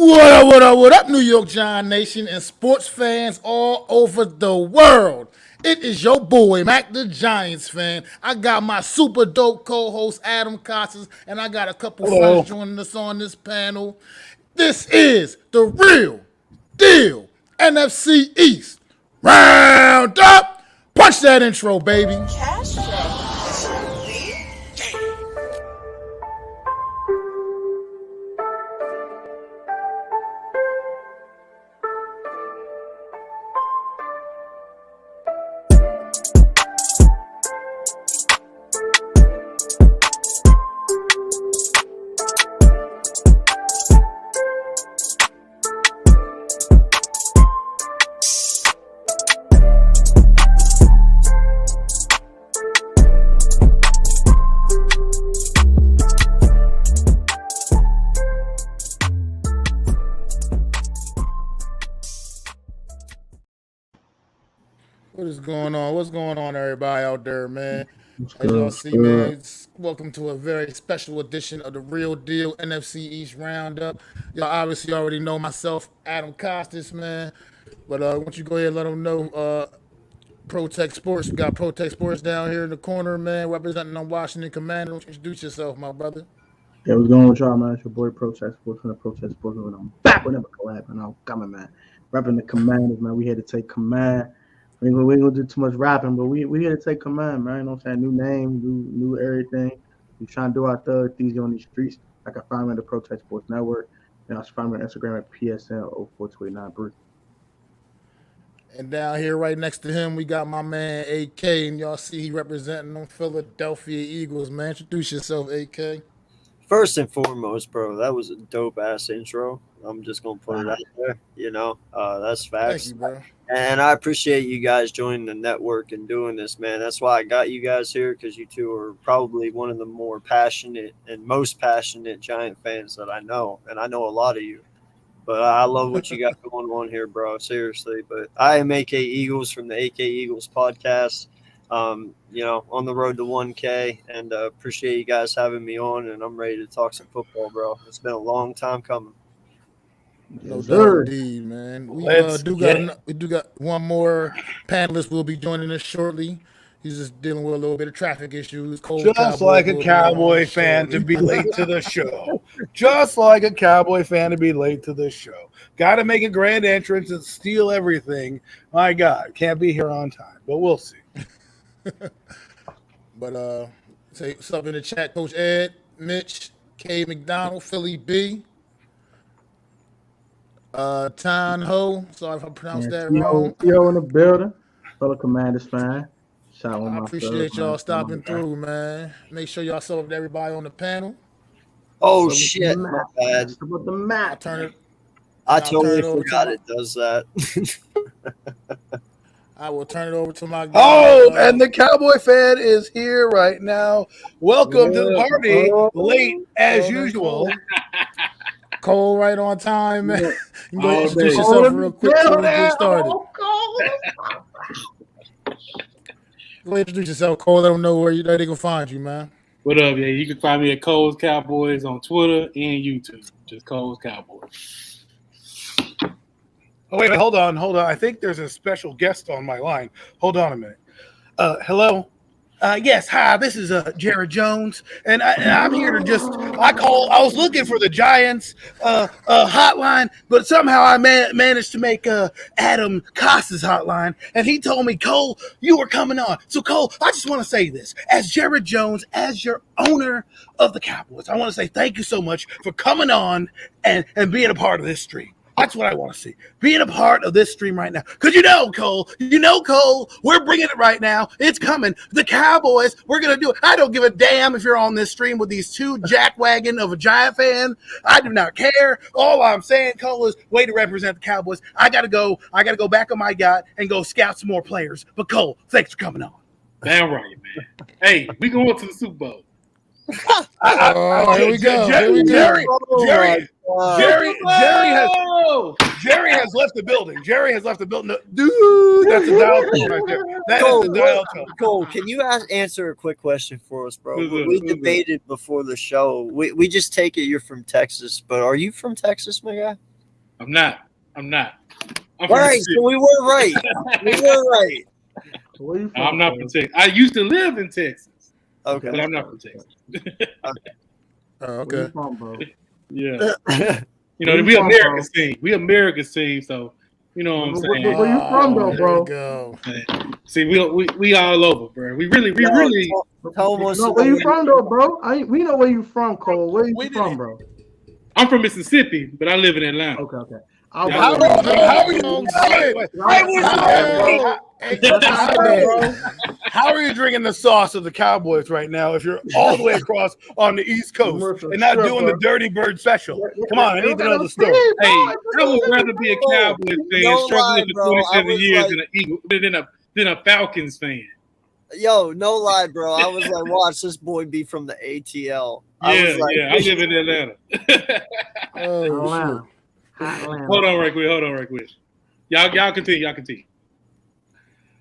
What up, New York Giant Nation and sports fans all over the world? It is your boy, Mac the Giants fan. I got my super dope co-host, Adam Costas, and I got a couple friends joining us on this panel. This is the Real Deal NFC East Round-Up. Punch that intro, baby. Cash flow. What is going on? What's going on, everybody out there, man? As y'all see, man, welcome to a very special edition of the Real Deal NFC East Roundup. Y'all obviously already know myself, Adam Costas, man. But why don't you go ahead and let them know Protech Sports. We got Protech Sports down here in the corner, man, representing the Washington Commanders. Introduce yourself, my brother. Yeah, what's going on with y'all, man? It's your boy Protech Sports from the Protech Sports. And I'm back with another collab, and I'm coming, man. Repping the Commanders, man. We here to take command. We ain't gonna do too much rapping, but we here to take command, man. You know what I'm saying? New name, new everything. We trying to do our thug things on these streets. I can find me on the Protech Sports Network. And I can find me on Instagram at PSN04289. And down here right next to him, we got my man AK, and y'all see he representing them Philadelphia Eagles, man. Introduce yourself, AK. First and foremost, bro, that was a dope-ass intro. I'm just going to put it out there, that's facts. Thank you, bro. And I appreciate you guys joining the network and doing this, man. That's why I got you guys here, because you two are probably one of the more passionate and most passionate Giant fans that I know, and I know a lot of you. But I love what you got going on here, bro, seriously. But I am AKEagles from the AKEagles Podcast. On the road to 1K, and appreciate you guys having me on, and I'm ready to talk some football, bro. It's been a long time coming. No doubt, indeed, man. We do got one more panelist will be joining us shortly. He's just dealing with a little bit of traffic issues. Just like a Cowboy fan to be late to the show. Just like a Cowboy fan to be late to the show. Got to make a grand entrance and steal everything. My God, can't be here on time, but we'll see. But say what's up in the chat, Coach Ed, Mitch, K. McDonald, Philly B, Tan Ho. Sorry if I pronounced that wrong. Yo in the building, fellow Commanders fan. I appreciate y'all stopping through, man. Make sure y'all saw up to everybody on the panel. Oh shit, my bad. About the map. I totally forgot it does that. I will turn it over to my guy. Oh, and the Cowboy fan is here right now. Welcome to the party, late as usual. Cole, right on time, man. You can go ahead and introduce yourself real quick before we get started. Go ahead and introduce yourself, Cole. Let them know where they can find you, man. What up, yeah? You can find me at Cole's Cowboys on Twitter and YouTube. Just Cole's Cowboys. Oh, wait, hold on. I think there's a special guest on my line. Hold on a minute. Hello? Yes, hi, this is Jared Jones, and I'm here to I was looking for the Giants hotline, but somehow I managed to make Adam Costas hotline, and he told me, Cole, you were coming on. So, Cole, I just want to say this. As Jared Jones, as your owner of the Cowboys, I want to say thank you so much for coming on and being a part of this stream. That's what I want to see. Being a part of this stream right now. Because Cole, we're bringing it right now. It's coming. The Cowboys, we're going to do it. I don't give a damn if you're on this stream with these two jackwagon of a Giant fan. I do not care. All I'm saying, Cole, is way to represent the Cowboys. I got to go back on my guy and go scout some more players. But, Cole, thanks for coming on. Damn right, man. Hey, we going to the Super Bowl. Here we go. Jerry has left the building. Dude, that's a dial tone right there. That is the dial tone. Cole, can you answer a quick question for us, bro? We debated before the show. We just take it you're from Texas, but are you from Texas, my guy? I'm not. I'm All from right, the so we were right. We were right. Where you from? I'm not from Texas. I used to live in Texas, Okay. but I'm not from Texas. Oh, Where okay. you from, bro? Yeah. You know, Where you we from, America's bro? team. We America's team, so you know what I'm saying. Where you from, though, There bro? we go. See, we all over, bro. We really. Tell him what's No, where you from, though, bro? We know where you from, Cole. Where you from, bro? I'm from Mississippi, but I live in Atlanta. Okay. How are you? How are you drinking the sauce of the Cowboys right now if you're all the way across on the East Coast and not doing the Dirty Bird special? Come on, I need to know the story. Hey, I would rather be a Cowboys fan struggling for 27 years than a Falcons fan. Yo, no lie, bro. I was like, watch this boy be from the ATL. I live in Atlanta. Atlanta. Hold on right quick. Y'all continue.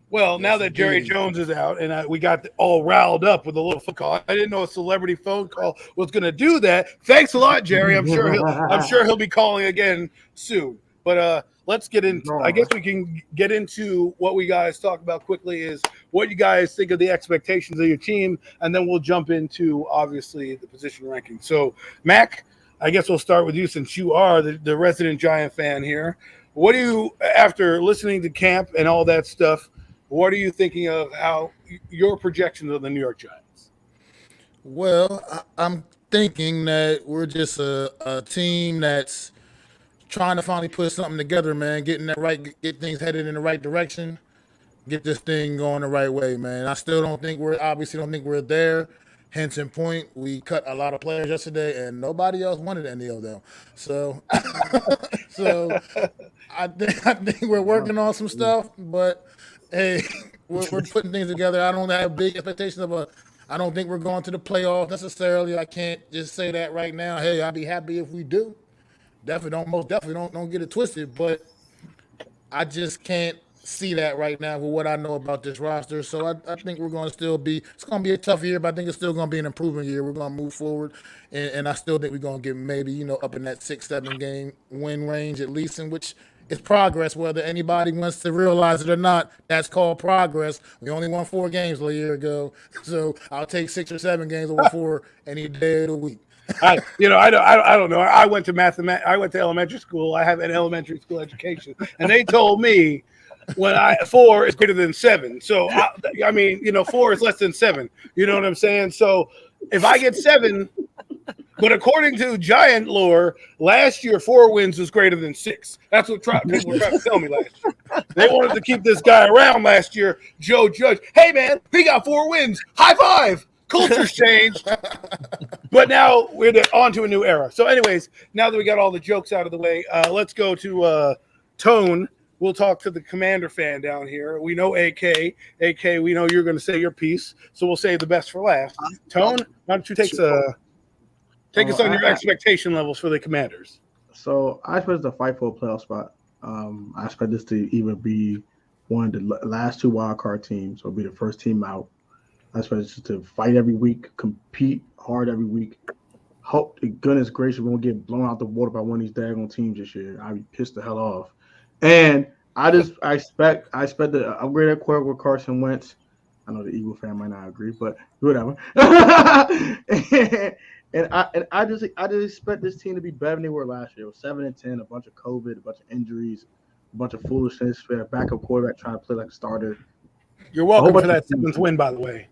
Well, now that Jerry Jones is out and we got all riled up with a little phone call, I didn't know a celebrity phone call was going to do that. Thanks a lot, Jerry. I'm sure he'll be calling again soon. But let's get into. I guess we can get into what we guys talk about quickly is what you guys think of the expectations of your team, and then we'll jump into obviously the position ranking. So, Mac, I guess we'll start with you since you are the resident Giant fan here. What do you, after listening to camp and all that stuff, what are you thinking of how your projections of the New York Giants? Well, I'm thinking that we're just a team that's trying to finally put something together, man. Get things headed in the right direction, get this thing going the right way, man. I still don't think we're there. Hence in point, we cut a lot of players yesterday, and nobody else wanted any of them. So, I think we're working on some stuff, but hey, we're putting things together. I don't have big expectations I don't think we're going to the playoffs necessarily. I can't just say that right now. Hey, I'd be happy if we do. Most definitely don't get it twisted, but I just can't see that right now with what I know about this roster. So I think we're going to still it's going to be a tough year, but I think it's still going to be an improving year. We're going to move forward, and I still think we're going to get maybe, up in that 6-7 game win range at least, in which it's progress, whether anybody wants to realize it or not. That's called progress. We only won 4 games a year ago, so I'll take 6 or 7 games over 4 any day of the week. I don't know. I went to I went to elementary school. I have an elementary school education, and they told me 4 is greater than 7. So I mean, 4 is less than 7. You know what I'm saying? So if I get 7, but according to Giant lore, last year 4 wins was greater than 6. That's what people were trying to tell me last year. They wanted to keep this guy around last year, Joe Judge. Hey man, he got 4 wins. High five. Culture's changed, but now we're on to a new era. So anyways, now that we got all the jokes out of the way, let's go to Tone. We'll talk to the Commander fan down here. We know AK, we know you're going to say your piece, so we'll save the best for last. Tone, why don't you take us on your expectation levels for the Commanders? So I expect to fight for a playoff spot. I expect this to either be one of the last 2 wild card teams or be the first team out. I expect to fight every week, compete hard every week. Hope to goodness gracious we won't get blown out the water by one of these daggone teams this year. I'd be pissed the hell off. And I expect to upgrade that quarterback with Carson Wentz. I know the Eagle fan might not agree, but whatever. and I just expect this team to be better than they were last year. It was 7-10, a bunch of COVID, a bunch of injuries, a bunch of foolishness for a backup quarterback trying to play like a starter. You're welcome for that 7th win, by the way.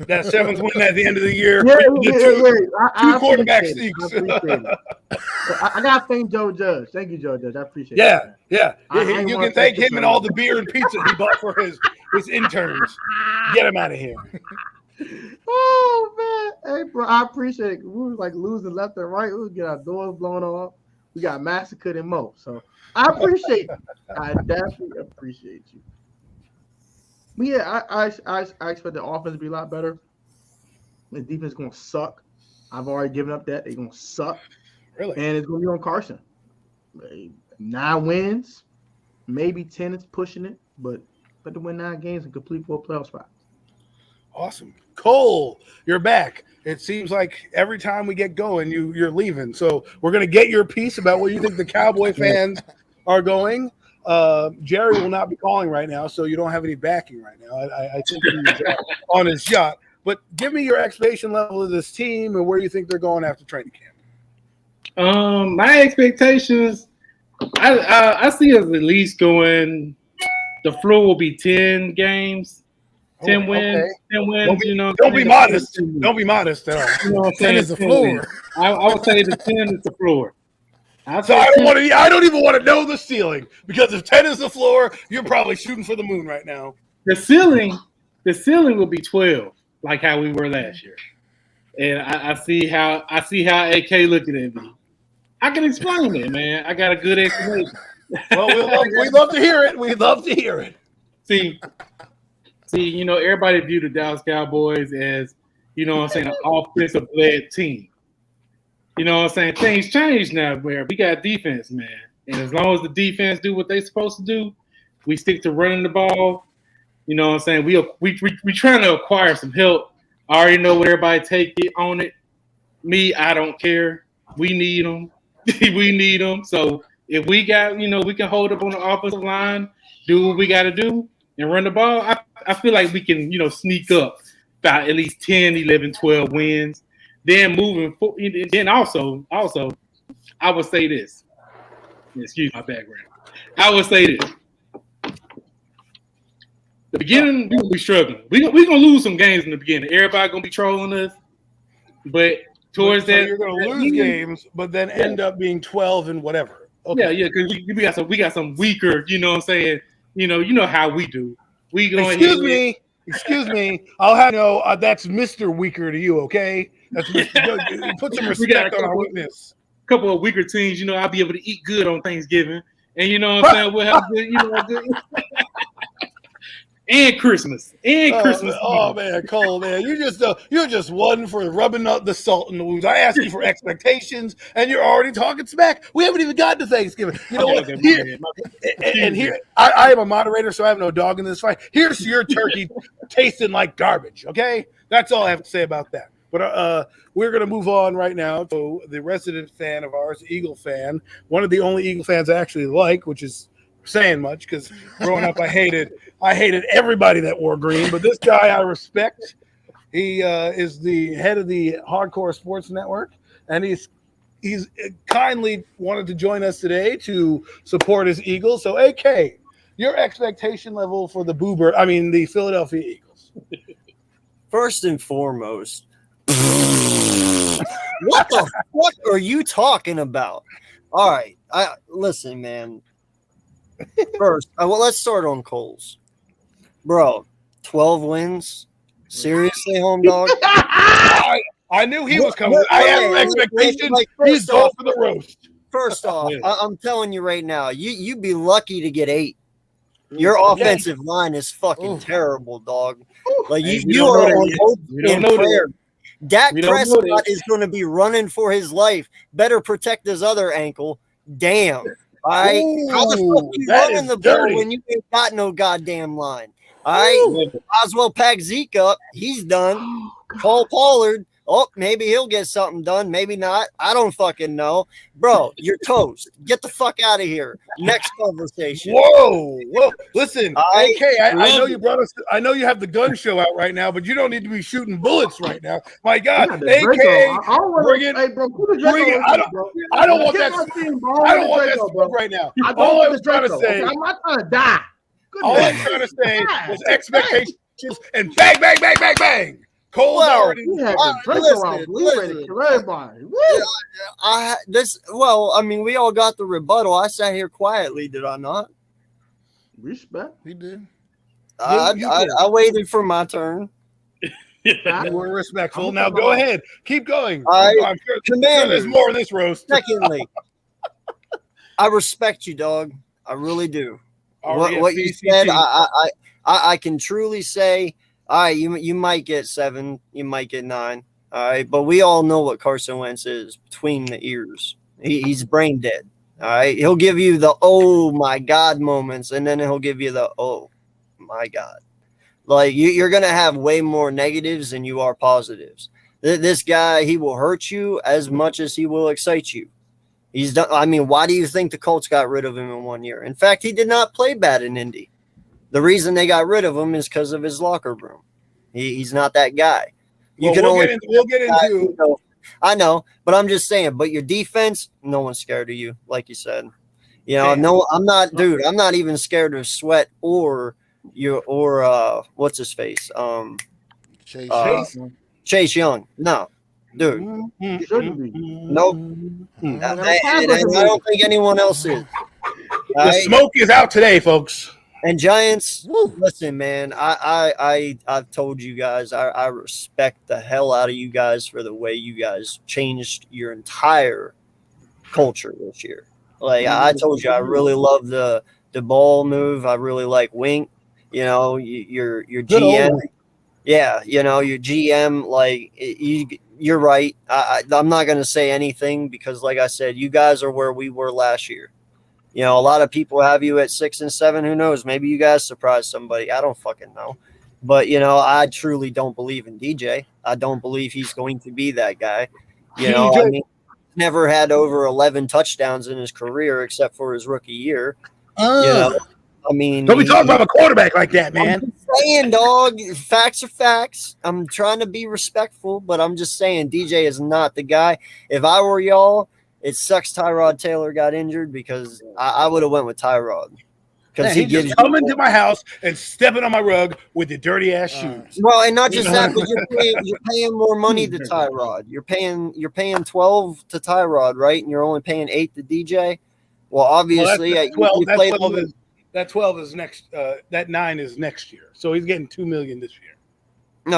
That 7th win at the end of the year. Two quarterback sneaks. I got to thank Joe Judge. Thank you, Joe Judge. I appreciate it. Yeah. You can thank him and all the beer and pizza he bought for his interns. Get him out of here. Oh, man. Hey, bro, I appreciate it. We was like losing left and right. We would get our doors blown off. We got massacred and Mo. So I appreciate it. I definitely appreciate you. But yeah, I expect the offense to be a lot better. The defense is going to suck. I've already given up that. They're going to suck. Really? And it's going to be on Carson. 9 wins, maybe 10 is pushing it, but to win 9 games and complete for a playoff spot. Awesome. Cole, you're back. It seems like every time we get going, you're leaving. So we're going to get your piece about what you think the Cowboy fans are going. Jerry will not be calling right now, so you don't have any backing right now. I think he's on his yacht. But give me your expectation level of this team and where you think they're going after training camp. My expectations, I see us at least going. The floor will be 10 games, 10 wins, okay. 10 wins. Don't be modest. Don't be modest at all. You know what I'm 10 saying? is the floor. I would say the 10 is the floor. I don't even want to know the ceiling, because if 10 is the floor, you're probably shooting for the moon right now. The ceiling will be 12, like how we were last year. And I see how AK looking at me. I can explain it, man. I got a good explanation. Well, we'd love to hear it. We'd love to hear it. See, everybody view the Dallas Cowboys as, an offensive-led team. You know what I'm saying? Things change now where we got defense, man. And as long as the defense do what they supposed to do, we stick to running the ball. You know what I'm saying? We trying to acquire some help. I already know what everybody take it on it. Me, I don't care. We need them. We need them. So if we got, we can hold up on the offensive line, do what we got to do, and run the ball, I feel like we can, sneak up about at least 10, 11, 12 wins. Then moving forward, then also, I would say this. Excuse my background. I would say this. The beginning, we will be struggling. We're going to lose some games in the beginning. Everybody going to be trolling us. But towards that, you're going to lose games, but then end up being 12 and whatever. Okay. Yeah, because we got some weaker, you know what I'm saying? You know how we do. We going Excuse me. I'll have that's Mr. Weaker to you, okay? That's put some respect on our weakness. A couple of weaker teams, I'll be able to eat good on Thanksgiving. And you know what I'm saying? We'll have good, and Christmas. Oh man, Cole, man, you're just one for rubbing up the salt in the wounds. I asked you for expectations, and you're already talking smack. We haven't even gotten to Thanksgiving. You know what? Here, I am a moderator, so I have no dog in this fight. Here's your turkey tasting like garbage. Okay, that's all I have to say about that. But we're going to move on right now to the resident fan of ours, Eagle fan, one of the only Eagle fans I actually like, which is saying much because growing up I hated everybody that wore green. But this guy I respect. He is the head of the Hardcore Sports Network, and he's kindly wanted to join us today to support his Eagles. So, AK, your expectation level for the Philadelphia Eagles. First and foremost, what the fuck are you talking about? All right, listen, man. First, let's start on Coles, bro. 12 wins, seriously, home dog. I knew he was coming. I have expectations. He's going for the roast. First off, I'm telling you right now, you'd be lucky to get 8. Your offensive line is fucking terrible, dog. Like you are on hope and prayer. Dak Prescott is going to be running for his life. Better protect his other ankle. Damn. All right. How the fuck you running the ball when you ain't got no goddamn line? All right. Oswell pack Zeke up. He's done. Cole Pollard. Oh, maybe he'll get something done. Maybe not. I don't fucking know. Bro, you're toast. Get the fuck out of here. Next conversation. Whoa. Listen, AK, I know you brought us. I know you have the gun show out right now, but you don't need to be shooting bullets right now. My God, AK, bring it. Hey, bro, bring it. I don't want that. I don't want that smoke right now. All I was trying to say. I'm not trying to die. All I'm trying to say was expectations and bang, bang, bang, bang, bang. Cole's already. We had the drink around. We ready to kill everybody. We all got the rebuttal. I sat here quietly, did I not? Respect. He did. I waited for my turn. You were respectful. Now go ahead. Keep going. I'm sure there's more in this roast. Secondly, I respect you, dog. I really do. What you said, I can truly say, all right, you might get 7, you might get 9. All right, but we all know what Carson Wentz is between the ears. He's brain dead. All right, he'll give you the oh my God moments, and then he'll give you the oh my God. Like you're going to have way more negatives than you are positives. This guy, he will hurt you as much as he will excite you. He's done. I mean, why do you think the Colts got rid of him in 1 year? In fact, he did not play bad in Indy. The reason they got rid of him is because of his locker room. He's not that guy. We'll get into. I know, but I'm just saying. But your defense, no one's scared of you, like you said. You know, no, I'm not, dude. I'm not even scared of Sweat or what's his face? Chase Young. No, dude. You shouldn't be. Nope. And I don't think anyone else is. The smoke is out today, folks. And Giants, listen, man, I've told you guys, I respect the hell out of you guys for the way you guys changed your entire culture this year. Like I told you, I really love the ball move. I really like Wink. You know, your GM. Yeah, you know, your GM, like you're right. I'm not going to say anything because, like I said, you guys are where we were last year. You know, a lot of people have you at 6 and 7. Who knows? Maybe you guys surprised somebody. I don't fucking know. But, you know, I truly don't believe in DJ. I don't believe he's going to be that guy. You know, I mean, never had over 11 touchdowns in his career except for his rookie year. You know, I mean, don't be talking about a quarterback like that, man. I'm just saying, dog. Facts are facts. I'm trying to be respectful, but I'm just saying DJ is not the guy. If I were y'all, it sucks Tyrod Taylor got injured because I would have went with Tyrod. Because he gives coming to my house and stepping on my rug with the dirty ass shoes. Well, and not just that, but you're paying more money to Tyrod. You're paying 12 to Tyrod, right? And you're only paying 8 to DJ. Well, obviously, that 12 is next. That 9 is next year. So he's getting $2 million this year.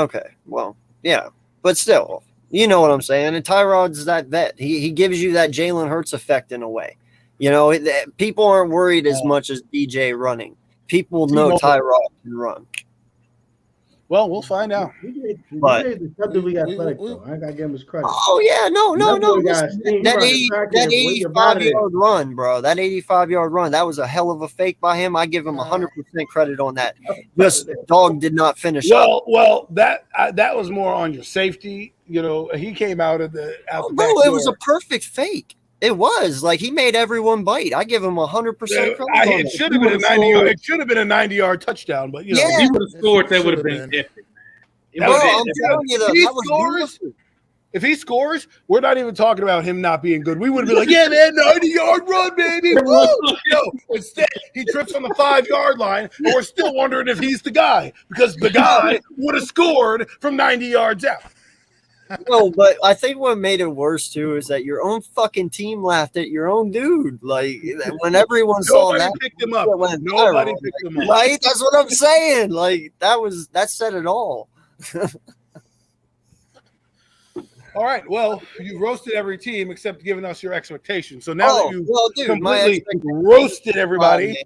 Okay, well, yeah, but still. You know what I'm saying? And Tyrod's that vet. He gives you that Jalen Hurts effect in a way. You know, people aren't worried as much as DJ running. People know Tyrod can run. Well, we'll find out. But I gotta give him his credit. Oh yeah, no. That 85-yard run, bro. That 85-yard run. That was a hell of a fake by him. I give him 100% credit on that. Just dog did not finish. Well, that was more on your safety. You know, he came out of the bro. It was a perfect fake. It was like he made everyone bite. I give him 100% credit. It should have been a 90-yard. It should have been a 90-yard touchdown, but you know, if he would have scored, that would have been different. If he scores, we're not even talking about him not being good. We would have been like, yeah, man, 90-yard run, baby. Woo! Instead, he trips on the 5-yard line, and we're still wondering if he's the guy because the guy would have scored from 90 yards out. No, but I think what made it worse too is that your own fucking team laughed at your own dude. Like when everyone saw that, picked him up. Nobody picked him up. Right? That's what I'm saying. Like that said it all. All right. Well, you roasted every team except giving us your expectations. So now that you've completely roasted everybody.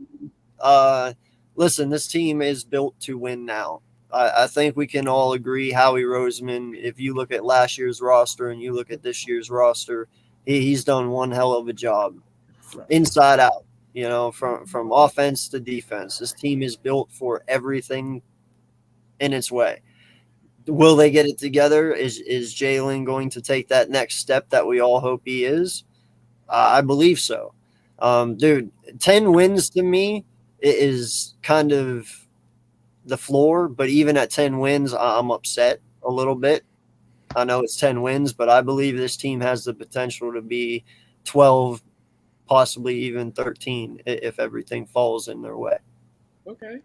Listen, this team is built to win now. I think we can all agree Howie Roseman, if you look at last year's roster and you look at this year's roster, he's done one hell of a job inside out, you know, from offense to defense. This team is built for everything in its way. Will they get it together? Is Jalen going to take that next step that we all hope he is? I believe so. Dude, 10 wins to me is kind of the floor, but even at 10 wins, I'm upset a little bit. I know it's 10 wins, but I believe this team has the potential to be 12, possibly even 13 if everything falls in their way. Okay.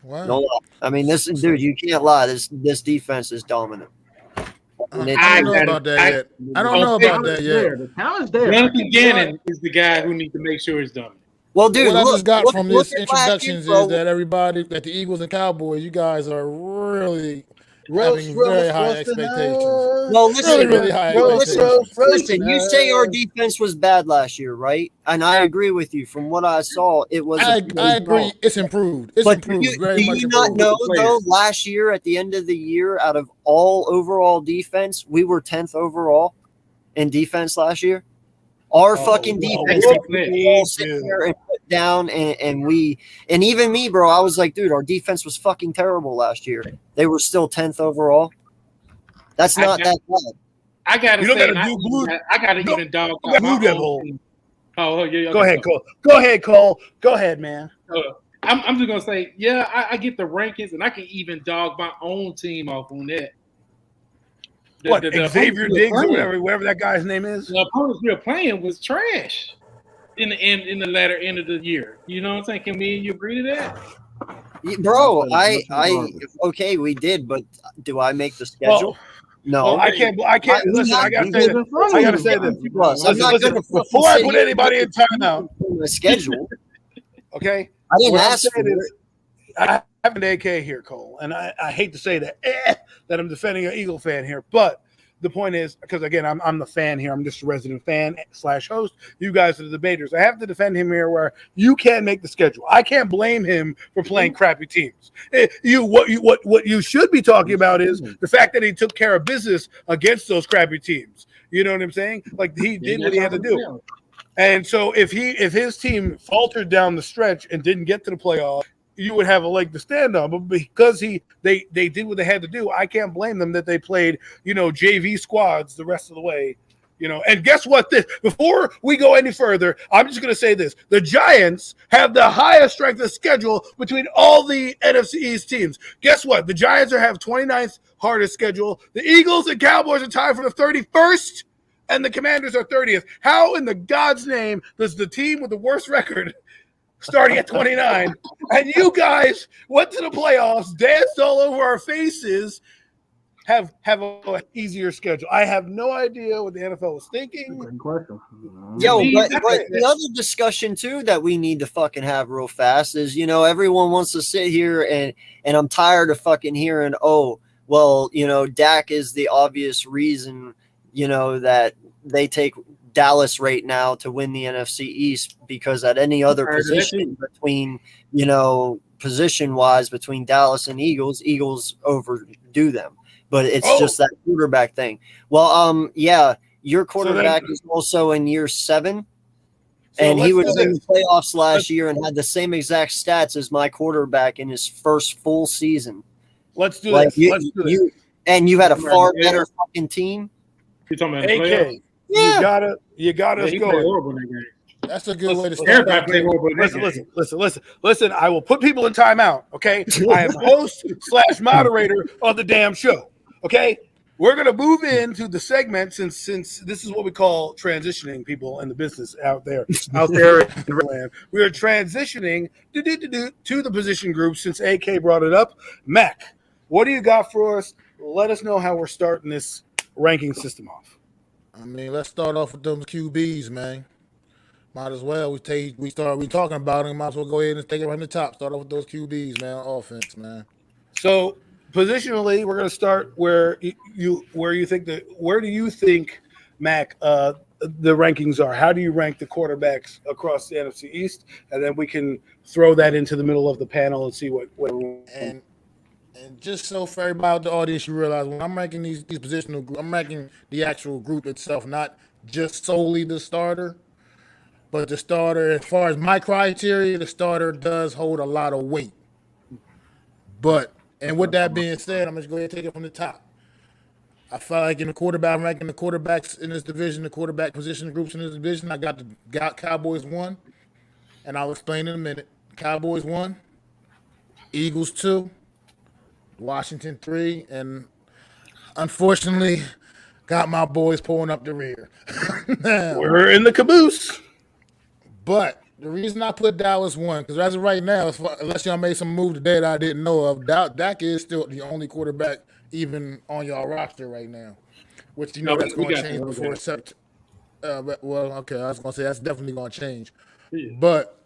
Wow. No lie. I mean, dude, you can't lie. This defense is dominant. I don't know about that yet. I don't know about that yet. The talent's there. Jonathan Gannon is the guy who needs to make sure it's dominant. Well, dude, what I just got from this introductions is that everybody, that the Eagles and Cowboys, you guys are really having very high expectations. Well, listen, really high expectations. Listen, you say our defense was bad last year, right? And I agree with you. From what I saw, it was. I agree. It's improved. It's improved. Very much improved. Do you not know, though, last year, at the end of the year, out of all overall defense, we were 10th overall in defense last year? Our fucking defense, down, and even me, bro, I was like, dude, our defense was fucking terrible last year. They were still 10th overall. That's not that bad. I gotta You don't say, gotta do blue. I gotta even dog Blue my Devil. own team. Oh, yeah. Go ahead, Cole. Go ahead, Cole. Go ahead, man. I'm just gonna say, yeah, I get the rankings, and I can even dog my own team off on that. Xavier Diggs or whatever that guy's name is? The opponents we were playing was trash in the latter end of the year. You know what I'm saying? Can you agree to that? Bro, okay, we did, but do I make the schedule? No, I can't. Listen, I gotta say this. I'm not going to before I put anybody in timeout. My schedule. Okay, I didn't ask for it. I have an AK here, Cole, and I hate to say that I'm defending an Eagle fan here, but the point is, because again, I'm the fan here. I'm just a resident fan / host. You guys are the debaters. I have to defend him here, where you can't make the schedule. I can't blame him for playing crappy teams. What you should be talking about is the fact that he took care of business against those crappy teams. You know what I'm saying? Like he did what he had to do. And so if his team faltered down the stretch and didn't get to the playoffs, you would have a leg to stand on. But because they did what they had to do, I can't blame them that they played, JV squads the rest of the way. And guess what? Before we go any further, I'm just going to say this. The Giants have the highest strength of schedule between all the NFC East teams. Guess what? The Giants have 29th hardest schedule. The Eagles and Cowboys are tied for the 31st, and the Commanders are 30th. How in the God's name does the team with the worst record starting at 29, and you guys went to the playoffs, danced all over our faces, have an easier schedule? I have no idea what the NFL was thinking. Great question. Yo, but the other discussion too that we need to fucking have real fast is, everyone wants to sit here and I'm tired of fucking hearing, Dak is the obvious reason, that they take Dallas right now to win the NFC East, because at any other position position-wise between Dallas and Eagles overdo them. But it's just that quarterback thing. Well, your quarterback is also in year 7, and he was in the playoffs last year and had the same exact stats as my quarterback in his first full season. Let's do this. And you had a far better fucking team. You're talking about AK. Yeah. You got us going. That's a good way to start. Listen. I will put people in timeout. Okay, I am host / moderator of the damn show. Okay, we're gonna move into the segment since this is what we call transitioning people in the business out there in the land. We are transitioning to the position group since AK brought it up. Mac, what do you got for us? Let us know how we're starting this ranking system off. I mean, let's start off with those QBs, man. Might as well. We talking about them. Might as well go ahead and take it from the top. Start off with those QBs, man. Offense, man. So positionally, we're going to start where do you think, Mac, the rankings are? How do you rank the quarterbacks across the NFC East? And then we can throw that into the middle of the panel and see what And just so for everybody in the audience, you realize when I'm ranking these positional groups, I'm ranking the actual group itself, not just solely the starter. But the starter, as far as my criteria, the starter does hold a lot of weight. And with that being said, I'm just going to take it from the top. I feel like I'm ranking the quarterbacks in this division, the quarterback position groups in this division. I got Cowboys 1, and I'll explain in a minute. Cowboys 1, Eagles 2, Washington 3, and unfortunately, got my boys pulling up the rear. Now, we're in the caboose. But the reason I put Dallas 1, because as of right now, unless y'all made some move today that I didn't know of, Dak is still the only quarterback even on y'all roster right now, which that's going to change before September. I was going to say that's definitely going to change. Yeah. But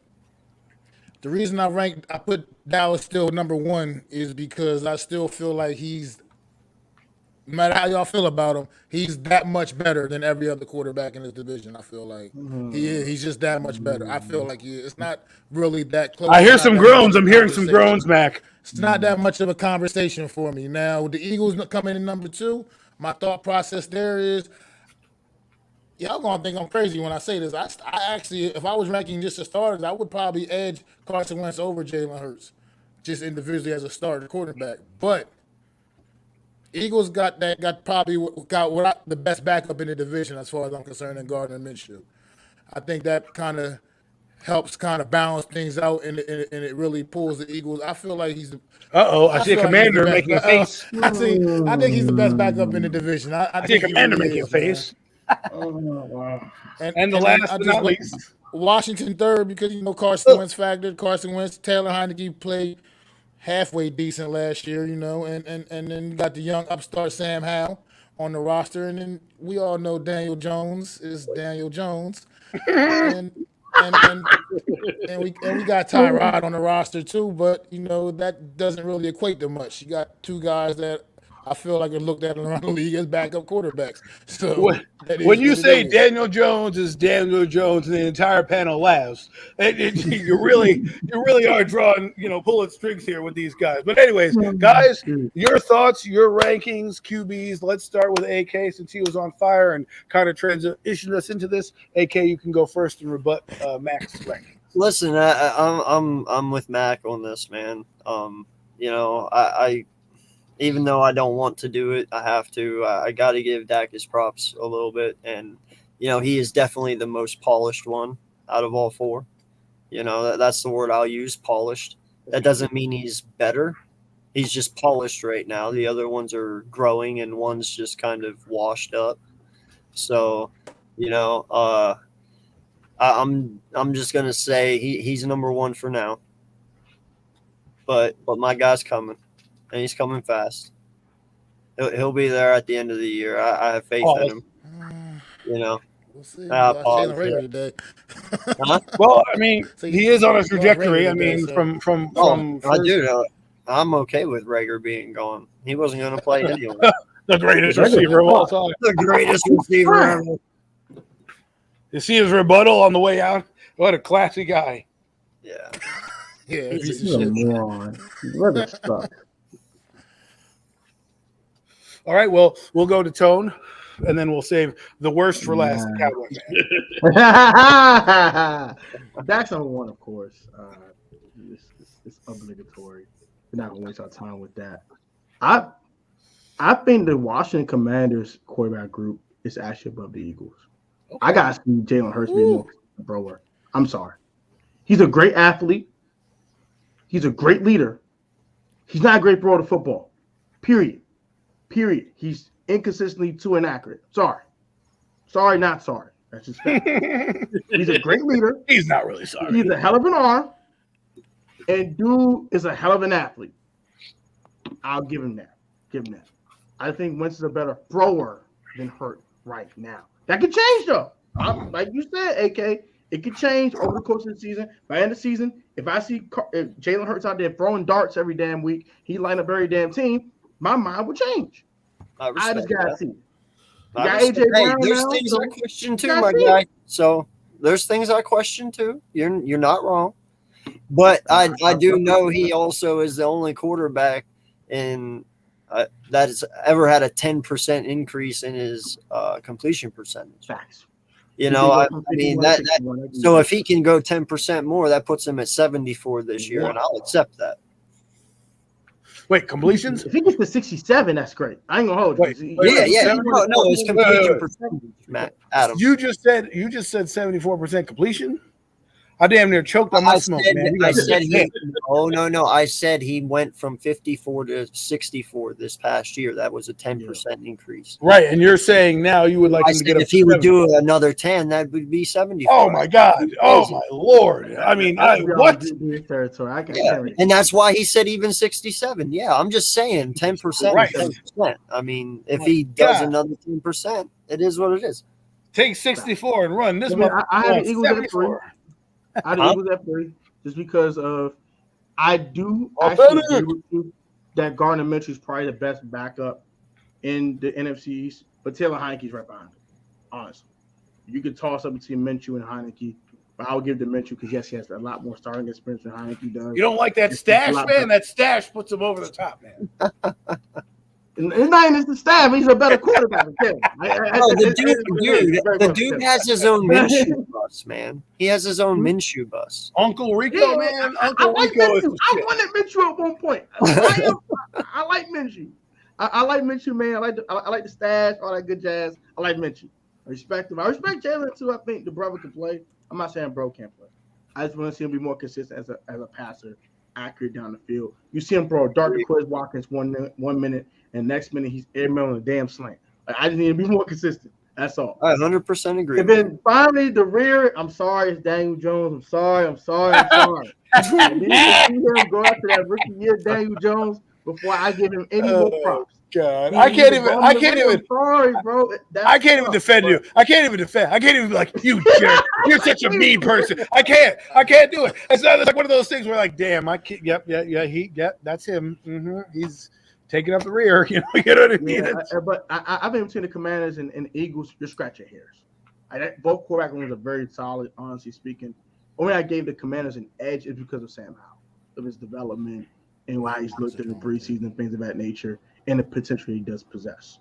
the reason I put Dallas still number 1 is because I still feel like no matter how y'all feel about him, he's that much better than every other quarterback in his division. I feel like he is. He's just that much better. I feel like it's not really that close. I hear some groans. I'm hearing some groans, Mac. It's not that much of a conversation for me. Now, with the Eagles coming in number 2, my thought process there is Y'all gonna think I'm crazy when I say this. I actually, if I was ranking just the starters, I would probably edge Carson Wentz over Jalen Hurts, just individually as a starter quarterback. But Eagles got the best backup in the division as far as I'm concerned in Gardner Minshew. I think that kind of helps kind of balance things out, and it really pulls the Eagles. I feel like he's. I see a feel like he's the commander best- making a face. I think he's the best backup in the division. I I see a think he commander really making a is, man. face. Oh, wow. And the last but not least, Washington third because Carson Wentz factored. Carson Wentz, Taylor Heineke played halfway decent last year, and then you got the young upstart Sam Howell on the roster, and then we all know Daniel Jones is Daniel Jones, and we got Tyrod on the roster too, but that doesn't really equate to much. You got two guys that I feel like are looked at around the league as backup quarterbacks. So when you say Daniel Jones is Daniel Jones and the entire panel laughs, you really are drawing, pulling strings here with these guys. But anyways, guys, your thoughts, your rankings, QBs. Let's start with AK since he was on fire and kind of transitioned us into this. AK, you can go first and rebut Mac's ranking. Listen, I'm with Mac on this, man. I even though I don't want to do it, I have to. I got to give Dak his props a little bit, and he is definitely the most polished one out of all four. That's the word I'll use, polished. That doesn't mean he's better. He's just polished right now. The other ones are growing, and one's just kind of washed up. So, I'm just gonna say he's number one for now. But my guy's coming, and he's coming fast. He'll be there at the end of the year. I have faith in him. We'll see. Pause. Today. Huh? Well, I mean, he is on a trajectory. I mean, from I'm okay with Rager being gone. He wasn't going to play anyway. The greatest receiver of all time. The greatest receiver ever. You see his rebuttal on the way out? What a classy guy. Yeah. Yeah, He's a moron. What a suck. All right, well, we'll go to Tone, and then we'll save the worst for last. Cowboy That's number one, of course. It's obligatory. We're not gonna waste our time with that. I think the Washington Commanders quarterback group is actually above the Eagles. Okay. I gotta see Jalen Hurts be more thrower. I'm sorry. He's a great athlete. He's a great leader. He's not a great thrower of football. Period. He's inconsistently too inaccurate. Sorry, not sorry. That's just fact. He's a great leader. He's not really sorry. He's a hell of an arm. And dude is a hell of an athlete. I'll give him that. I think Wentz is a better thrower than Hurt right now. That could change though. Like you said, AK, it could change over the course of the season. By the end of the season, if I see Jalen Hurts out there throwing darts every damn week, he line up every damn team, my mind will change. I just gotta see. There's things I question too, my guy. So there's things I question too. You're not wrong, but I do know he also is the only quarterback that has ever had a 10% increase in his completion percentage. Facts. I mean that. So if he can go 10% more, that puts him at 74 this year, and I'll accept that. Wait, completions? If he gets to 67, that's great. I ain't gonna hold you. Yeah. No, it's completion percentage, Matt. Adam. You just said 74% completion. I damn near choked on my smoke, man. I said he went from 54 to 64 this past year. That was a 10% increase. Right, and you're saying now you would like him to get if he would do another 10, that would be 74. Oh my God! Oh my Lord! I mean, what? And that's why he said even 67. Yeah, I'm just saying 10%. Right. 10%. I mean, if he does another 10%, it is what it is. Take 64 and run this. I have the Eagles at 3. I had the Eagles at 3 just because of I do actually agree with you that Gardner Minshew is probably the best backup in the NFC East, but Taylor Heineke's right behind him. Honestly, you could toss up between Minshew and Heineke, but I would give it to Minshew because yes, he has a lot more starting experience than Heineke does. You don't like that stash, man? That stash puts him over the top, man. It's not even the staff. He's a better quarterback than Kevin. The dude has his own Minshew bus, man. He has his own Minshew bus. Uncle Rico, man. Uncle Rico is the shit. I wanted Minshew at one point. I like Minshew. I like Minshew, man. I like the stash, all that good jazz. I like Minshew. I respect him. I respect Jalen too. I think the brother can play. I'm not saying bro can't play. I just want to see him be more consistent as a passer, accurate down the field. You see him throw dart to Chris Watkins 1 minute, and next minute he's airmailing a damn slant. Like, I just need to be more consistent. That's all. I 100% agree. And then finally, the rear. I'm sorry, it's Daniel Jones. I'm sorry. I need to see him go after that rookie year, Daniel Jones, before I give him any more props. God, I can't even. Sorry, bro. I can't even defend you. I can't even be like, you jerk. You're such a mean person. I can't do it. It's like one of those things where, like, damn, I can't. Yep. That's him. Mm-hmm. He's taking up the rear. You know what I mean? Yeah, but I think between the Commanders and the Eagles, you're scratching hairs. Both quarterback rooms are very solid, honestly speaking. Only I gave the Commanders an edge is because of Sam Howell, of his development and why he's looked in the preseason, things of that nature, and the potential he does possess.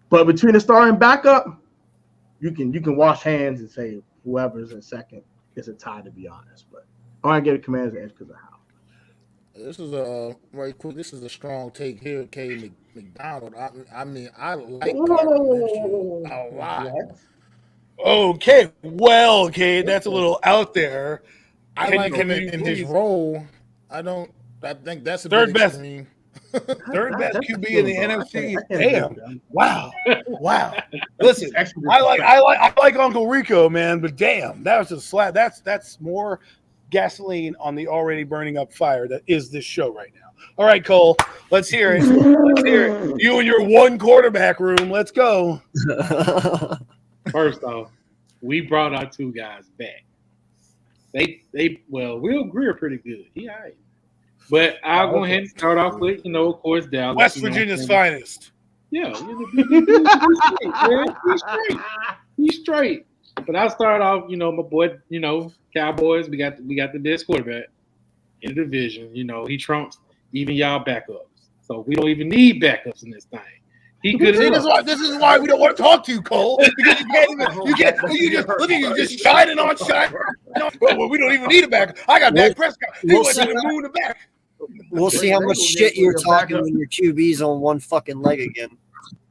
But between the star and backup, you can wash hands and say whoever's in second is a tie, to be honest. But I want to give the Commanders an edge because of Howell. This is a right quick. This is a strong take here, K. McDonald. I mean, I like Minshew a lot. Okay, well, okay, that's a little out there. I like him in his role. I think that's a third best. Extreme. Third best QB in the NFC. Damn! Wow! Listen, I like Uncle Rico, man, but damn, that was a slap. That's more gasoline on the already burning up fire that is this show right now. All right, Cole, let's hear it. You and your one quarterback room. Let's go. First off, we brought our two guys back. Will Greer pretty good. He all right. But I'll go ahead and start off with, of course, Dallas. West Virginia's finest. Yeah. He's straight. But I'll start off, my boy, Cowboys. We got the best quarterback in the division. He trumps even y'all backups. So we don't even need backups in this thing. He could. This is why we don't want to talk to you, Cole. Because look at you just shining. Well, we don't even need a back. I got Dak Prescott. He went to the moon and back. We'll see how much shit you're talking when your QB's on one fucking leg again.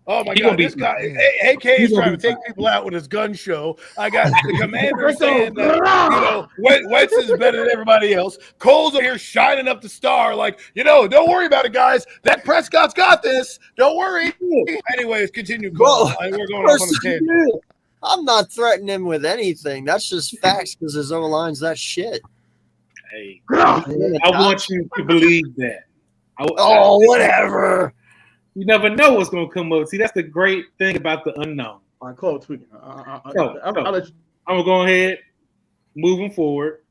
Oh my God! This guy, AK is trying to take people out with his gun show. I got the Commander saying that Wentz is better than everybody else. Cole's over here shining up the star, like don't worry about it, guys. Dak Prescott's got this. Don't worry. Anyways, continue, Cole. We're going off on a tangent. I'm not threatening him with anything. That's just facts because his O-line's that shit. Hey, I want you to believe that. Whatever. You never know what's going to come up. See, that's the great thing about the unknown. All right, Cole, tweaking. I'm going to go ahead, moving forward.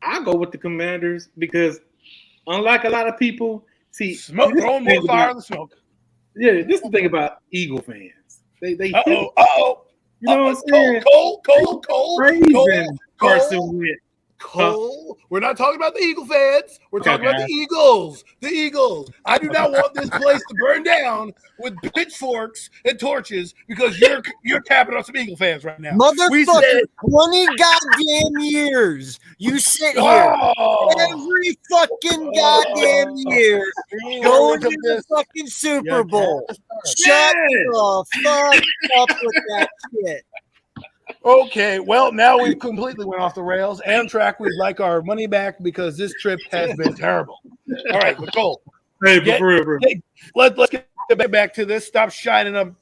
I'll go with the Commanders because unlike a lot of people, throwing more fire in the smoke. Yeah, this is the thing about Eagle fans. They Uh-oh. You know what I'm saying? Cole. Carson Wentz. Cole, we're not talking about the Eagle fans. We're talking about the Eagles. The Eagles. I do not want this place to burn down with pitchforks and torches because you're tapping on some Eagle fans right now. Motherfucker, 20 goddamn years. You sit here every fucking goddamn year going to the fucking Super Bowl. Shut the fuck up with that shit. Okay, well, now we've completely went off the rails. Amtrak, we'd like our money back because this trip has been terrible. All right, Cole. Let's get back to this. Stop shining up,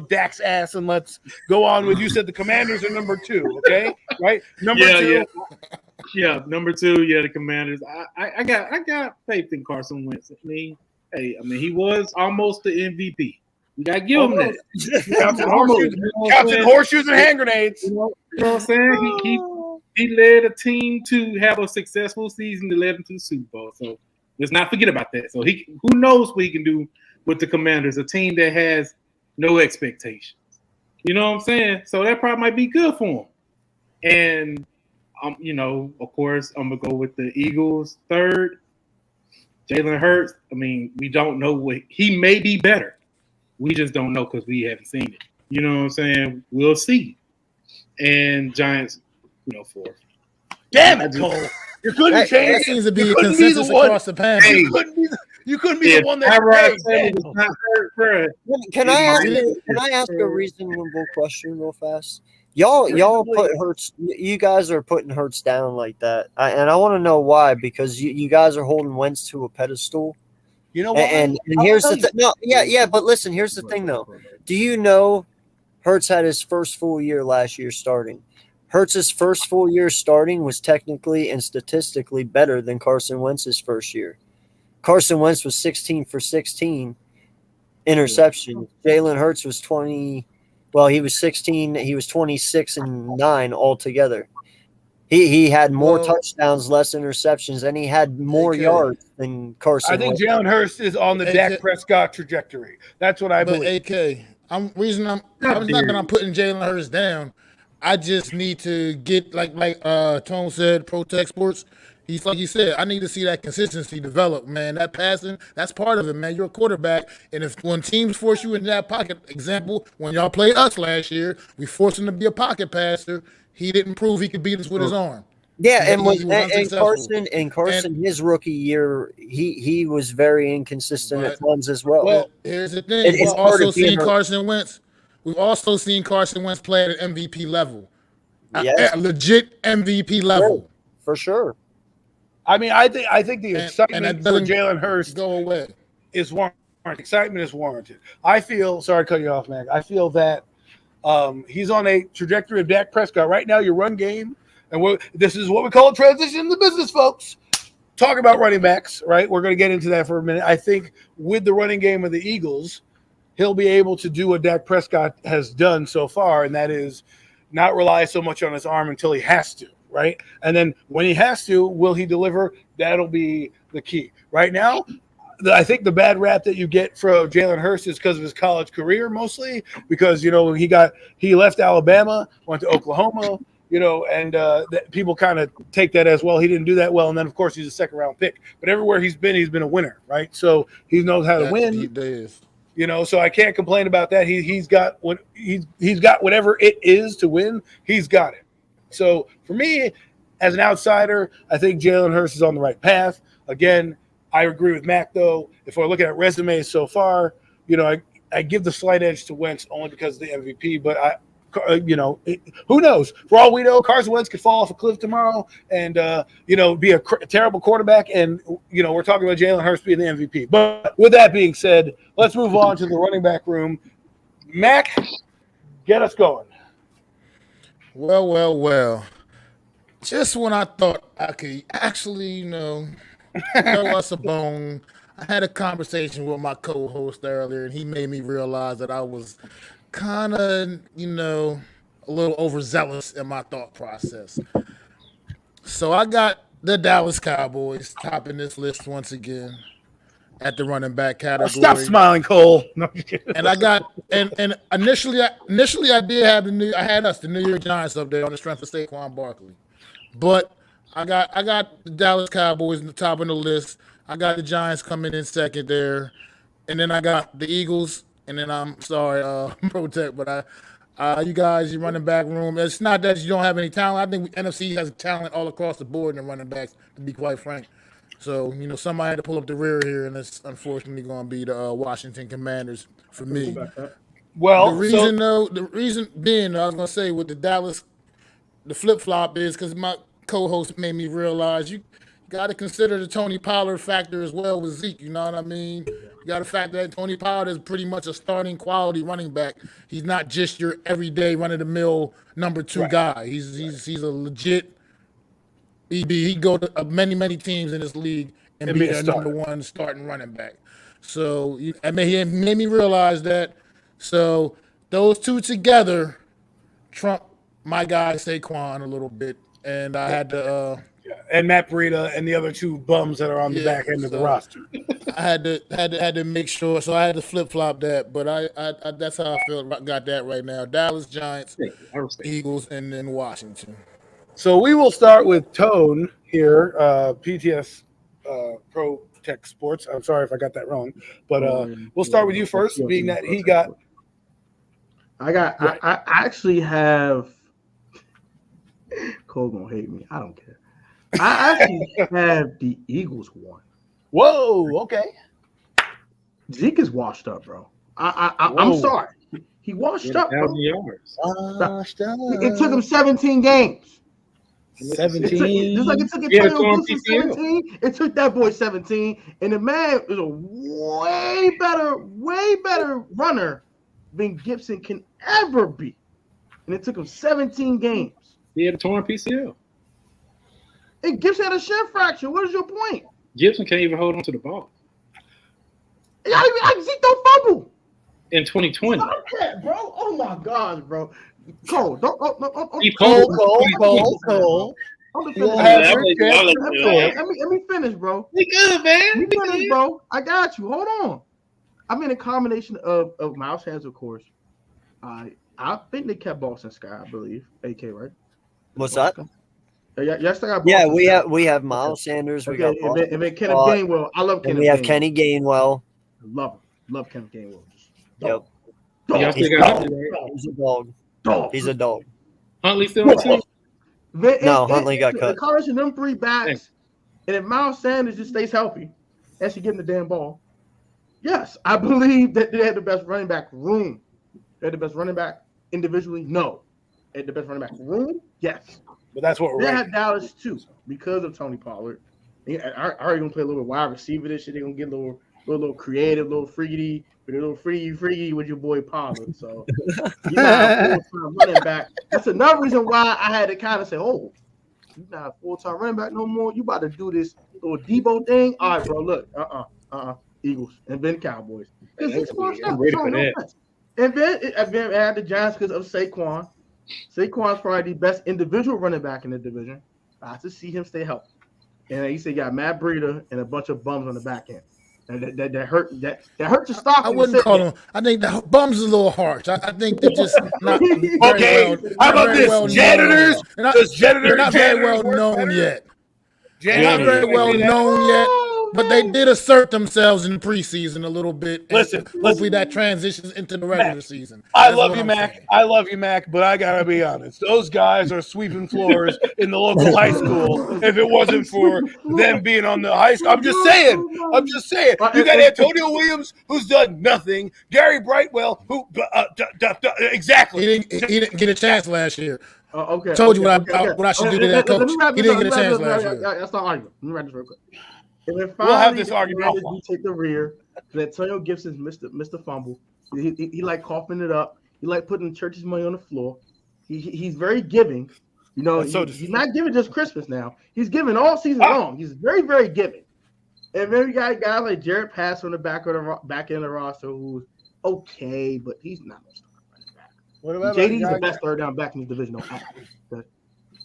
Dak's ass, and let's go on with. You said the Commanders are number 2, okay? Right? Number 2. Yeah, number 2. Yeah, the Commanders. I got faith in Carson Wentz. He was almost the MVP. You gotta give him that. Counting horseshoes and hand grenades. You know what I'm saying? He led a team to have a successful season that led him to the Super Bowl. So let's not forget about that. So who knows what he can do with the Commanders, a team that has no expectations. You know what I'm saying? So that probably might be good for him. And of course, I'm gonna go with the Eagles third. Jalen Hurts, I mean, we don't know what he may be better. We just don't know because we haven't seen it. You know what I'm saying? We'll see. And Giants, 4. Damn it, Cole. You couldn't change. That seems to be a consensus across the panel. You couldn't be the one that. Can I ask a reasonable question real fast? Y'all put Hurts. You guys are putting Hurts down like that, and I want to know why. Because you guys are holding Wentz to a pedestal. You know what? And here's the thing. No, yeah. But listen, here's the thing though. Do you know Hurts had his first full year last year starting? Hurts' first full year starting was technically and statistically better than Carson Wentz's first year. Carson Wentz was 16 for 16 interception. Jalen Hurts was 20. Well, he was 16. He was 26 and 9 altogether. He had more touchdowns, less interceptions, and he had more yards than Carson. I think Jalen Hurts is on the Dak Prescott trajectory. That's what I believe. AK, I'm not that I'm putting Jalen Hurts down. I just need to get like Tone said, Protech Sports. He's like you said, I need to see that consistency develop, man. That passing, that's part of it, man. You're a quarterback, and when teams force you into that pocket, example, when y'all played us last year, we forced him to be a pocket passer. He didn't prove he could beat us with his arm. Yeah, and Carson, his rookie year, he was very inconsistent at times as well. Well, here's the thing: we've also seen Carson Wentz. We've also seen Carson Wentz play at an MVP level, a legit MVP level, for sure. I mean, I think the excitement for Jalen Hurts go away is warranted. Excitement is warranted. I feel sorry to cut you off, Mac. I feel that he's on a trajectory of Dak Prescott right now. Your run game, and this is what we call a transition in the business, folks. Talk about running backs, right? We're going to get into that for a minute. I think with the running game of the Eagles, he'll be able to do what Dak Prescott has done so far, and that is not rely so much on his arm until he has to. Right. And then when he has to, will he deliver? That'll be the key. Right now, I think the bad rap that you get from Jalen Hurts is because of his college career, mostly because, he left Alabama, went to Oklahoma, and people kind of take that as well. He didn't do that well. And then, of course, he's a second round pick. But everywhere he's been a winner. Right. So he knows how to win. He does. So I can't complain about that. He's got whatever it is to win. He's got it. So for me, as an outsider, I think Jalen Hurts is on the right path. Again, I agree with Mac, though. If we're looking at resumes so far, I give the slight edge to Wentz only because of the MVP. But who knows? For all we know, Carson Wentz could fall off a cliff tomorrow and be a terrible quarterback. And we're talking about Jalen Hurts being the MVP. But with that being said, let's move on to the running back room. Mac, get us going. Well. Just when I thought I could actually, throw us a bone, I had a conversation with my co-host earlier, and he made me realize that I was kind of, a little overzealous in my thought process. So I got the Dallas Cowboys topping this list once again at the running back category. Stop smiling, Cole. No, and I got and initially I did have the New York Giants up there on the strength of Saquon Barkley, but I got the Dallas Cowboys in the top of the list. I got the Giants coming in second there, and then I got the Eagles, and then I'm sorry, Protech, but you guys, your running back room. It's not that you don't have any talent. I think NFC has talent all across the board in the running backs, to be quite frank. So, somebody had to pull up the rear here, and it's unfortunately going to be the Washington Commanders for me. Well, the reason being, I was going to say with the Dallas, the flip-flop is because my co-host made me realize you got to consider the Tony Pollard factor as well with Zeke. You know what I mean? You got to factor that Tony Pollard is pretty much a starting quality running back. He's not just your everyday run-of-the-mill number 2 guy. He's a legit. He'd go to many teams in this league and be their number 1 starting running back. So he made me realize that. So those two together trump my guy Saquon a little bit, and I had to. And Matt Breida and the other 2 bums that are on the back end of the roster. I had to make sure, so I had to flip flop that. But I that's how I feel. Got that right now. Dallas Giants, Eagles, and then Washington. So we will start with Tone here, PTS Pro Protech Sports. I'm sorry if I got that wrong, but we'll start with you first, being that he got. I actually have. Cole gonna hate me. I don't care. I actually have the Eagles one. Whoa, okay. Zeke is washed up, bro. I'm sorry. He washed up, bro. It took him 17 games. 17. Just like it took Antonio Gibson 17. It took that boy 17. And the man is a way better runner than Gibson can ever be. And it took him 17 games. He had a torn PCL. And Gibson had a shin fracture. What is your point? Gibson can't even hold on to the ball. Zeke don't fumble. In 2020. Stop that, bro. Oh my God, bro. Cole, don't. Cole. Let me finish, bro. We good, man. We finish, bro. I got you. Hold on. I mean, a combination of Miles Sanders, of course. I think they kept Boston Scott, I believe. AK, right? What's that? Yeah, we have Miles Sanders. We got and then Kenneth Gainwell. I love Kenneth. We have Kenny Gainwell. Love Kenneth Gainwell. Yep. He's a dog. He's a dog. Huntley still on the team? No, Huntley got cut. The combination of them three backs, and if Miles Sanders just stays healthy, and she getting the damn ball, yes, I believe that they had the best running back room. They had the best running back individually. No, they had the best running back room. Yes. But that's what we're They had Dallas too because of Tony Pollard. I already gonna play a little wide receiver this shit. They're gonna get a little creative, a little freaky with your boy Pollard. So you got a full-time running back. That's another reason why I had to kind of say, "Oh, you're not a full-time running back no more. You about to do this little Debo thing? All right, bro. Look, Eagles and then Cowboys. And then I had the Giants because of Saquon. Saquon's probably the best individual running back in the division. I have to see him stay healthy. And he said, got Matt Breida and a bunch of bums on the back end. And that hurt your stock. I wouldn't call them. I think the bums is a little harsh. I think they're just not okay. How about this? Janitors? They're not very well known yet. They're not very well known yet. But they did assert themselves in the preseason a little bit. Listen. Hopefully that transitions into the regular season. I love you, Mac. I love you, Mac. But I gotta be honest. Those guys are sweeping floors in the local high school. If it wasn't for them being on the high school, I'm just saying. You got Antonio Williams, who's done nothing. Gary Brightwell, who exactly. He didn't get a chance last year. Okay. Told you what I should do to that coach. He didn't get a chance last year. That's not argument. Let me write this real quick. And we'll have this argument. You take the rear. Antonio Gibson's Mr. Fumble. He like coughing it up. He like putting church's money on the floor. He's very giving. You know, he's not giving just Christmas now. He's giving all season long. He's very, very giving. And then we got guys like Jared Pass on the back end of the roster who's okay, but he's not a starting running back. What about JD's the best third down back in the division.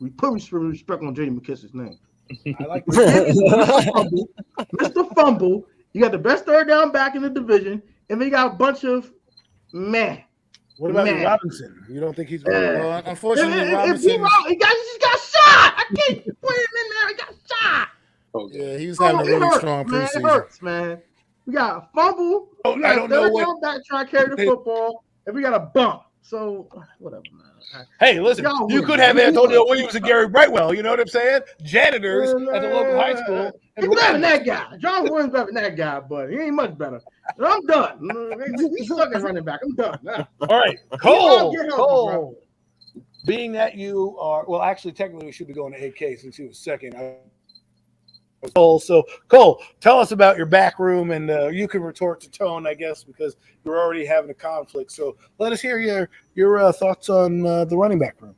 We put respect on JD McKisson's name. I like Mr. Fumble. You got the best third down back in the division, and then you got a bunch of man. What about Robinson? You don't think he's well, unfortunately Robinson? He just got shot. I can't put him in there. He got shot. Yeah, he's having a really strong preseason. It hurts, man. We got a fumble. We got a third down back trying to carry the football, and we got a bump. So whatever, man. Hey, listen, you could have Antonio Williams and Gary Brightwell. You know what I'm saying? Janitors at the local high school. He's better than that guy. John Williams better than that guy, but he ain't much better. I'm done. We suck at running back. I'm done. All right, Cole. Being that you are, well, actually, technically, we should be going to AK since he was second. Cole. So, Cole, tell us about your back room, and you can retort to Tone, I guess, because you're already having a conflict. So, let us hear your thoughts on the running back room.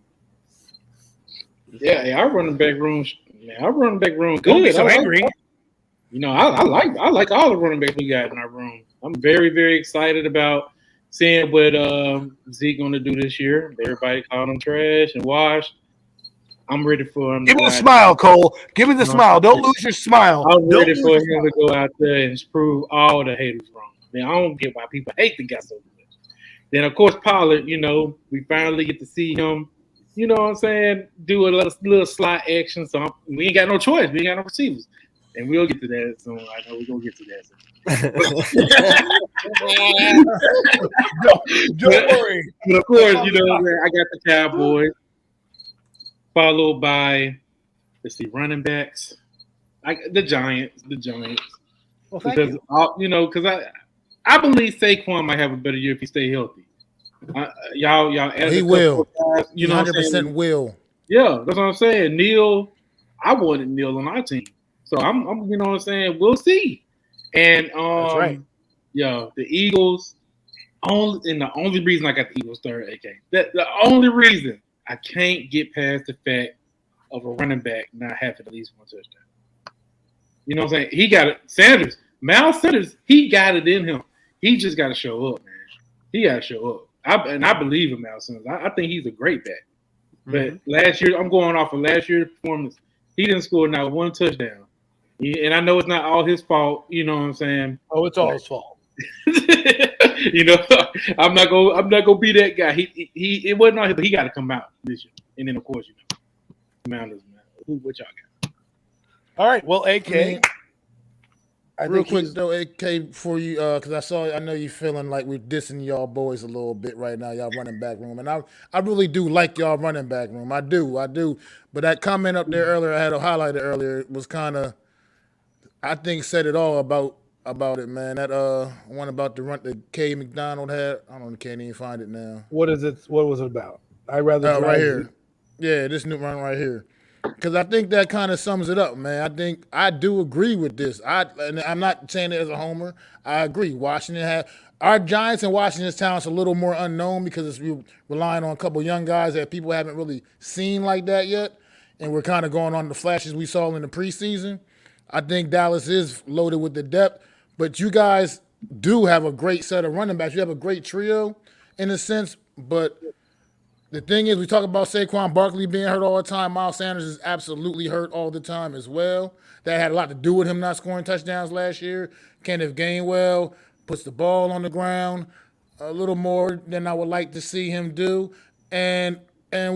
Yeah, our running back room. Good. Don't be so angry. You know, I like all the running backs we got in our room. I'm very, very excited about seeing what Zeke going to do this year. Everybody called him trash and washed. I'm ready for him. Give me the smile, Cole. Give me the smile. Don't lose your smile. I'm ready for him to go out there and prove all the haters wrong. I don't get why people hate the guy so much. Then, of course, Pollard, you know, we finally get to see him, you know what I'm saying, do a little slot action. So we ain't got no choice. We ain't got no receivers. And we'll get to that soon. I know we're gonna get to that soon. Don't worry. But of course, I got the Cowboys, followed by running backs. The Giants. Well, thank Because you. I believe Saquon might have a better year if he stay healthy. Y'all. He will. Guys, 100% will. Yeah, that's what I'm saying. Neil, I wanted Neil on our team, so I'm we'll see. And That's right. the Eagles. The only reason I got the Eagles third, AK. The only reason I can't get past the fact of a running back not having at least one touchdown. You know what I'm saying? He got it. Miles Sanders, he got it in him. He just got to show up, man. He got to show up. I believe in Miles Sanders. I think he's a great back. But last year, I'm going off of last year's performance. He didn't score not one touchdown. And I know it's not all his fault. You know what I'm saying? Oh, it's all his fault. I'm not gonna be that guy. It wasn't all him, but he got to come out this year. And then of course, Mounders, man. What y'all got? All right. Well, AK. Real quick though, AK, for you, because I know you feeling like we're dissing y'all boys a little bit right now, y'all running back room, and I really do like y'all running back room. I do. But that comment up there earlier, I had to highlight it earlier, was kind of, I think, said it all about it, man. That one about the run that K McDonald had. I don't know, can't even find it now. What is it? What was it about? I rather right here. Yeah, this new run right here. Because I think that kind of sums it up, man. I do agree with this. And I'm not saying it as a homer. I agree. Our Giants and Washington's talent's a little more unknown because it's relying on a couple young guys that people haven't really seen like that yet. And we're kind of going on the flashes we saw in the preseason. I think Dallas is loaded with the depth. But you guys do have a great set of running backs. You have a great trio in a sense, but the thing is, we talk about Saquon Barkley being hurt all the time. Miles Sanders is absolutely hurt all the time as well. That had a lot to do with him not scoring touchdowns last year. Kenneth Gainwell puts the ball on the ground a little more than I would like to see him do. And and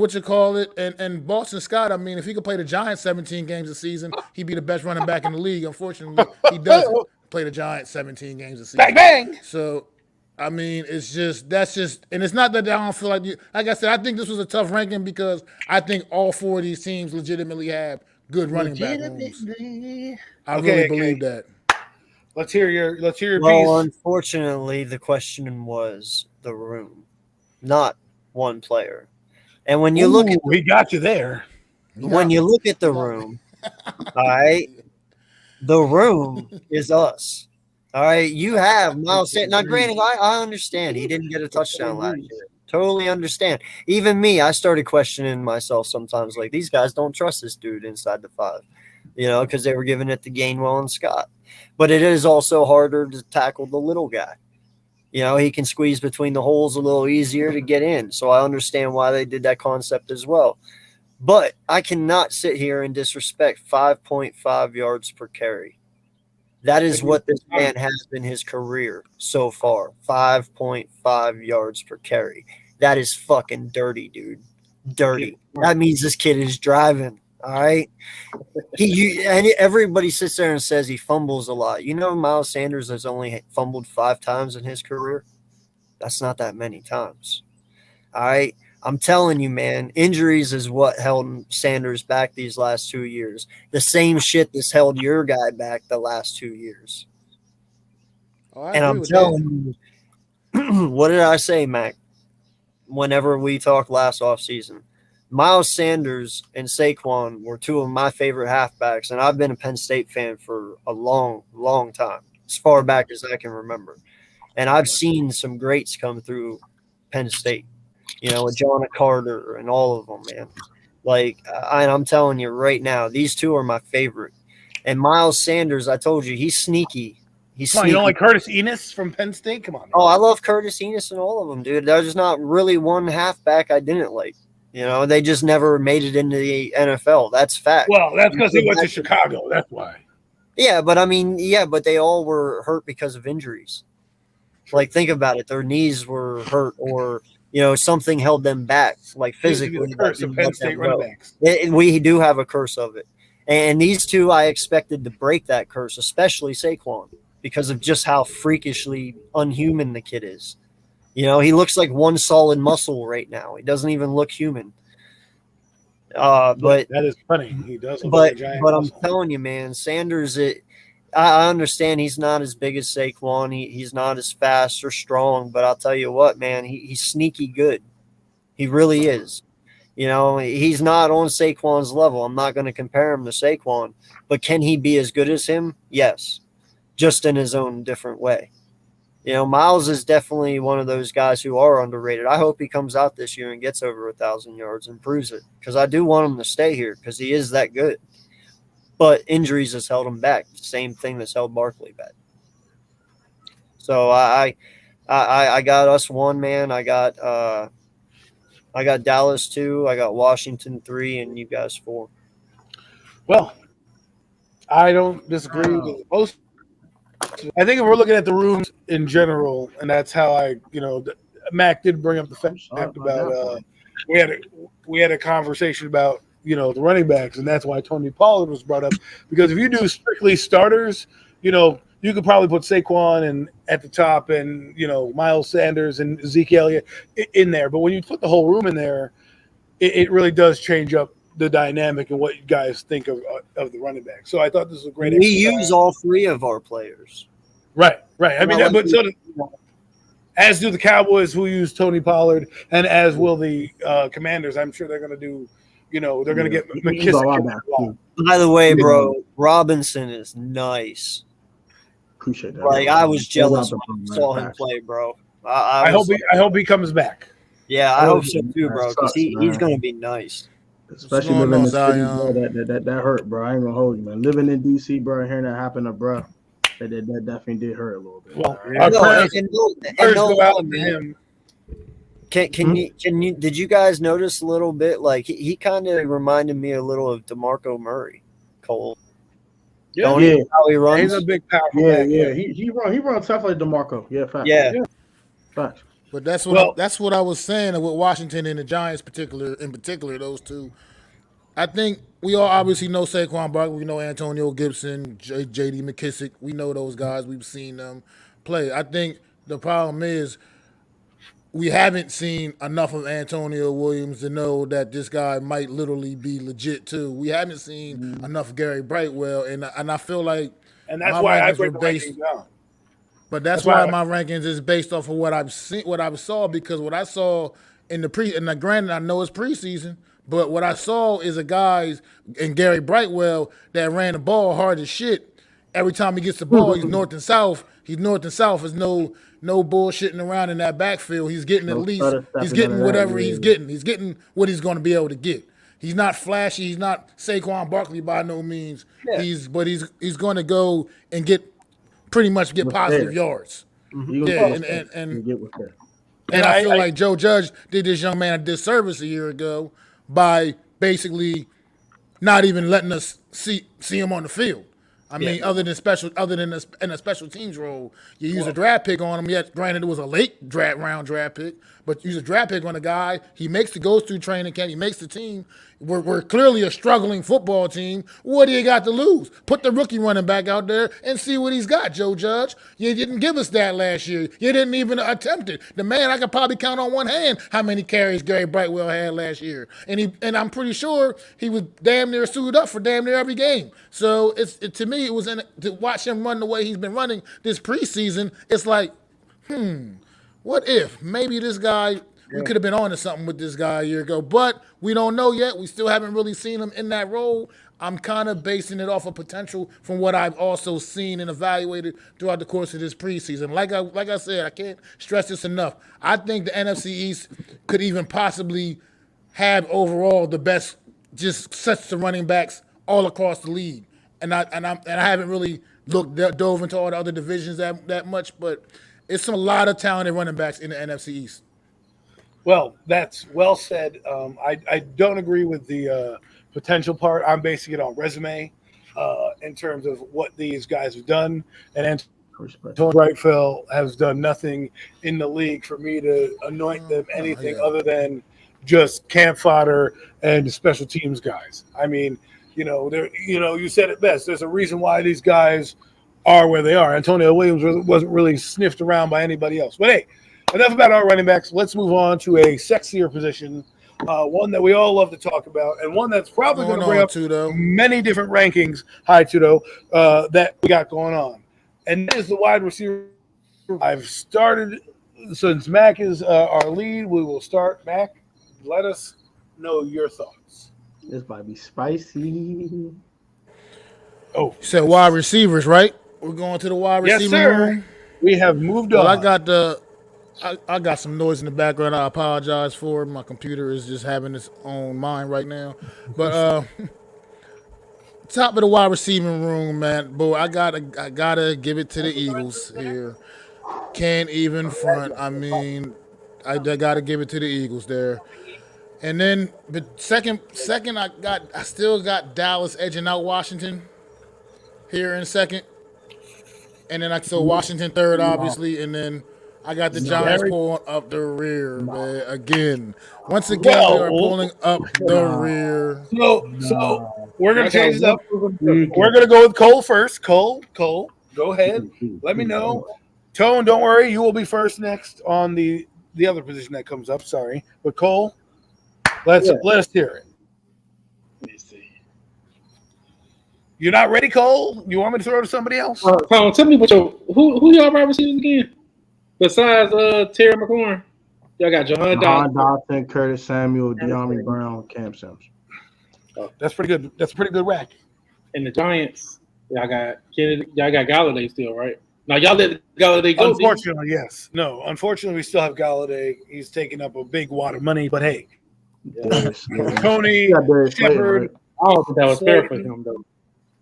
Boston Scott, if he could play the Giants 17 games a season, he'd be the best running back in the league. Unfortunately, he doesn't play the Giants 17 games a season. Bang, bang! So, and it's not that I don't feel like I said, I think this was a tough ranking because I think all four of these teams legitimately have good running back rooms. I really believe that. Let's hear your Well, piece. unfortunately, the question was the room, not one player. And when you look at we got you there. when you look at the room, all right, the room is us. All right, you have Miles Sanders. Now, granted, I understand he didn't get a touchdown last year. Totally understand. Even me, I started questioning myself sometimes. Like, these guys don't trust this dude inside the 5, because they were giving it to Gainwell and Scott. But it is also harder to tackle the little guy. He can squeeze between the holes a little easier to get in. So I understand why they did that concept as well. But I cannot sit here and disrespect 5.5 yards per carry. That is what this man has in his career so far. 5.5 yards per carry. That is fucking dirty, dude. Dirty. That means this kid is driving. All right. And everybody sits there and says he fumbles a lot. Miles Sanders has only fumbled 5 times in his career. That's not that many times. All right. I'm telling you, man, injuries is what held Sanders back these last 2 years. The same shit that's held your guy back the last 2 years. And I'm telling you, what did I say, Mac? Whenever we talked last offseason, Miles Sanders and Saquon were 2 of my favorite halfbacks, and I've been a Penn State fan for a long, long time, as far back as I can remember. And I've seen some greats come through Penn State. With John Carter and all of them, man. I'm telling you right now, these 2 are my favorite. And Miles Sanders, I told you, he's sneaky. He's sneaky. You don't like Curtis Enis from Penn State? Come on. Man. Oh, I love Curtis Enis and all of them, dude. There's not really one halfback I didn't like. They just never made it into the NFL. That's fact. Well, that's because he went to Chicago. That's why. Yeah, but but they all were hurt because of injuries. Like, think about it. Their knees were hurt or – something held them back, like physically. The curse of Penn State running backs. We do have a curse of it. And these two, I expected to break that curse, especially Saquon, because of just how freakishly unhuman the kid is. You know, he looks like one solid muscle right now. He doesn't even look human. But that is funny. He does look but like a giant but I'm muscle. telling you, man, Sanders. I understand he's not as big as Saquon. He's not as fast or strong. But I'll tell you what, man, he's sneaky good. He really is. You know, he's not on Saquon's level. I'm not going to compare him to Saquon, but can he be as good as him? Yes, just in his own different way. You know, Miles is definitely one of those guys who are underrated. I hope he comes out this year and gets over 1,000 yards and proves it, because I do want him to stay here because he is that good. But injuries has held him back. Same thing that's held Barkley back. So I got us 1, man. I got Dallas 2. I got Washington 3, and you guys 4. Well, I don't disagree with most. I think if we're looking at the rooms in general, and that's how Mac did bring up the fact about we had a conversation about the running backs, and that's why Tony Pollard was brought up, because if you do strictly starters, you could probably put Saquon at the top and Miles Sanders and Zeke Elliott in there, but when you put the whole room in there, it really does change up the dynamic and what you guys think of the running back. So I thought this was a great. We use all 3 of our players. Right. I mean, as do the Cowboys, who use Tony Pollard, and as will the Commanders. I'm sure they're going to do. They're going to get McKissick. By the way, bro, Robinson is nice. Appreciate that. Like, I was jealous when I saw him play, bro. I hope he comes back. Yeah, I hope so too, bro, because he's going to be nice. Especially living in the city, bro, that hurt, bro. I ain't gonna hold you, man. Living in DC, bro, hearing that happen to bro, that definitely did hurt a little bit. Well, did you guys notice a little bit? Like, he kind of reminded me a little of DeMarco Murray, Cole. Yeah, how he runs. He's a big, powerful man. Yeah. He runs tough like DeMarco. Yeah, fact. Yeah. Fact. But that's what I was saying with Washington and the Giants, in particular, those two. I think we all obviously know Saquon Barkley. We know Antonio Gibson, J.D. McKissick. We know those guys. We've seen them play. I think the problem is we haven't seen enough of Antonio Williams to know that this guy might literally be legit too. We haven't seen enough of Gary Brightwell, and I feel like, and that's why I break the rankings down. But that's why my rankings is based off of what I've seen, what I saw, because what I saw in the and granted I know it's preseason, but what I saw is a guy in Gary Brightwell that ran the ball hard as shit. Every time he gets the ball, he's north and south. He's north and south. There's no bullshitting around in that backfield. He's getting he's getting whatever he's getting. He's getting what he's going to be able to get. He's not flashy. He's not Saquon Barkley by no means. Yeah. He's going to go and pretty much get positive yards. Mm-hmm. Yeah, and I feel like Joe Judge did this young man a disservice a year ago by basically not even letting us see him on the field. I mean, other than in a special teams role, you use a draft pick on him. Yet, granted, it was a late round draft pick, but use a draft pick on a guy. He goes through training camp. He makes the team. We're clearly a struggling football team. What do you got to lose? Put the rookie running back out there and see what he's got, Joe Judge. You didn't give us that last year. You didn't even attempt it. The man, I could probably count on one hand how many carries Gary Brightwell had last year, and I'm pretty sure he was damn near suited up for damn near every game. So to me, it was to watch him run the way he's been running this preseason. It's like, what if maybe this guy? We could have been on to something with this guy a year ago, but we don't know yet. We still haven't really seen him in that role. I'm kind of basing it off of potential from what I've also seen and evaluated throughout the course of this preseason. Like I said, I can't stress this enough. I think the NFC East could even possibly have overall the best just sets of running backs all across the league. And I haven't really dove into all the other divisions that much, but it's a lot of talented running backs in the NFC East. Well, that's well said. I don't agree with the potential part. I'm basing it on resume in terms of what these guys have done. And Antonio Brightwell has done nothing in the league for me to anoint them anything other than just camp fodder and special teams guys. I mean, You said it best. There's a reason why these guys are where they are. Antonio Williams wasn't really sniffed around by anybody else. But hey, enough about our running backs. Let's move on to a sexier position, one that we all love to talk about, and one that's probably going to bring up many different rankings. Hi, Tudo, that we got going on, and that is the wide receiver. I've started since Mac is our lead. We will start. Mac, let us know your thoughts. This might be spicy. Oh, you said wide receivers, right? We're going to the wide receiver room. We have moved on. I got some noise in the background. I apologize for it. My computer is just having its own mind right now. But top of the wide receiving room, man. Boy, I gotta give it to the Eagles here. Can't even front. I mean, I gotta give it to the Eagles there. And then, but second, I still got Dallas edging out Washington here in second. And then Washington third, obviously, and then I got the Giants pulling up the rear, man. Again. Once again, they are pulling up the rear. So we're gonna change this up. We're gonna go with Cole first. Cole, go ahead. Let me know. Tone, don't worry, you will be first next on the other position that comes up. Sorry, but Cole, let us hear it. Let me see. You're not ready, Cole? You want me to throw it to somebody else? Cole, tell me who y'all wide receivers again? Besides Terry McLaurin, y'all got Jahan Dotson, Curtis Samuel, De'Ami Brown, Cam Sims. Oh, that's pretty good. That's a pretty good rack. And the Giants, y'all got Galladay still, right? Now y'all let Galladay go. Unfortunately, yes. No, unfortunately, we still have Galladay. He's taking up a big wad of money, but hey, Tony Shepard. I don't think that was fair for him though.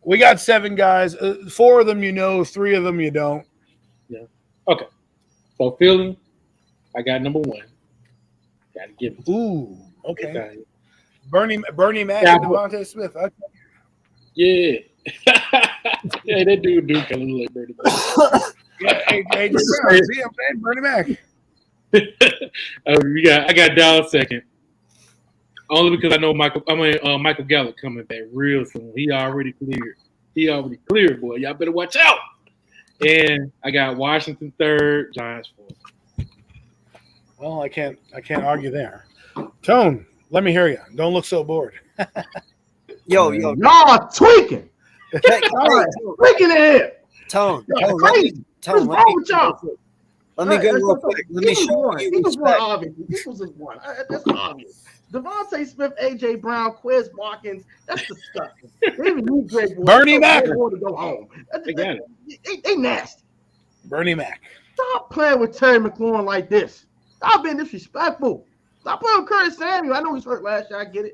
We got 7 guys. 4 of them you know, 3 of them you don't. Yeah. Okay. So Philly, I got number 1. Got to give it. Ooh. Okay. Bernie Mac and Devontae Smith. Okay. Yeah. Yeah, that dude kind of look like Bernie Mac. Yeah, AJ Brown. See, I'm saying Bernie Mac. I got Dallas second. Only because I know Michael Gallup coming back real soon. He already cleared. Boy. Y'all better watch out. And I got Washington third, Giants fourth. Well, I can't argue there. Tone, let me hear you. Don't look so bored. Yo. Y'all tweaking. Tweaking it. Tone. Crazy. What's wrong with y'all? Let me go real quick. Let me show you respect. This was just one. That's obvious. Devontae Smith, AJ Brown, Quez Watkins. That's disgusting. Even you great boys. Bernie Mac. They want to go home. They nasty. Bernie Mac. Stop playing with Terry McLaurin like this. Stop being disrespectful. Stop playing with Curtis Samuel. I know he was hurt last year. I get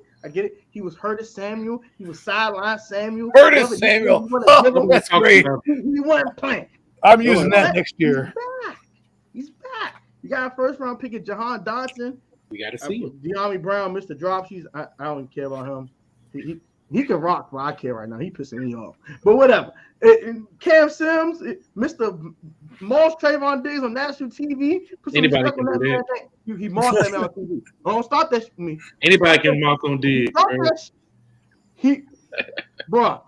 it. He was hurt as Samuel. He was sidelined Samuel. Curtis Samuel. Oh, that's great. He wasn't playing. I'm using that next year. He's back. You got a first round pick at Jahan Dotson. We got to see him. De'Ami Brown, Mr. Drop Shoes. I don't even care about him. He can rock, but I care right now. He pissing me off. But whatever. Cam Sims, Mr. Moss Trayvon Diggs on national TV. Anybody can do that. He mossed that man on TV. Don't stop that shit with me. Anybody can moss on Diggs. He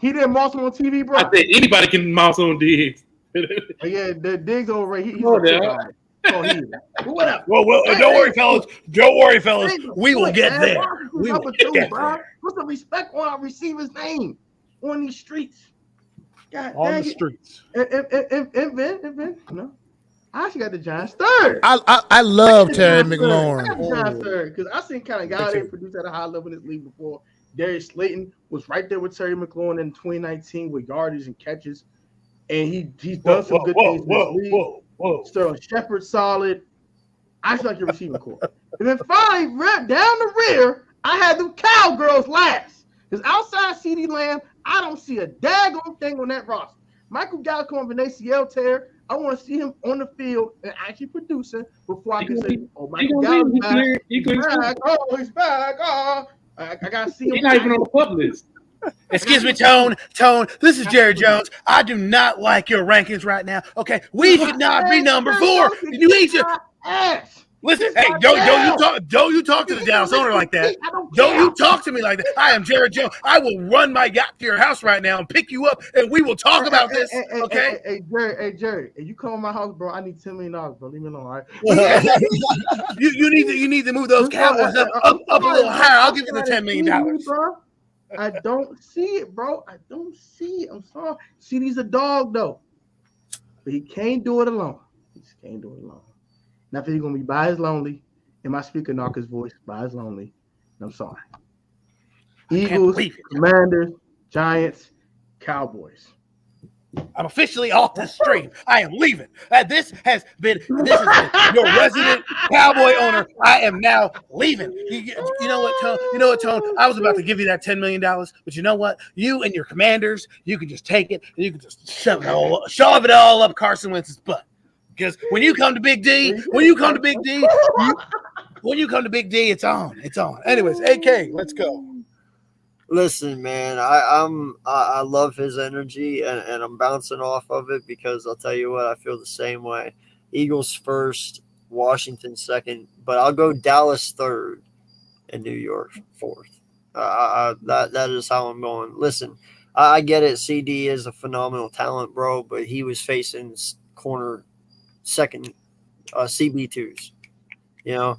didn't moss him on TV, bro. I said anybody can moss on Diggs. Yeah, the Diggs over. He's whatever. Well, don't worry, fellas. Don't worry, fellas. We will get there. We will get there. Put some respect on our receiver's name on these streets. God, on the streets. And Vin, no. I actually got the Giants third. I love Terry McLaurin. I got the Giants third because I seen kind of guys that produced at a high level in this league before. Darius Slayton was right there with Terry McLaurin in 2019 with yardage and catches, and he's done some good things in this league. Sterling Shepard solid. I just like your receiving core. And then finally, down the rear, I had the Cowgirls last. Because outside CeeDee Lamb, I don't see a daggone thing on that roster. Michael Gallup coming with an ACL tear. I want to see him on the field and actually producing before I can say, "Oh, Michael Gallup's back. He's back. Oh, he's back. Oh, I gotta see him." He's not even on the pup list. Excuse me, Tone. This is Jerry Jones. I do not like your rankings right now. Okay, we should not be number 4. You need to. Listen, hey, don't you talk to the Dallas owner like that. Don't you talk to me like that. I am Jared Jones. I will run my yacht to your house right now and pick you up, and we will talk about this. Okay? Hey, Jared, if you come to my house, bro, I need $10 million, bro. Leave me alone, all right? you need to move those Cowboys up a little higher. I'll give you the $10 million. Bro. I don't see it, bro. I don't see it. I'm sorry. CD's a dog, though. But he can't do it alone. He just can't do it alone. Now, if he's going to be by his lonely, in my speaker knock his voice, by his lonely, I'm sorry. Eagles, Commanders, Giants, Cowboys. I'm officially off the stream. I am leaving. This has been your resident Cowboy owner. I am now leaving. You know what, Tone? Tone? I was about to give you that $10 million, but you know what? You and your Commanders, you can just take it and you can just shove it all up Carson Wentz's butt. Because when you come to Big D, it's on. It's on. Anyways, AK, let's go. Listen, man, I love his energy, and I'm bouncing off of it because I'll tell you what, I feel the same way. Eagles first, Washington second, but I'll go Dallas third and New York fourth. That is how I'm going. Listen, I get it. CD is a phenomenal talent, bro, but he was facing corner second CB2s. You know,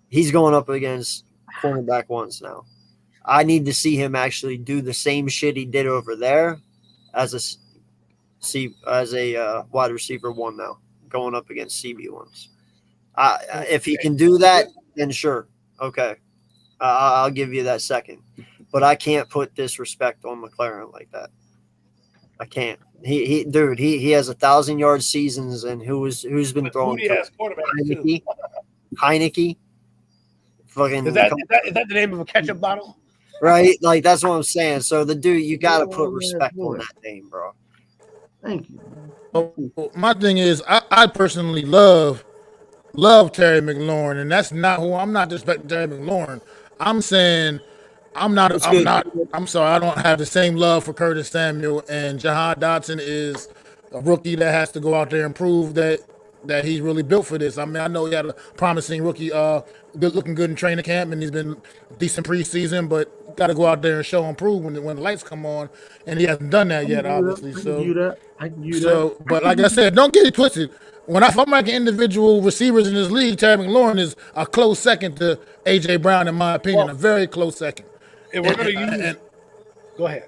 he's going up against cornerback ones now. I need to see him actually do the same shit he did over there as a wide receiver one now, going up against CB ones. If he can do that, then sure, okay, I'll give you that second. But I can't put disrespect on McLaren like that. I can't. He has 1,000-yard seasons, and who's been throwing? Heineke. Fucking. Is that the name of a ketchup bottle? Right, like that's what I'm saying. So the dude, you got to put respect on that name, bro. Thank you. My thing is, I personally love Terry McLaurin, and that's not who I'm not disrespecting Terry McLaurin. I'm saying I'm sorry, I don't have the same love for Curtis Samuel, and Jahan Dotson is a rookie that has to go out there and prove that he's really built for this. I mean, I know he had a promising rookie, looking good in training camp, and he's been decent preseason, but got to go out there and show and prove when the lights come on, and he hasn't done that yet, obviously. I can do that. But like I said, don't get it twisted. If I'm ranking individual receivers in this league, Terry McLaurin is a close second to A.J. Brown, in my opinion, a very close second. If we're going to use go ahead.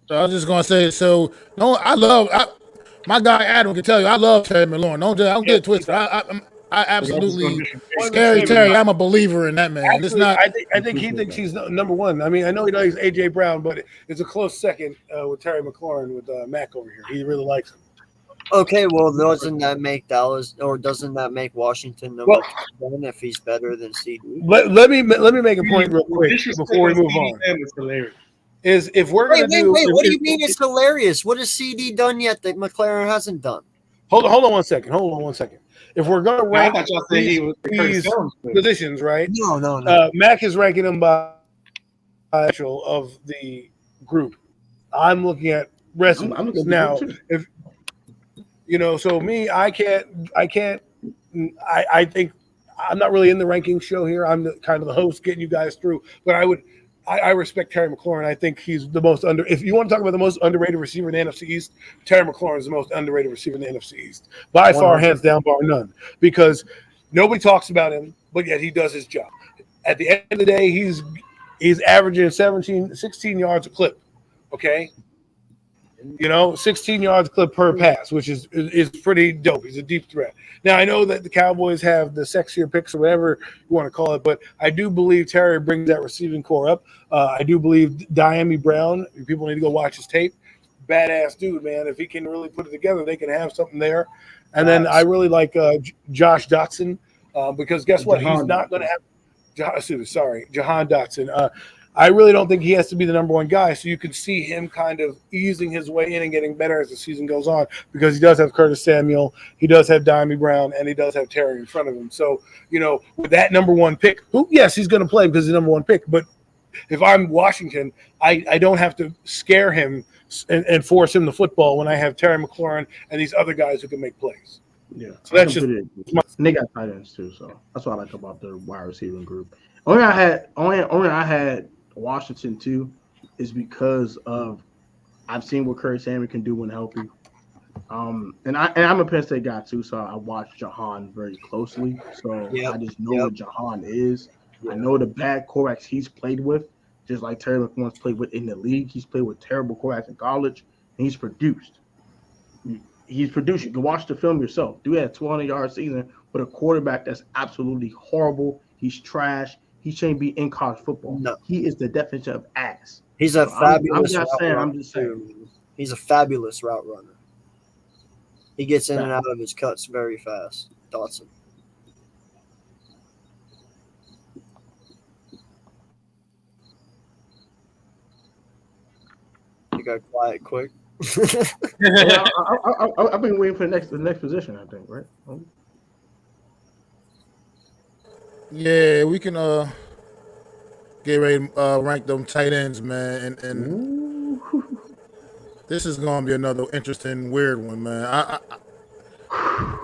So I was just going to say, my guy Adam can tell you, I love Terry McLaurin. Don't get it twisted. I absolutely scary Terry. I'm a believer in that man. Actually, it's not. I think he thinks he's number one. I mean, I know he likes AJ Brown, but it's a close second with Terry McLaurin with Mac over here. He really likes him. Okay, well, doesn't that make Dallas or doesn't that make Washington number one if he's better than CD? Let me make a point real quick before we move on. It's hilarious. Is if we're going to wait, what do you mean it's hilarious? What has CD done yet that McLaren hasn't done? Hold on one second. If we're going to rank these positions, right? No. Mac is ranking them by actual of the group. I'm looking at resumes now. If so me, I think I'm not really in the ranking show here. I'm kind of the host getting you guys through, but I respect Terry McLaurin. I think he's the most if you want to talk about the most underrated receiver in the NFC East, Terry McLaurin is the most underrated receiver in the NFC East. By far, hands down, bar none. Because nobody talks about him, but yet he does his job. At the end of the day, he's averaging 16 yards a clip. Okay? 16 yards clip per pass, which is pretty dope. He's a deep threat. Now, I know that the Cowboys have the sexier picks or whatever you want to call it, but I do believe Terry brings that receiving core up. I do believe Diami Brown, people need to go watch his tape. Badass dude, man. If he can really put it together, they can have something there. And then I really like Josh Dotson because guess what? He's not going to have Jahan Dotson. I really don't think he has to be the number one guy, so you can see him kind of easing his way in and getting better as the season goes on because he does have Curtis Samuel, he does have Diami Brown, and he does have Terry in front of him. So, with that number one pick, yes, he's going to play because he's the number one pick, but if I'm Washington, I don't have to scare him and force him the football when I have Terry McLaurin and these other guys who can make plays. Yeah, So that's just and they got tight ends too, so that's what I like about the wide receiving group. Only I had Washington too is because of I've seen what Curry Samuel can do when healthy. And I'm a Penn State guy too, so I watch Jahan very closely. So I just know what Jahan is. I know the bad quarterbacks he's played with, just like Terry McLaurin's played with in the league. He's played with terrible quarterbacks in college, and he's produced. You can watch the film yourself. Dude had a 200-yard season with a quarterback that's absolutely horrible. He's trash. He shouldn't be in college football. No. He is the definition of ass. He's a fabulous I'm just saying. He's a fabulous route runner. He gets in and out of his cuts very fast. Dotson. You got quiet quick. I've been waiting for the next position, I think, right? Yeah, we can get ready to rank them tight ends, man. And this is gonna be another interesting, weird one, man.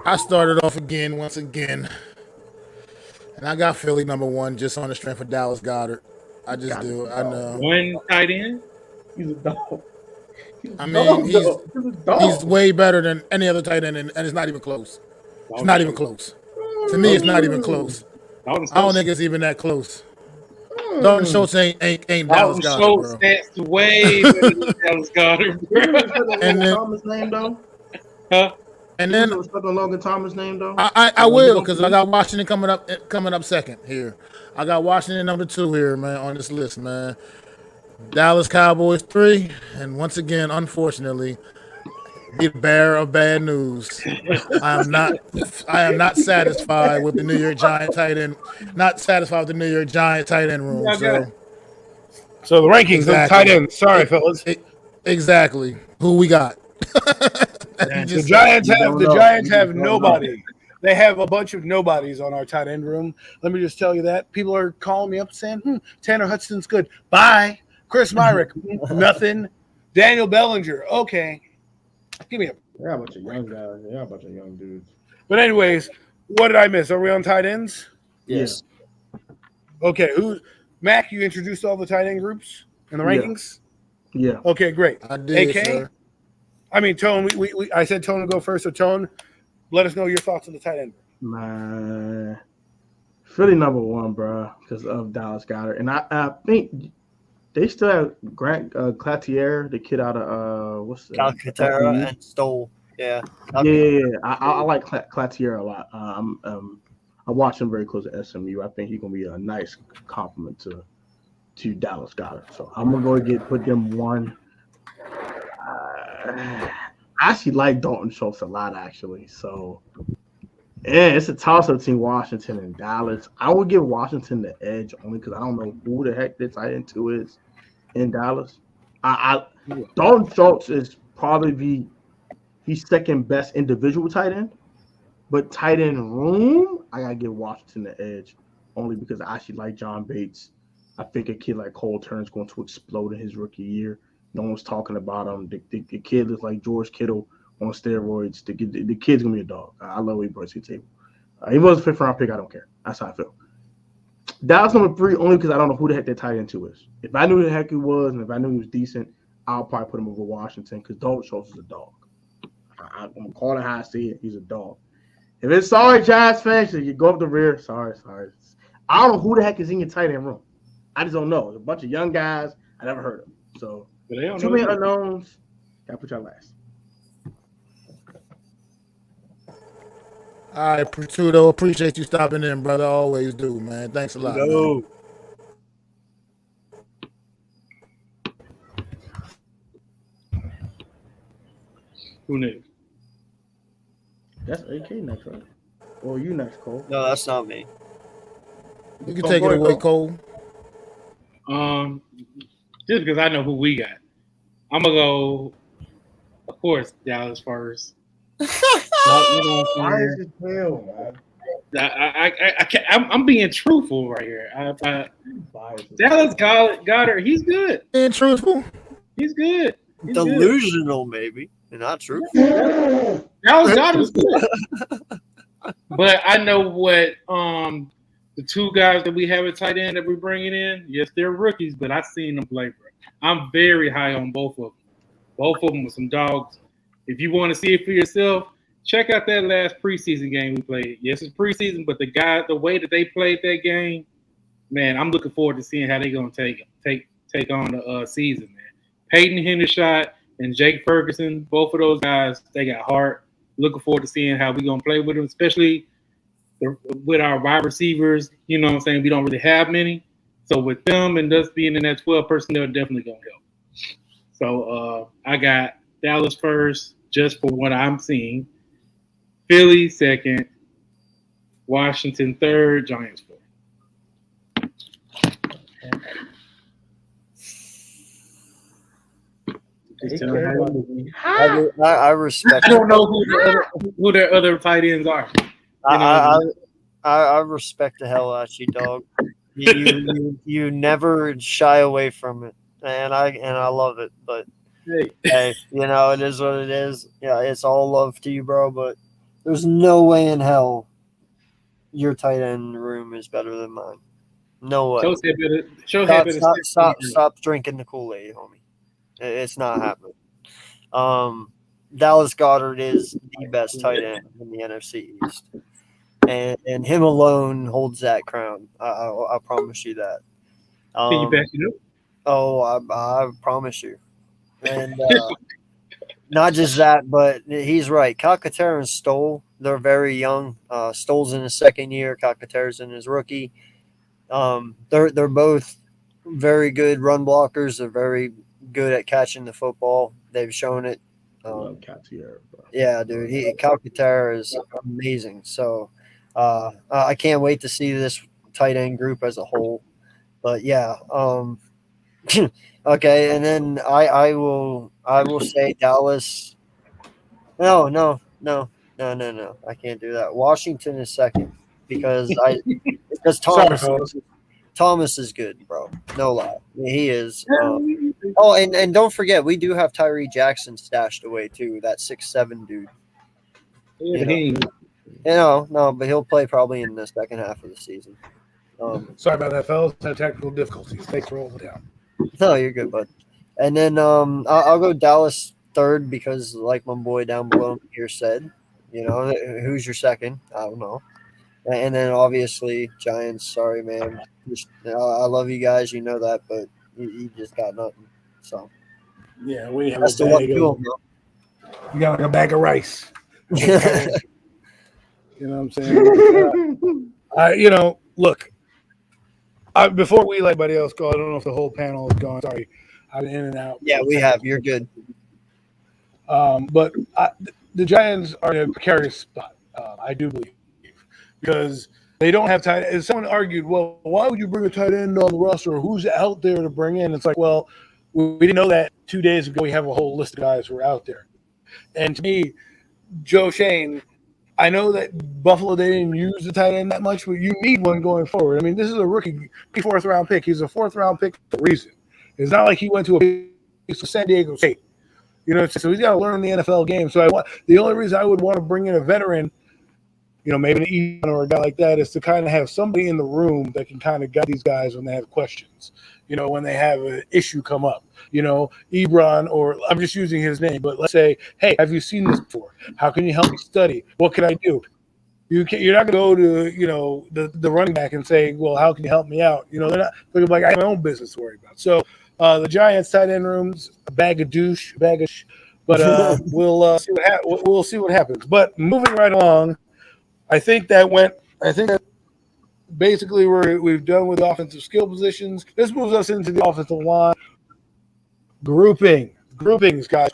I started off once again, and I got Philly number one just on the strength of Dallas Goedert. I just do. I know. One tight end. He's a dog. I mean, he's way better than any other tight end, and it's not even close. It's not even close. To me, it's not even close. I don't think it's even that close. Dalton Schultz ain't Dallas Goedert, bro. That's way better than Dallas Goedert, bro. And then Thomas' name though. Huh? And then Logan Thomas' name though. I will, because I got Washington coming up second here. I got Washington number 2 here, man, on this list, man. Dallas Cowboys 3, and once again, unfortunately, the bearer of bad news. I am not satisfied with the New York Giants tight end. Not satisfied with the New York Giants tight end room. So the rankings of tight ends. Sorry, fellas. Exactly. Who we got? The Giants have nobody. They have a bunch of nobodies on our tight end room. Let me just tell you that. People are calling me up saying, Tanner Hudson's good. Bye. Chris Myrick, nothing. Daniel Bellinger, okay. Give me a. Yeah, a bunch of young guys. Yeah, a bunch of young dudes. But anyways, what did I miss? Are we on tight ends? Yes. Okay. Mac, you introduced all the tight end groups and the rankings? Yeah. Okay, great. I did, AK? sir. I mean, Tone, I said Tone would go first, so Tone, let us know your thoughts on the tight end. Man, Philly number 1, bro, because of Dallas Goedert. And I think they still have Grant Clatier, the kid out of what's the Calcaterra and Stoll. Yeah. Yeah. I like Clatier a lot. I watch him very close to SMU. I think he's gonna be a nice compliment to Dallas Goedert. So I'm gonna put them 1. I actually like Dalton Schultz a lot, actually. So yeah, it's a toss-up between Washington and Dallas. I would give Washington the edge only because I don't know who the heck this tight end 2 is in Dallas. Dalton Schultz is probably he's second best individual tight end, but tight end room, I gotta give Washington the edge only because I actually like John Bates. I think a kid like Cole Turner's going to explode in his rookie year. No one's talking about him. The kid looks like George Kittle on steroids. The kid's gonna be a dog. I love what he brings to the table. He was a 5th round pick. I don't care. That's how I feel. Dallas number 3 only because I don't know who the heck that tight end 2 is. If I knew who the heck he was and if I knew he was decent, I'll probably put him over Washington because Dalton Schultz is a dog. I'm gonna call it how I see it. He's a dog. If it's sorry, Giants fans, you go up the rear. Sorry. I don't know who the heck is in your tight end room. I just don't know. There's a bunch of young guys I never heard of. So too many unknowns. Gotta put y'all last. All right, Tudo, appreciate you stopping in, brother. Always do, man. Thanks a lot. No. Who next? That's AK next, right? Or you next, Cole? No, that's not me. You can take it away, Cole. Just because I know who we got, I'm gonna go. Of course, Dallas first. Why is it real, man? I'm being truthful right here. Dallas Goedert, he's good. Being truthful. He's good. Delusional, maybe, and not true. Dallas Goedert's good. But I know what the two guys that we have at tight end that we're bringing in, yes, they're rookies, but I've seen them play, bro. I'm very high on both of them. Both of them with some dogs. If you want to see it for yourself, check out that last preseason game we played. Yes, it's preseason, but the way that they played that game, man, I'm looking forward to seeing how they're going to take on the season, man. Peyton Hendershot and Jake Ferguson, both of those guys, they got heart. Looking forward to seeing how we're going to play with them, especially with our wide receivers. You know what I'm saying? We don't really have many. So with them and us being in that 12 personnel, definitely going to help. So I got Dallas first, just for what I'm seeing. Philly second. Washington third. Giants fourth. I respect. I don't know who their other tight ends are. I respect the hell out you, dog. You never shy away from it, and I love it. But hey, you know, it is what it is. Yeah, it's all love to you, bro. But there's no way in hell your tight end room is better than mine. No way. Stop drinking the Kool-Aid, homie. It's not happening. Dallas Goedert is the best tight end in the NFC East, and him alone holds that crown. I promise you that. Can you back it up? Oh, I promise you. And not just that, but he's right. Calcaterra and Stoll, they're very young. Stoll's in his second year. Calcaterra's in his rookie. They're both very good run blockers. They're very good at catching the football. They've shown it. Yeah, dude. Calcaterra is amazing. So I can't wait to see this tight end group as a whole. But yeah, okay. And then I will say Dallas. No. I can't do that. Washington is second because Thomas is good, bro. No lie. He is. And don't forget, we do have Tyree Jackson stashed away too. That 6'7" dude. No, but he'll play probably in the second half of the season. Sorry about that, fellas. Had technical difficulties. Thanks for holding down. No, you're good, bud. And then I'll go Dallas third because, like my boy down below here said, you know, who's your second? I don't know. And then obviously Giants. Sorry, man. I love you guys. You know that, but you just got nothing. So yeah, we have that's the luck to them, you got like a bag of rice. You know what I'm saying? Look. Before we let anybody else go, I don't know if the whole panel is gone. Sorry, I'm in and out. Yeah, we have. You're good. But the Giants are in a precarious spot, I do believe, because they don't have tight end. Someone argued, well, why would you bring a tight end on the roster? Or who's out there to bring in? It's like, well, we didn't know that 2 days ago. We have a whole list of guys who are out there. And to me, Joe Shane, I know that Buffalo, they didn't use the tight end that much, but you need one going forward. I mean, this is a rookie fourth-round pick. He's a fourth-round pick for a reason. It's not like he went to San Diego State. You know, so he's got to learn the NFL game. So the only reason I would want to bring in a veteran, you know, maybe an Ebron or a guy like that, is to kind of have somebody in the room that can kind of guide these guys when they have questions, you know, when they have an issue come up. You know, Ebron, or I'm just using his name, but let's say, hey, have you seen this before? How can you help me study? What can I do? You're not going to go to, you know, the running back and say, well, how can you help me out? You know, they're not looking like I have my own business to worry about. So the Giants tight end rooms, a bag of douche, but we'll see what happens. But moving right along, I think that basically we've done with offensive skill positions. This moves us into the offensive line groupings, guys,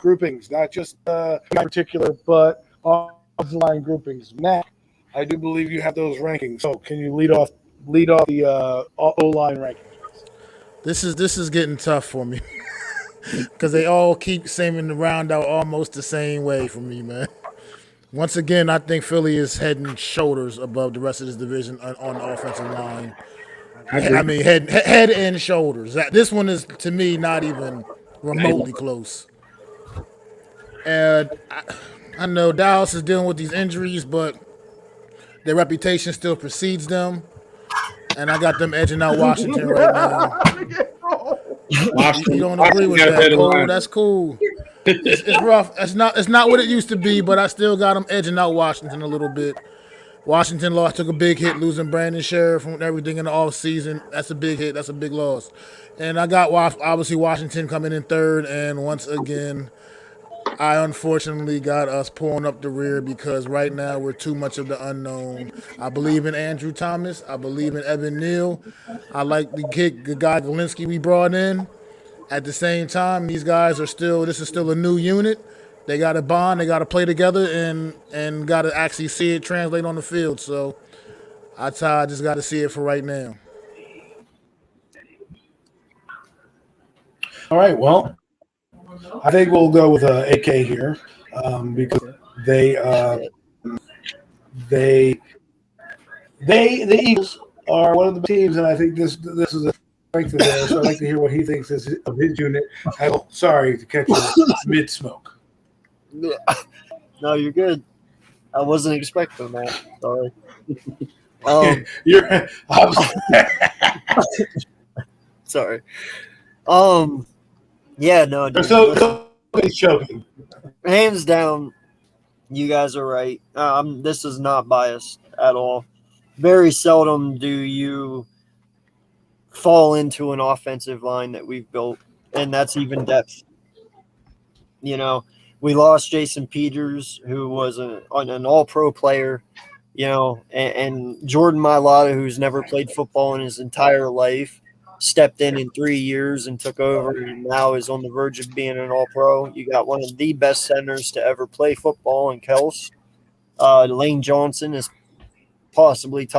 not just in particular, but offensive line groupings. Matt, I do believe you have those rankings. So can you lead off the O-line rankings? This is getting tough for me because they all keep seeming to round out almost the same way for me, man. Once again, I think Philly is head and shoulders above the rest of this division on the offensive line. I mean, head and shoulders. This one is, to me, not even remotely close. And I know Dallas is dealing with these injuries, but their reputation still precedes them. And I got them edging out Washington right now. You don't agree with that, Cole? That's cool. It's rough. It's not what it used to be, but I still got them edging out Washington a little bit. Washington took a big hit losing Brandon Sheriff and everything in the offseason. That's a big hit. That's a big loss. And I got obviously Washington coming in third. And once again, I unfortunately got us pulling up the rear because right now we're too much of the unknown. I believe in Andrew Thomas. I believe in Evan Neal. I like the guy Galinsky we brought in. At the same time, these guys this is still a new unit. They got to bond, they got to play together, and got to actually see it translate on the field. So I just got to see it for right now. All right, well, I think we'll go with AK here because the Eagles are one of the teams, and I think this is a strength of theirs. So I'd like to hear what he thinks of his unit. Sorry to catch you mid-smoke. No, you're good. I wasn't expecting that. Sorry. Sorry. Yeah, no. Dude, so he's choking. Hands down, you guys are right. This is not biased at all. Very seldom do you fall into an offensive line that we've built, and that's even depth. You know, we lost Jason Peters, who was an all-pro player, you know, and Jordan Mailata, who's never played football in his entire life, stepped in 3 years and took over and now is on the verge of being an all-pro. You got one of the best centers to ever play football in Kels. Lane Johnson is possibly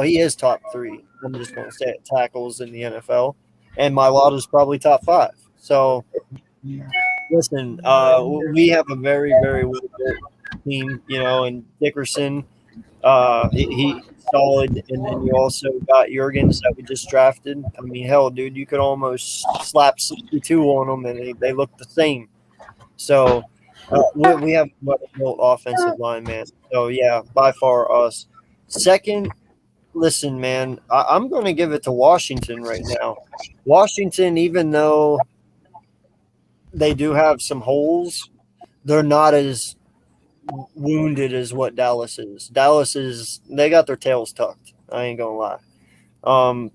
he is top 3. I'm just going to say it, tackles in the NFL. And Mailata is probably top 5. So, listen, we have a very, very well-built team, you know, and Dickerson, he's solid. And then you also got Jurgens that we just drafted. I mean, hell, dude, you could almost slap 62 on them, and they look the same. So, we have a well-built offensive line, man. So, yeah, by far us. Second, listen, man, I'm going to give it to Washington right now. Washington, even though they do have some holes, they're not as wounded as what Dallas is. They got their tails tucked. I ain't going to lie.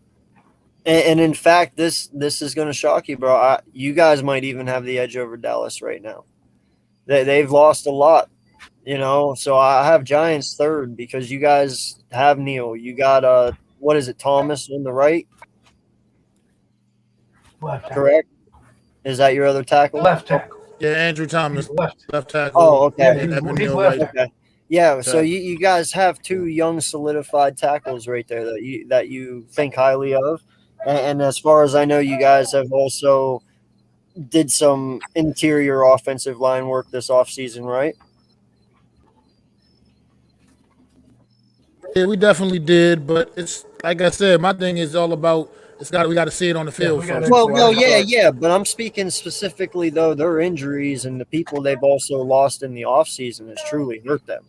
And in fact, this is going to shock you, bro. You guys might even have the edge over Dallas right now. They've lost a lot. You know, so I have Giants third because you guys have Neal. You got Thomas on the right? Left tackle. Correct? Is that your other tackle? Left tackle. Yeah, Andrew Thomas, left tackle. Oh, okay. And Evan He's Neal left. right. Okay. Yeah, so you guys have 2 young solidified tackles right there that you think highly of. And as far as I know, you guys have also did some interior offensive line work this offseason, right? Yeah, we definitely did, but it's like I said, my thing is all about we got to see it on the field first. Well, yeah, but I'm speaking specifically though their injuries and the people they've also lost in the offseason has truly hurt them.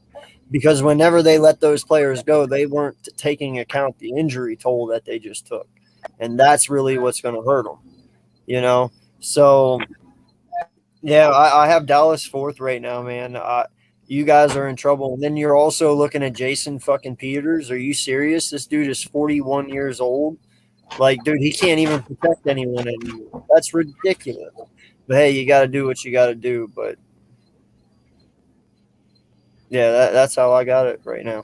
Because whenever they let those players go, they weren't taking account the injury toll that they just took. And that's really what's going to hurt them, you know? So, yeah, I have Dallas 4th right now, man. You guys are in trouble. And then you're also looking at Jason fucking Peters. Are you serious? This dude is 41 years old. Like, dude, he can't even protect anyone anymore. That's ridiculous. But, hey, you got to do what you got to do. But, yeah, that's how I got it right now.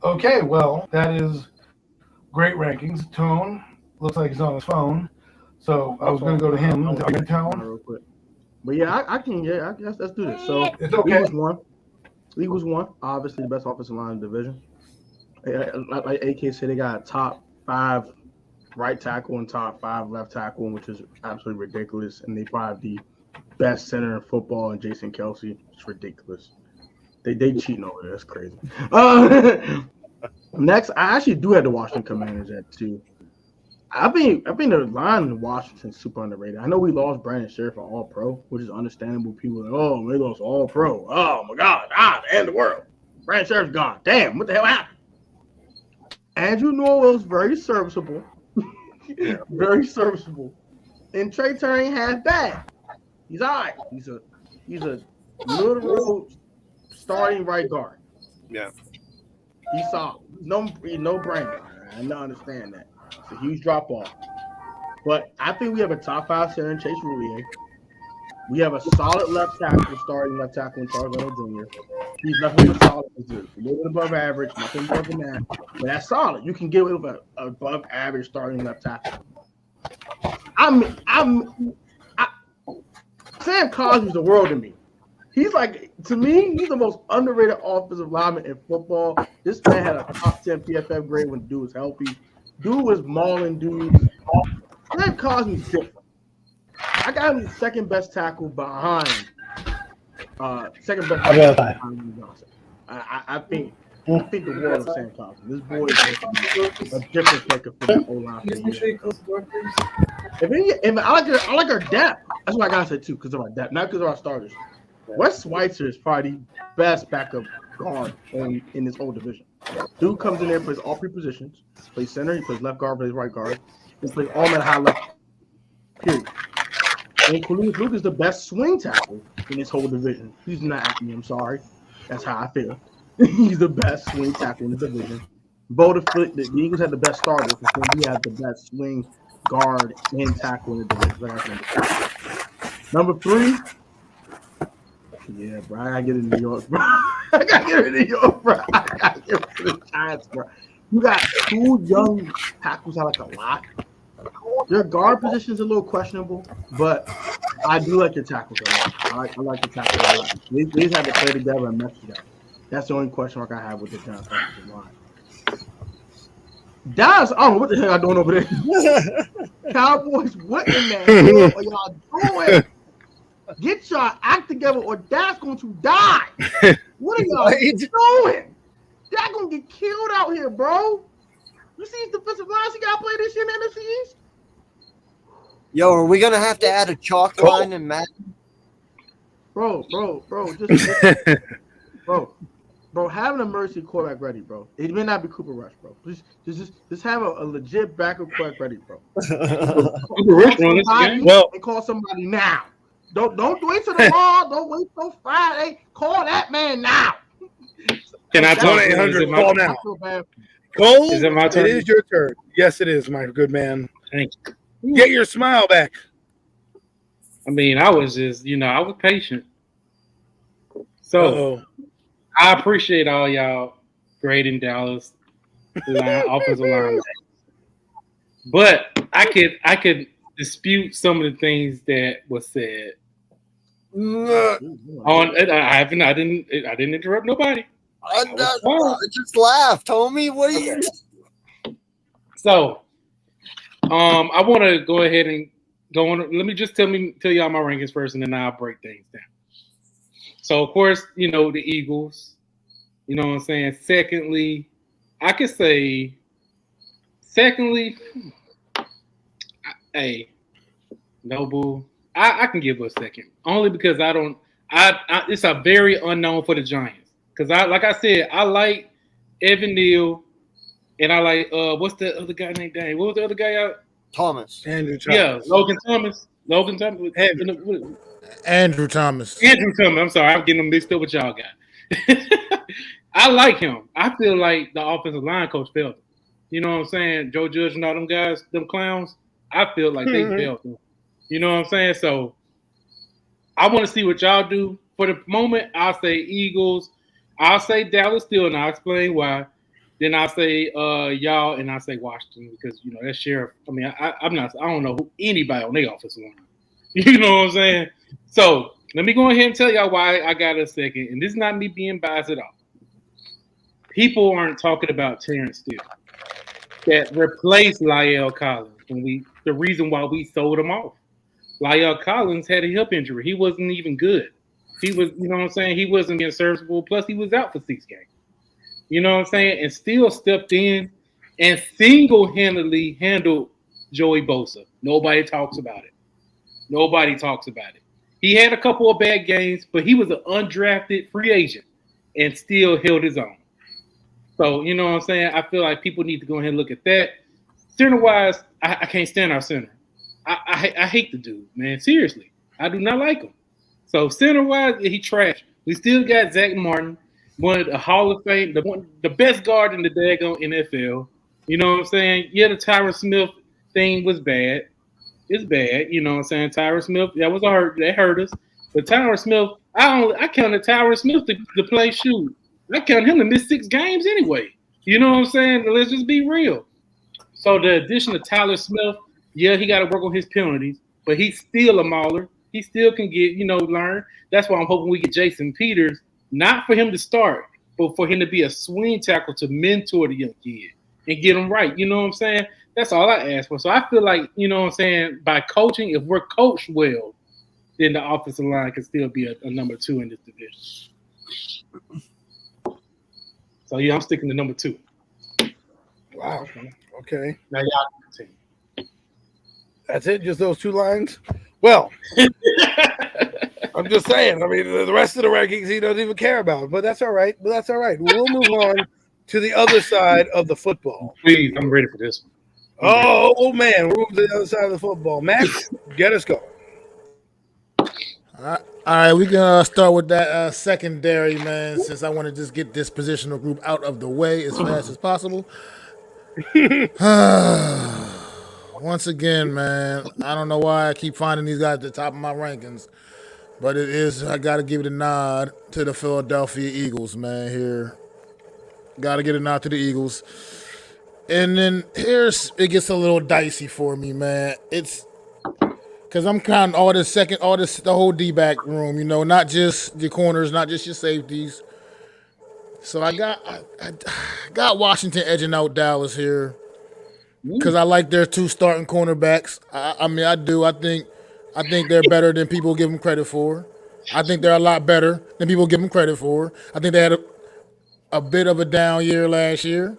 Okay, well, that is great rankings. Tone looks like he's on his phone. So I was going to go to him. Are you Tone? Real quick. But yeah, I can. Yeah, I guess let's do this. So It's okay. Eagles won. Obviously, the best offensive line in the division. Like AK said, they got top 5 right tackle and top 5 left tackle, which is absolutely ridiculous. And they probably the best center in football in Jason Kelsey. It's ridiculous. They cheating over there. That's crazy. Next, I actually do have the Washington Commanders at 2. I think the line in Washington is super underrated. I know we lost Brandon Sheriff for All Pro, which is understandable. People are like, oh, we lost All Pro. Oh my God, the end of the world. Brandon Sheriff's gone. Damn, what the hell happened? Andrew Norwell's very serviceable. Very serviceable. And Trey Turner ain't half bad. He's all right. He's a literal starting right guard. Yeah. He's solid. No brain. I understand that. It's a huge drop off. But I think we have a top 5 center in Chase Roulier. We have a solid left tackle, starting left tackle in Charles Leno Jr. He's nothing but solid. He's a little bit above average, nothing more than that. But that's solid. You can get away with an above average starting left tackle. Sam Cosmi's the world to me. He's like, to me, he's the most underrated offensive lineman in football. This man had a top 10 PFF grade when dude was healthy. Dude was mauling dudes. Sam Cosmi's different. I got him the second best tackle behind. Second best tackle behind Johnson. I think the world of Sam Cosmi. This boy is a different maker for the O-line. I like our depth. That's what I gotta say too, because of our depth, not because of our starters. Wes Schweitzer is probably the best backup guard in this whole division. Dude comes in there, plays all 3 positions. Plays center, he plays left guard, plays right guard. He plays all at high level. Period. And Cornelius Luke is the best swing tackle in this whole division. He's not at me, I'm sorry. That's how I feel. He's the best swing tackle in the division. The Eagles had the best starter, because we have the best swing guard and tackle in the division. Number 3. Yeah, bro. I gotta get in New York, bro. I gotta get in New York, bro. I gotta get to the Giants, bro. You got 2 young tackles. I like a lot. Your guard position is a little questionable, but I do like your tackles a lot. I like the tackles a lot. They just have to play together and mesh together. That's the only question mark I have with the Giants offensive line. Dallas, I don't know what the hell y'all doing over there. Cowboys, what in the hell are y'all doing? Get your act together or Dad's going to die. What are y'all doing? Dad going to get killed out here, bro. You see his defensive lines he got to play this year in the NFC East? Yo, are we going to have to add a chalk line in Madden? Bro, have an emergency quarterback ready, bro. It may not be Cooper Rush, bro. Just have a legit backup quarterback ready, bro. And call somebody now. Don't wait till tomorrow. Don't wait till Friday. Call that man now. Can I tell 1-800 call now? Cole, is it my turn? It is your turn. Yes, it is, my good man. Thank you. Get your smile back. I mean, I was just, I was patient. So I appreciate all y'all grading Dallas offensive line. But I could dispute some of the things that was said. I didn't interrupt nobody. I just laughed, homie. What are you? So, I want to go ahead and go on. Let me just tell y'all my rankings first, and then I'll break things down. So, of course, the Eagles. You know what I'm saying? Secondly, I could say. Hey, Noble, I can give a second only because it's a very unknown for the Giants. Because like I said, I like Evan Neal, and I like what's the other guy named Dane? What was the other guy out? Thomas. Andrew Thomas. Yeah, Logan Thomas. Andrew Thomas. I'm sorry, I'm getting them mixed up with y'all guys. I like him. I feel like the offensive line coach failed him. You know what I'm saying? Joe Judge and all them guys, them clowns. I feel like they failed him. You know what I'm saying? So I want to see what y'all do. For the moment, I'll say Eagles. I'll say Dallas still, and I'll explain why. Then I'll say y'all, and I'll say Washington because that's Sheriff. I mean, I don't know who anybody on their offensive line. You know what I'm saying? So let me go ahead and tell y'all why I got a second, and this is not me being biased at all. People aren't talking about Terrence Steele that replaced La'el Collins, and the reason why we sold him off. La'el Collins had a hip injury. He wasn't even good. He was, you know what I'm saying? He wasn't getting serviceable. Plus, he was out for 6 games. You know what I'm saying? And still stepped in and single-handedly handled Joey Bosa. Nobody talks about it. He had a couple of bad games, but he was an undrafted free agent and still held his own. So, you know what I'm saying? I feel like people need to go ahead and look at that. Center-wise, I can't stand our center. I hate the dude, man. Seriously. I do not like him. So, center-wise, he trash. We still got Zach Martin, one of the Hall of Fame, the best guard in the daggone NFL. You know what I'm saying? Yeah, the Tyron Smith thing was bad. It's bad. You know what I'm saying? Tyron Smith, that hurt us. But Tyron Smith, I counted Tyron Smith to play shoot. I counted him to miss 6 games anyway. You know what I'm saying? Let's just be real. So the addition of Tyler Smith, yeah, he got to work on his penalties, but he's still a mauler. He still can get, learn. That's why I'm hoping we get Jason Peters, not for him to start, but for him to be a swing tackle to mentor the young kid and get him right. You know what I'm saying? That's all I ask for. So I feel like, you know what I'm saying, by coaching, if we're coached well, then the offensive line can still be a number 2 in this division. So, yeah, I'm sticking to number 2. Wow. Okay. Now y'all continue. That's it? Just those 2 lines? Well, I'm just saying. I mean, the rest of the rankings he doesn't even care about. But that's all right. We'll move on to the other side of the football. Please, I'm ready for this one. Oh, man. We'll move to the other side of the football. Max, get us going. All right, we can start with that secondary, man, since I want to just get this positional group out of the way as fast as possible. Once again, man, I don't know why I keep finding these guys at the top of my rankings, but I got to give it a nod to the Philadelphia Eagles, man, here. Got to get a nod to the Eagles. And then it gets a little dicey for me, man. It's because I'm counting the whole D-back room, not just your corners, not just your safeties. So I got Washington edging out Dallas here because I like their 2 starting cornerbacks. I mean, I do. I think they're better than people give them credit for. I think they're a lot better than people give them credit for. I think they had a bit of a down year last year,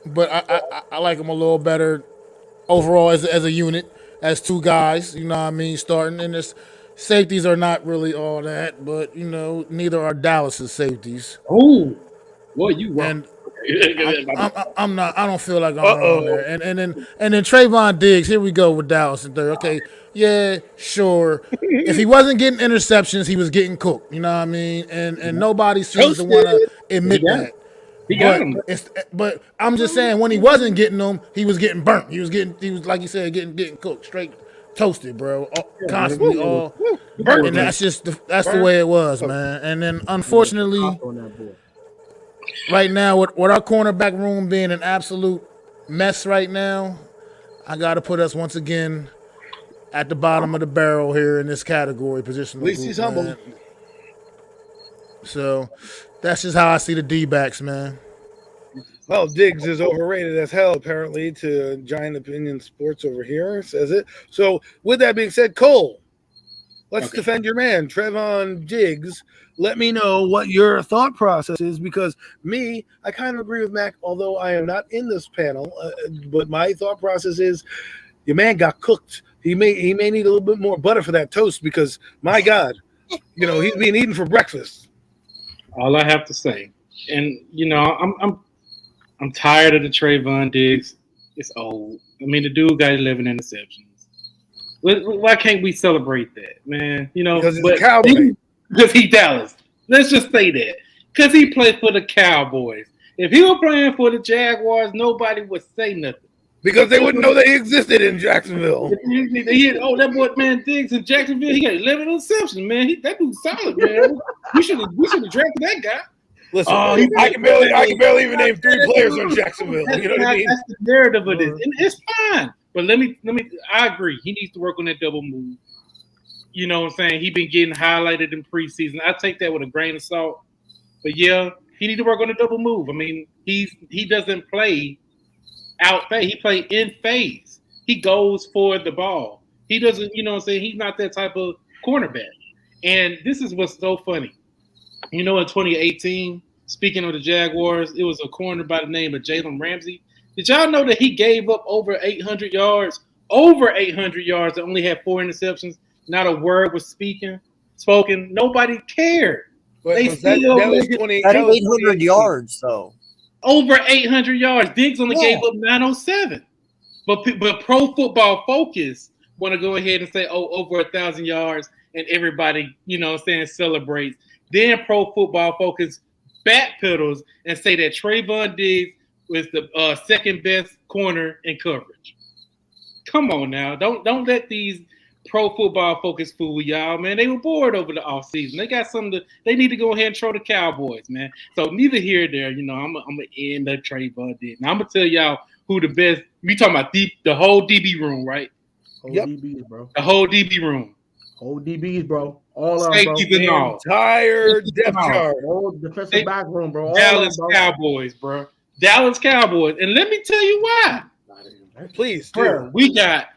but I like them a little better overall as a unit. As 2 guys, you know what I mean, starting. And this safeties are not really all that, but, neither are Dallas's safeties. Oh, well, you wrong. I'm not. I don't feel like I'm wrong there. And then Trayvon Diggs. Here we go with Dallas in third. Okay, yeah, sure. If he wasn't getting interceptions, he was getting cooked. You know what I mean? And nobody seems to want to admit that. He got him. But I'm just saying, when he wasn't getting them, he was getting burnt. He was like you said, getting cooked, straight toasted, bro. Constantly, burnt. And that's the way it was, man. And then unfortunately, right now, with our cornerback room being an absolute mess right now, I got to put us once again at the bottom of the barrel here in this category position. At least he's humble. So that's just how I see the D-backs, man. Well, Diggs is overrated as hell, apparently, to Giant Opinion Sports over here, says it. So, with that being said, Cole, let's defend your man, Trevon Diggs. Let me know what your thought process is, because I kind of agree with Mac, although I am not in this panel, but my thought process is your man got cooked. He may need a little bit more butter for that toast, because, my God, he's being eaten for breakfast. All I have to say, and I'm tired of the Trayvon Diggs. It's old. I mean, the dude got 11 interceptions. Why can't we celebrate that, man? Because he's a Cowboy. Because he Dallas. Let's just say that. Because he played for the Cowboys. If he were playing for the Jaguars, nobody would say nothing. Because they wouldn't know they existed in Jacksonville. That boy, man, Diggs in Jacksonville, he got 11 interceptions, man. That dude's solid, man. We should have drafted that guy. Listen, I can barely even name 3 players on Jacksonville. You know what I mean? That's the narrative of this, and it's fine. But let me. I agree. He needs to work on that double move. You know what I'm saying? He's been getting highlighted in preseason. I take that with a grain of salt. But yeah, he needs to work on the double move. I mean, he doesn't play out phase. He plays in phase. He goes for the ball. He doesn't, he's not that type of cornerback. And this is what's so funny. In 2018, speaking of the Jaguars, it was a corner by the name of Jalen Ramsey. Did y'all know that he gave up over 800 yards? Over 800 yards and only had 4 interceptions. Not a word was spoken. Nobody cared. But They that still was made it 20. That's That was 800 yards, though. over 800 yards. Diggs only Yeah. gave up 907. But Pro Football Focus want to go ahead and say, over 1,000 yards, and everybody, celebrates. Then Pro Football Focus backpedals and say that Trayvon Diggs was the second best corner in coverage. Come on now. Don't let these Pro Football Focus fool y'all, man. They were bored over the offseason. They got something they need to go ahead and throw the Cowboys, man. So neither here nor there, I'm gonna end the Trayvon Diggs. Now I'm gonna tell y'all who the best. We talking about the whole DB room, right? Whole Yep. DBs, bro. The whole DB room. Whole DBs, bro. All of them, bro. Safeties and all. Entire depth All. chart. Whole defensive back room, bro. All Dallas of them, bro. Cowboys, bro. Dallas Cowboys. And let me tell you why. Please, Bro, do. we got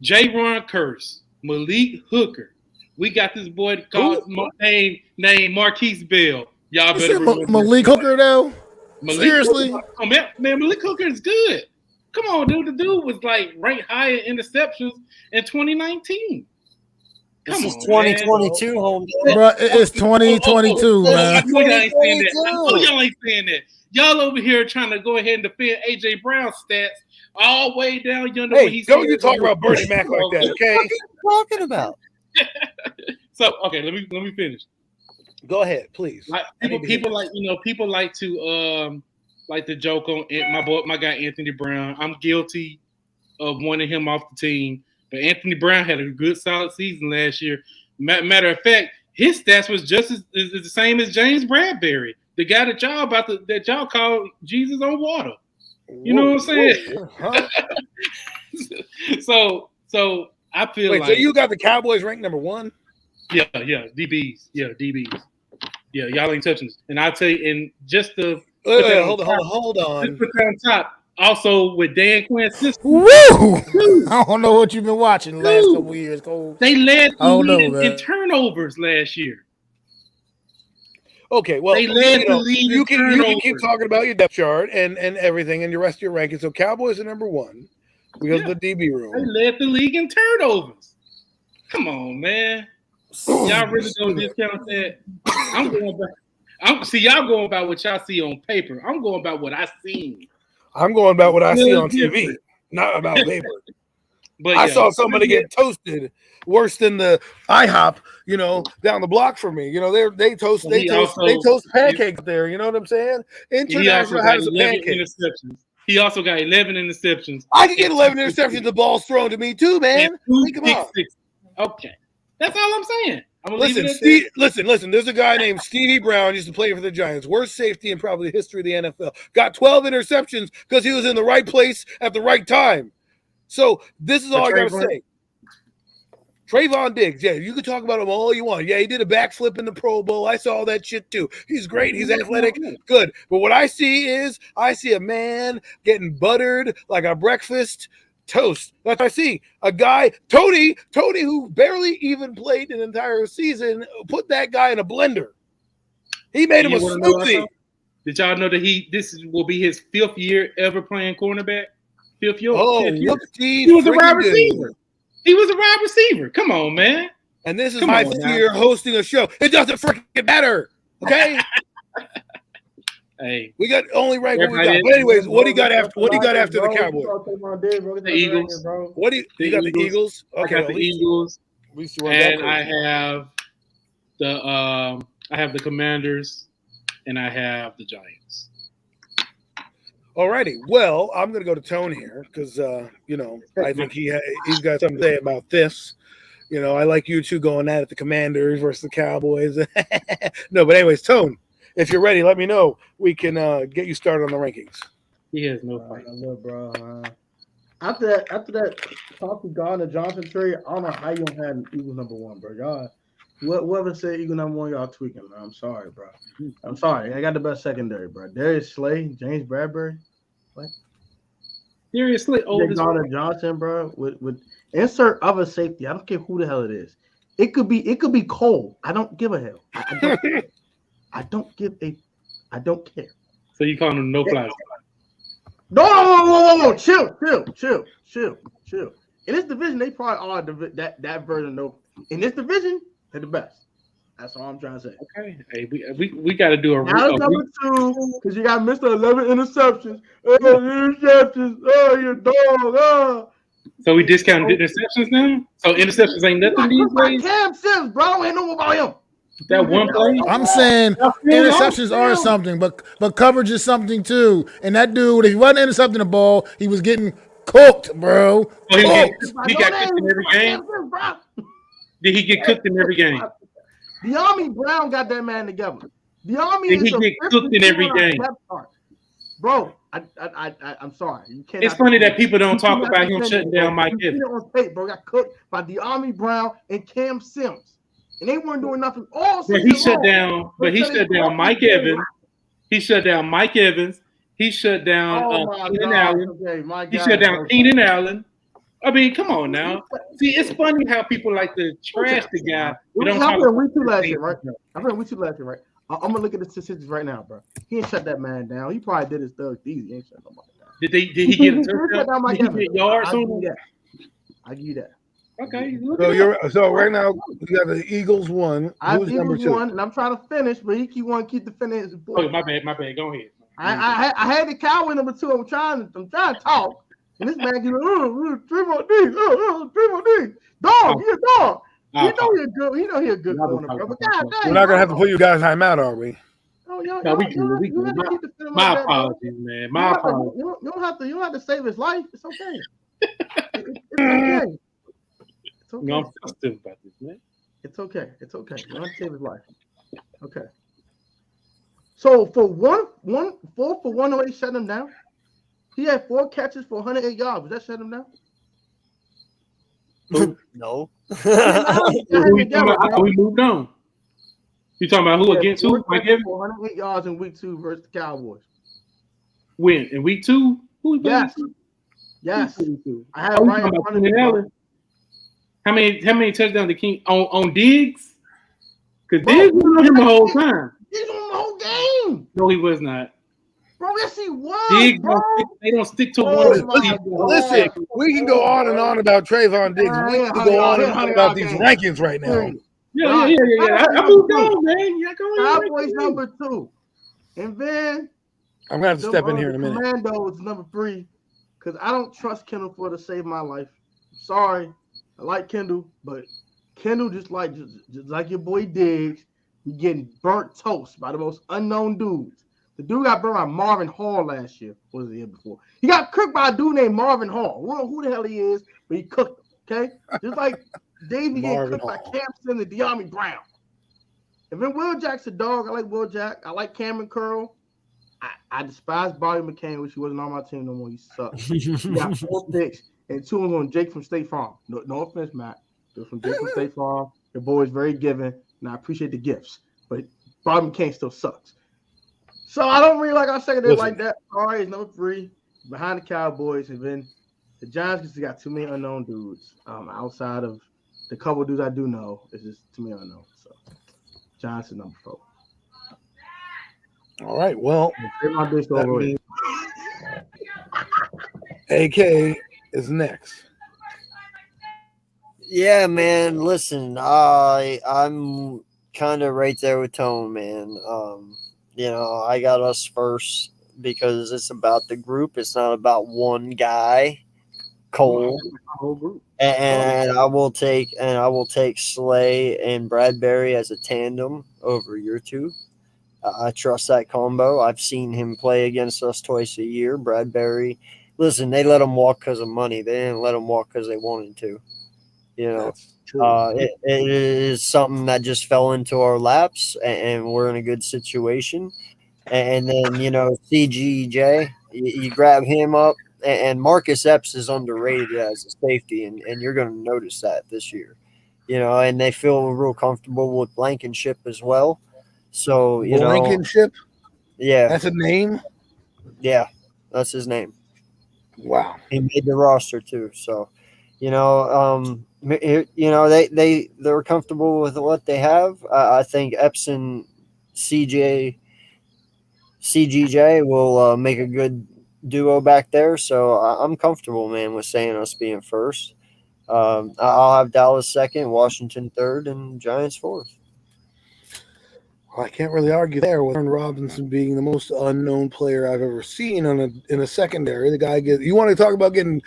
J-Ron Curse, Malik Hooker. We got this boy called named Marquise Bell. Y'all You better said remember. Malik Hooker though? Malik Seriously? Hooker, oh, man, Malik Hooker is good. Come on, dude. The dude was like ranked higher in interceptions in 2019. This is man. 2022, homie. Bro, it's 2022, I man. know y'all ain't saying that. I know y'all ain't saying that. Y'all over here trying to go ahead and defend A.J. Brown's stats all the way down yonder. Hey, don't you talk about Bernie Mac like that, okay? What are you talking about? So, okay, let me finish. Go ahead, please. People like to joke on my guy Anthony Brown. I'm guilty of wanting him off the team, but Anthony Brown had a good solid season last year. Matter of fact, his stats was just is the same as James Bradbury, the guy that y'all call Jesus on water. You know what I'm saying? Huh? So I feel Wait, like so you got the Cowboys ranked number 1? Yeah, DBs. Yeah, DBs. Yeah, y'all ain't touching this. And I'll tell you, and just to Hold just on. put that on top. Also with Dan Quinn's sister, Woo! I don't know what you've been watching the last Dude. couple of years, Cole. they led the I don't know, league in man. turnovers last year. Okay, well, They led the league you in can keep turnovers. talking about your depth chart and everything and your rest of your rankings. So Cowboys are number 1 because of the DB They room. led the league in turnovers. Come on, man. Y'all really don't discount that. I'm going back. Y'all going about what y'all see on paper. I'm going about what I seen. I'm going about what I see Really on TV, different. not about paper. But I yeah, saw somebody get toasted worse than the IHOP, down the block from me. They toast pancakes there. You know what I'm saying? he also International got has a 11 pancake. interceptions. He also got 11 interceptions. I can get 11 interceptions. The ball's thrown to me too, man. And 2 Think pick about it. sixes. Okay, that's all I'm saying. I'm gonna Listen, leave it at listen. There's a guy named Stevie Brown used to play for the Giants. Worst safety in probably the history of the NFL. Got 12 interceptions because he was in the right place at the right time. So this is all I got to say. Trayvon Diggs, yeah, you can talk about him all you want. Yeah, he did a backflip in the Pro Bowl. I saw that shit too. He's great. He's athletic. Good. But what I see a man getting buttered like a breakfast toast. That's what I see. A guy, Tony, who barely even played an entire season, put that guy in a blender. He made him a smoothie. Did y'all know that this will be his 5th year ever playing cornerback? 5th year. Oh, 5th year. he was a wide receiver. He was a wide receiver. Come on, man. And this is my 5th year hosting a show. It doesn't freaking matter. Okay. Hey, we got only rank what we got. But anyways, what do you got after the Cowboys? The Eagles. What do you got? The Eagles. Okay, I got the Eagles. And I have the Commanders, and I have the Giants. Alrighty. Well, I'm going to go to Tone here because I think he's got something to say about this. I like you two going at it, the Commanders versus the Cowboys. No, but anyways, Tone, if you're ready, let me know. We can get you started on the rankings. He has no fight. Look, bro. After that Coffee Gardner Johnson trade, I don't know how you don't have Eagles number 1, bro. Y'all, whoever said Eagle number 1, y'all tweaking, man. I'm sorry, bro. I'm sorry. I got the best secondary, bro. Darius Slay, James Bradbury. What? Darius Slay, Gardner Johnson, bro. With insert other safety. I don't care who the hell it is. It could be Cole. I don't give a hell. I don't care. So you calling him no fly? No, whoa. Chill. In this division, they probably are that version. Though in this division, they're the best. That's all I'm trying to say. Okay, hey, we got to do a. Now it's number 2 because you got Mr. 11 interceptions. Oh, you dog. Oh. So we discounted interceptions now. So interceptions ain't nothing these days. Cam Sims, bro, ain't know about him. That one play. I'm saying interceptions are something, but coverage is something too. And that dude, if he wasn't intercepting the ball, he was getting cooked, bro. He got Cooked. cooked in every game. Did he get cooked in every game? De'Ami Brown got that man together. De'Ami Did he get cooked in every game? Bro, I'm sorry. You can't. It's funny that people don't talk about him shutting down Mike Evans. On tape, bro, got cooked by De'Ami Brown and Cam Sims, and they weren't doing nothing all season. He shut down Mike Evans. He shut down Mike Evans. He shut down Keenan Allen. Okay, he shut down Keenan Allen. I mean, come on now. See, it's funny how people like to trash the guy. We don't talk about we 2 last year, right? I think we 2 last year, right? I'm gonna look at the statistics right now, bro. He ain't shut that man down. He probably did his thug easy. He ain't shut nobody down. Did he get a touchdown? Did he get yards on him? I give you that. Okay. So right now we got the Eagles 1. Who's number 2? 1, and I'm trying to finish, but he want to keep the finish. Oh, my bad. Go ahead. I had the Cowboy number 2. I'm trying to talk, and this man gets 3 more D's. 3 more D's. Dog, you a dog. You know he a good. You know he a good corner, bro. But God dang, we're not gonna have to put you guys time out, are we? No, we can. My apologies, man. My apologies. You don't have to save his life. It's okay. It's okay. It's okay. No, I'm still about this, man. It's okay. You don't have to save his life. Okay. So for 108, shut him down. He had 4 catches for 108 yards. Was that shut him down? No. We moved on. You talking about who against who? Mike Evans? 108 yards in week 2 versus the Cowboys. When? In week 2? Who? Yes. I have right in front of me. How many touchdowns did King on Diggs? Because Diggs was on him the whole time. He's on the whole game. No, he was not. Bro, yes, he was. Diggs, they don't stick to one. Listen, we can go on and on about Trayvon Diggs. We can go on and on about these rankings right now. Yeah. I moved on, man. Yeah, go ahead. Cowboys number 2. And then I'm gonna have to step in here in a minute. Commando is number 3 because I don't trust Kendall Ford to save my life. Sorry, I like Kendall, but Kendall just like your boy Diggs, he getting burnt toast by the most unknown dudes. The dude got burned by Marvin Hall last year. What was the year before? He got cooked by a dude named Marvin Hall. We don't know who the hell he is, but he cooked him. Okay, just like Davey getting cooked by Campson and De'Ami Brown. And then Will Jack's a dog. I like Will Jack. I like Cameron Curl. I despise Bobby McCain, which he wasn't on my team no more. He sucks. He got 4 picks and 2 of them on Jake from State Farm. No offense, Matt. They're from Jake from State Farm. Your boy is very giving, and I appreciate the gifts. But Bobby McCain still sucks. So I don't really like our secondary like that. All right, it's number 3 behind the Cowboys, and then the Giants just got too many unknown dudes. Outside of the couple dudes I do know, it's just too many unknown. So Giants is number 4. All right, well, that means AK is next. Yeah, man. Listen, I'm kind of right there with Tone, man. I got us first because it's about the group. It's not about one guy, Cole. And I will take Slay and Bradbury as a tandem over your 2. I trust that combo. I've seen him play against us twice a year. Bradbury, listen, they let him walk because of money. They didn't let him walk because they wanted to. It is something that just fell into our laps, and we're in a good situation. And then, CGJ, you grab him up, and Marcus Epps is underrated as a safety, and you're going to notice that this year. And they feel real comfortable with Blankenship as well. So, Blankenship? Yeah. That's a name? Yeah, that's his name. Wow. He made the roster too. So, they're comfortable with what they have. I think Epps and CGJ will make a good duo back there. So I'm comfortable, man, with saying us being first. I'll have Dallas second, Washington third, and Giants fourth. Well, I can't really argue there with Aaron Robinson being the most unknown player I've ever seen in a secondary. The guy you want to talk about getting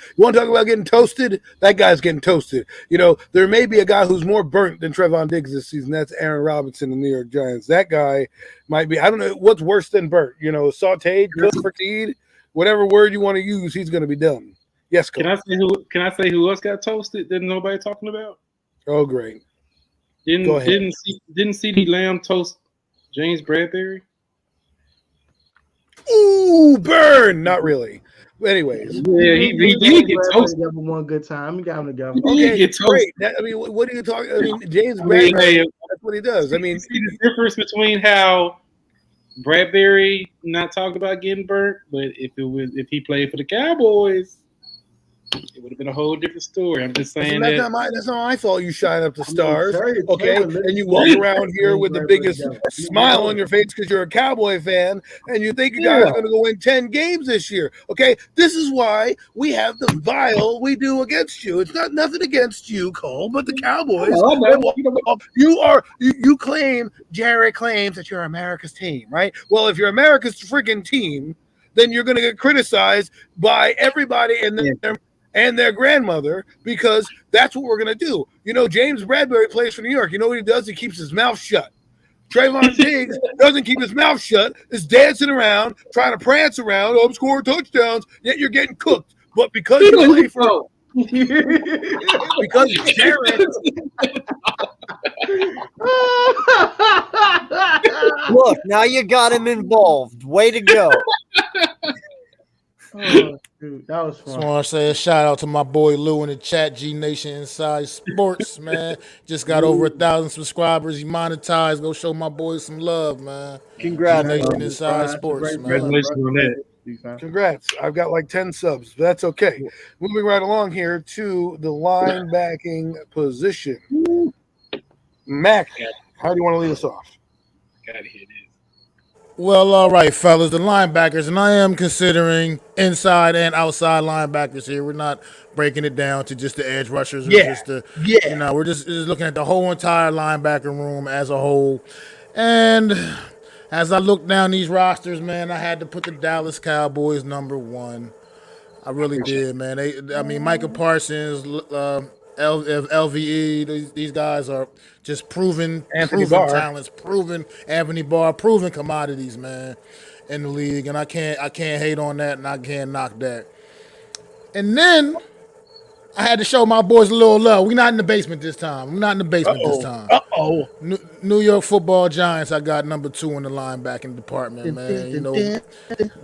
toasted? That guy's getting toasted. There may be a guy who's more burnt than Trevon Diggs this season. That's Aaron Robinson, the New York Giants. That guy might be. I don't know what's worse than burnt. Sauteed, cooked, fritied, whatever word you want to use. He's going to be done. Yes. Can I say who else got toasted that nobody talking about? Oh, great. Didn't CeeDee Lamb toast James Bradbury? Ooh, burn! Not really. Anyways, yeah, he did get toasted. Give him one good time. We got him together. Okay, great. What are you talking? James Bradbury. That's what he does. See the difference between how Bradbury not talked about getting burnt, but if he played for the Cowboys, it would have been a whole different story. I'm just saying that's not my fault. You shine up the stars, okay? And you walk around here with the biggest smile on your face because you're a Cowboy fan, and you think you guys are going to go win 10 games this year, okay? This is why we have the vile we do against you. It's not nothing against you, Cole, but the Cowboys. You claim, Jared claims that you're America's team, right? Well, if you're America's freaking team, then you're going to get criticized by everybody and their grandmother, because that's what we're going to do. James Bradbury plays for New York. You know what he does? He keeps his mouth shut. Trayvon Diggs doesn't keep his mouth shut, is dancing around, trying to prance around, I'm scoring touchdowns, yet you're getting cooked. But because you play for because Jared Look, now you got him involved. Way to go. Oh, dude, that was fun. Just want to say a shout out to my boy Lou in the chat, G Nation Inside Sports, man. Just got over 1,000 subscribers. He monetized. Go show my boys some love, man. Congrats, G Nation Inside Sports, man. Congratulations on that. Congrats. I've got like 10 subs, but that's okay. Moving right along here to the linebacking position. Mac, how do you want to lead us off? Gotta hear this. Well, all right, fellas, the linebackers, and I am considering inside and outside linebackers here. We're not breaking it down to just the edge rushers. Or we're just looking at the whole entire linebacker room as a whole. And as I look down these rosters, man, I had to put the Dallas Cowboys number one. I really did, man. Micah Parsons, LVE, these guys are just proven talents, proven Anthony Barr, proven commodities, man, in the league, and I can't hate on that, and I can't knock that. And then I had to show my boys a little love. We're not in the basement this time. New York Football Giants, I got number 2 in the linebacking department, man.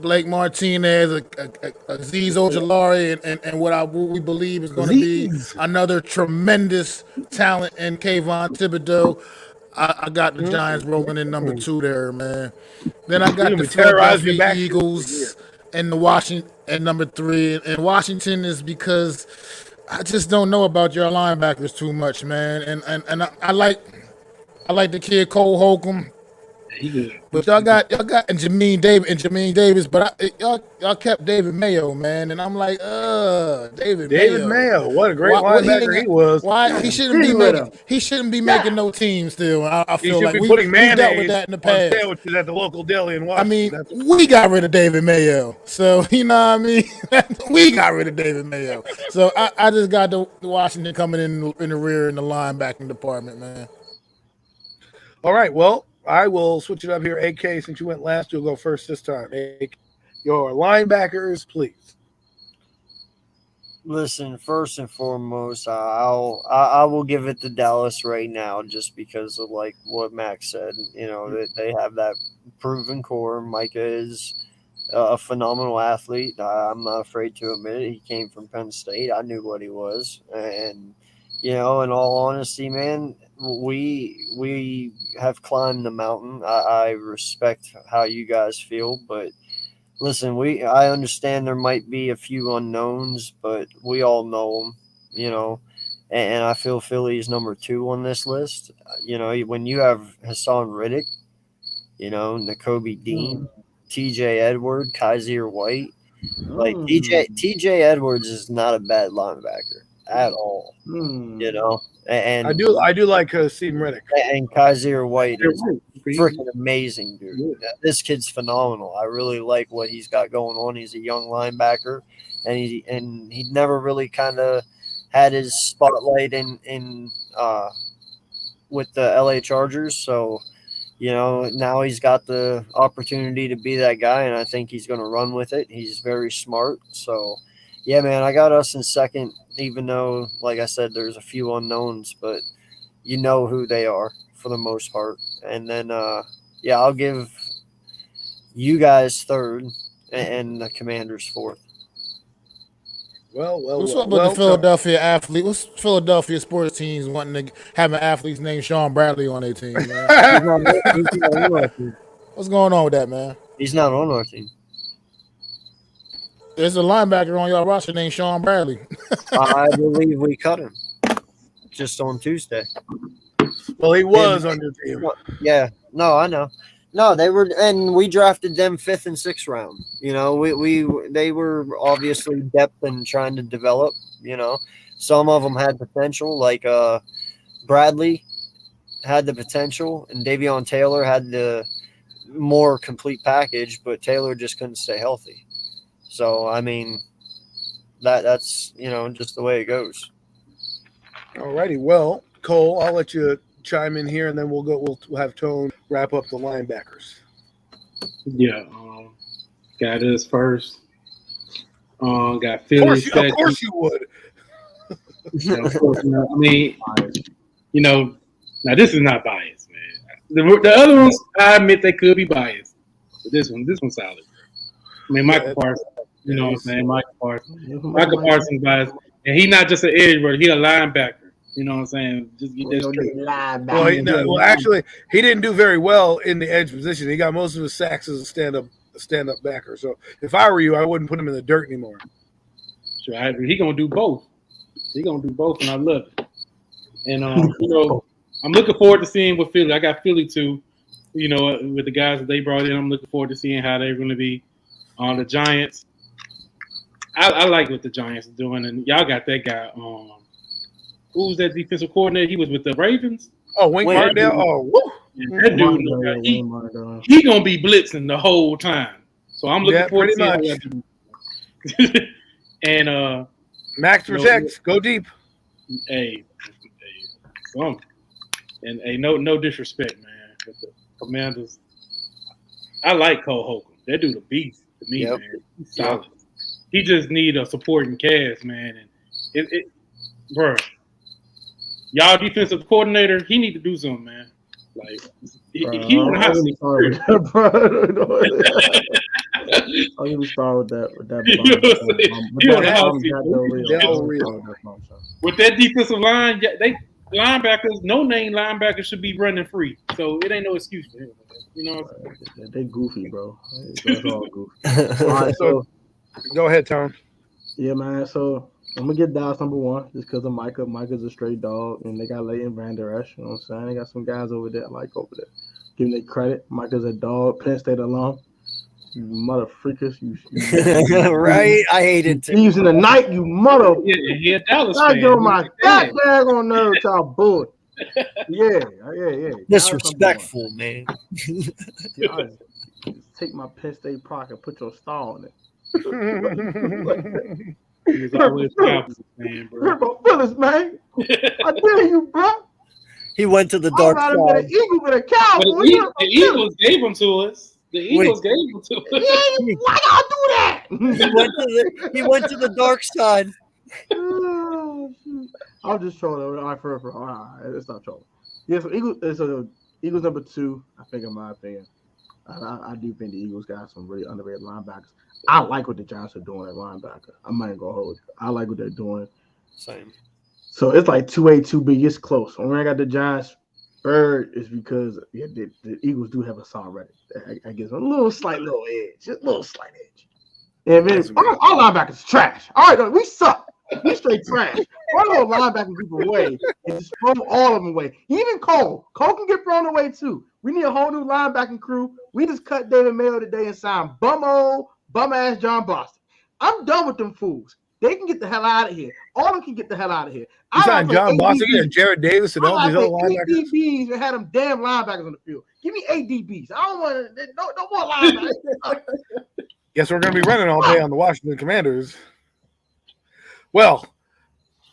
Blake Martinez, Azeez Ojulari, and what we believe is going to be another tremendous talent in Kayvon Thibodeau. I got the Giants rolling in number 2 there, man. Then I got the Philadelphia Eagles and the Washington at number 3. And Washington is because I just don't know about your linebackers too much, man. And I like the kid Cole Holcomb. But y'all got and Jameer Davis, but y'all kept David Mayo, man, and I'm like, David Mayo, what a great linebacker he was. Why he shouldn't be making no team still. I feel like we dealt with that in the past. Sandwiches at the local deli in Washington. We got rid of David Mayo, so you know what I mean. We got rid of David Mayo, so I just got the Washington coming in the rear in the linebacking department, man. All right, well, I will switch it up here. AK, since you went last, you'll go first this time. AK, your linebackers, please. Listen, first and foremost, I will give it to Dallas right now, just because of like what Max said. They have that proven core. Micah is a phenomenal athlete. I'm not afraid to admit it. He came from Penn State. I knew what he was, and in all honesty, man, we have climbed the mountain. I respect how you guys feel, but listen, I understand there might be a few unknowns, but we all know them, and I feel Philly is number 2 on this list. When you have Hassan Riddick, Nakobe Dean, TJ Edward, Kaiser White, Like TJ Edwards is not a bad linebacker at all. You know, and I do like Stephen Reddick. And Kaiser White is freaking amazing, dude. This kid's phenomenal. I really like what he's got going on. He's a young linebacker, and he never really kind of had his spotlight in with the LA Chargers. So, you know, now he's got the opportunity to be that guy, and I think he's going to run with it. He's very smart. So, yeah, man, I got us in second, even though, like I said, there's a few unknowns, but you know who they are for the most part. And then, I'll give you guys third and the Commanders fourth. What's up with the Philadelphia athlete? What's Philadelphia sports teams wanting to have an athlete named Sean Bradley on their team, man? What's going on with that, man? He's not on our team. There's a linebacker on your roster named Sean Bradley. I believe we cut him just on Tuesday. Well, he was on your team. Yeah. No, I know. No, they were, and we drafted them 5th and 6th round. You know, they were obviously depth and trying to develop. You know, some of them had potential, like Bradley had the potential, and Davion Taylor had the more complete package, but Taylor just couldn't stay healthy. So, I mean, that's, you know, just the way it goes. All righty. Well, Cole, I'll let you chime in here, and then we'll have Tone wrap up the linebackers. Yeah. Got us first. Got Philly. Of course you would. Yeah, of course, I mean, you know, now this is not biased, man. The other ones, I admit they could be biased. But this one's solid. I mean, Michael Parsons, you know what I'm saying? Michael Parsons biased. And he's not just an edge rusher, he's a linebacker. You know what I'm saying? Just get that straight. Actually, he didn't do very well in the edge position. He got most of his sacks as a stand-up backer. So if I were you, I wouldn't put him in the dirt anymore. Sure, he's gonna do both. He's gonna do both, and I love it. And you know, I'm looking forward to seeing what Philly. I got Philly too. You know, with the guys that they brought in, I'm looking forward to seeing how they're going to be on the Giants. I like what the Giants are doing, and y'all got that guy. Who's that defensive coordinator? He was with the Ravens. Oh, Wink Martindale. Oh, woo. Yeah, that dude, he gonna be blitzing the whole time. So I'm looking forward to seeing that. And Max protects. Go deep. Hey, and no disrespect, man. But the Commanders, I like Cole Holcomb. That dude a beast to me, man. He's solid. Yep. He just need a supporting cast, man. And bro, y'all defensive coordinator, he need to do something, man. Like he on the hot seat. I'll even start with that. With that defensive line, linebackers, no-name linebackers should be running free. So it ain't no excuse for him. You know what I'm saying? They goofy, bro. It's all goofy. All right, so go ahead, Tom. Yeah, man. So I'm gonna get Dallas number one just because of Micah. Micah's a straight dog, and they got Leighton Van Der Esch. You know what I'm saying? They got some guys over there I like over there. Give them their credit. Micah's a dog. Penn State alum. You mother freakers. You right? I hate it too. Thieves in the night, you mother. Yeah, Dallas fan. I go my goddamn on nerve y'all bullet. Yeah. Disrespectful, man. Take my Penn State Park and put your star on it. He's always man, bro. Hurt my feelings, man. I dare you, bro. He went to the dark side. An eagle with a Cowboy. The Eagles gave them to us. The Eagles gave them to us. Why y'all do that? He went to the dark side. I'll just troll it. All right, it's not trolling. Yeah, so Eagles number two, I think, in my opinion. I do think the Eagles got some really underrated linebackers. I like what the Giants are doing at linebacker. I'm not gonna hold you. I like what they're doing. Same. So it's like 2A, 2B. It's close. When I got the Giants third is because the Eagles do have a solid record. I guess a little slight edge. Just a little slight edge. And then our linebackers trash. All right, we suck. We straight trash. One little linebacker people away and just throw all of them away. Even Cole. Cole can get thrown away too. We need a whole new linebacking crew. We just cut David Mayo today and signed bum-ass John Boston. I'm done with them fools. They can get the hell out of here. All of them can get the hell out of here. You signed John Bostic and Jared Davis and all these other linebackers. ADBs and had them damn linebackers on the field. Give me ADBs. I don't want no more linebackers. Guess we're going to be running all day on the Washington Commanders. Well,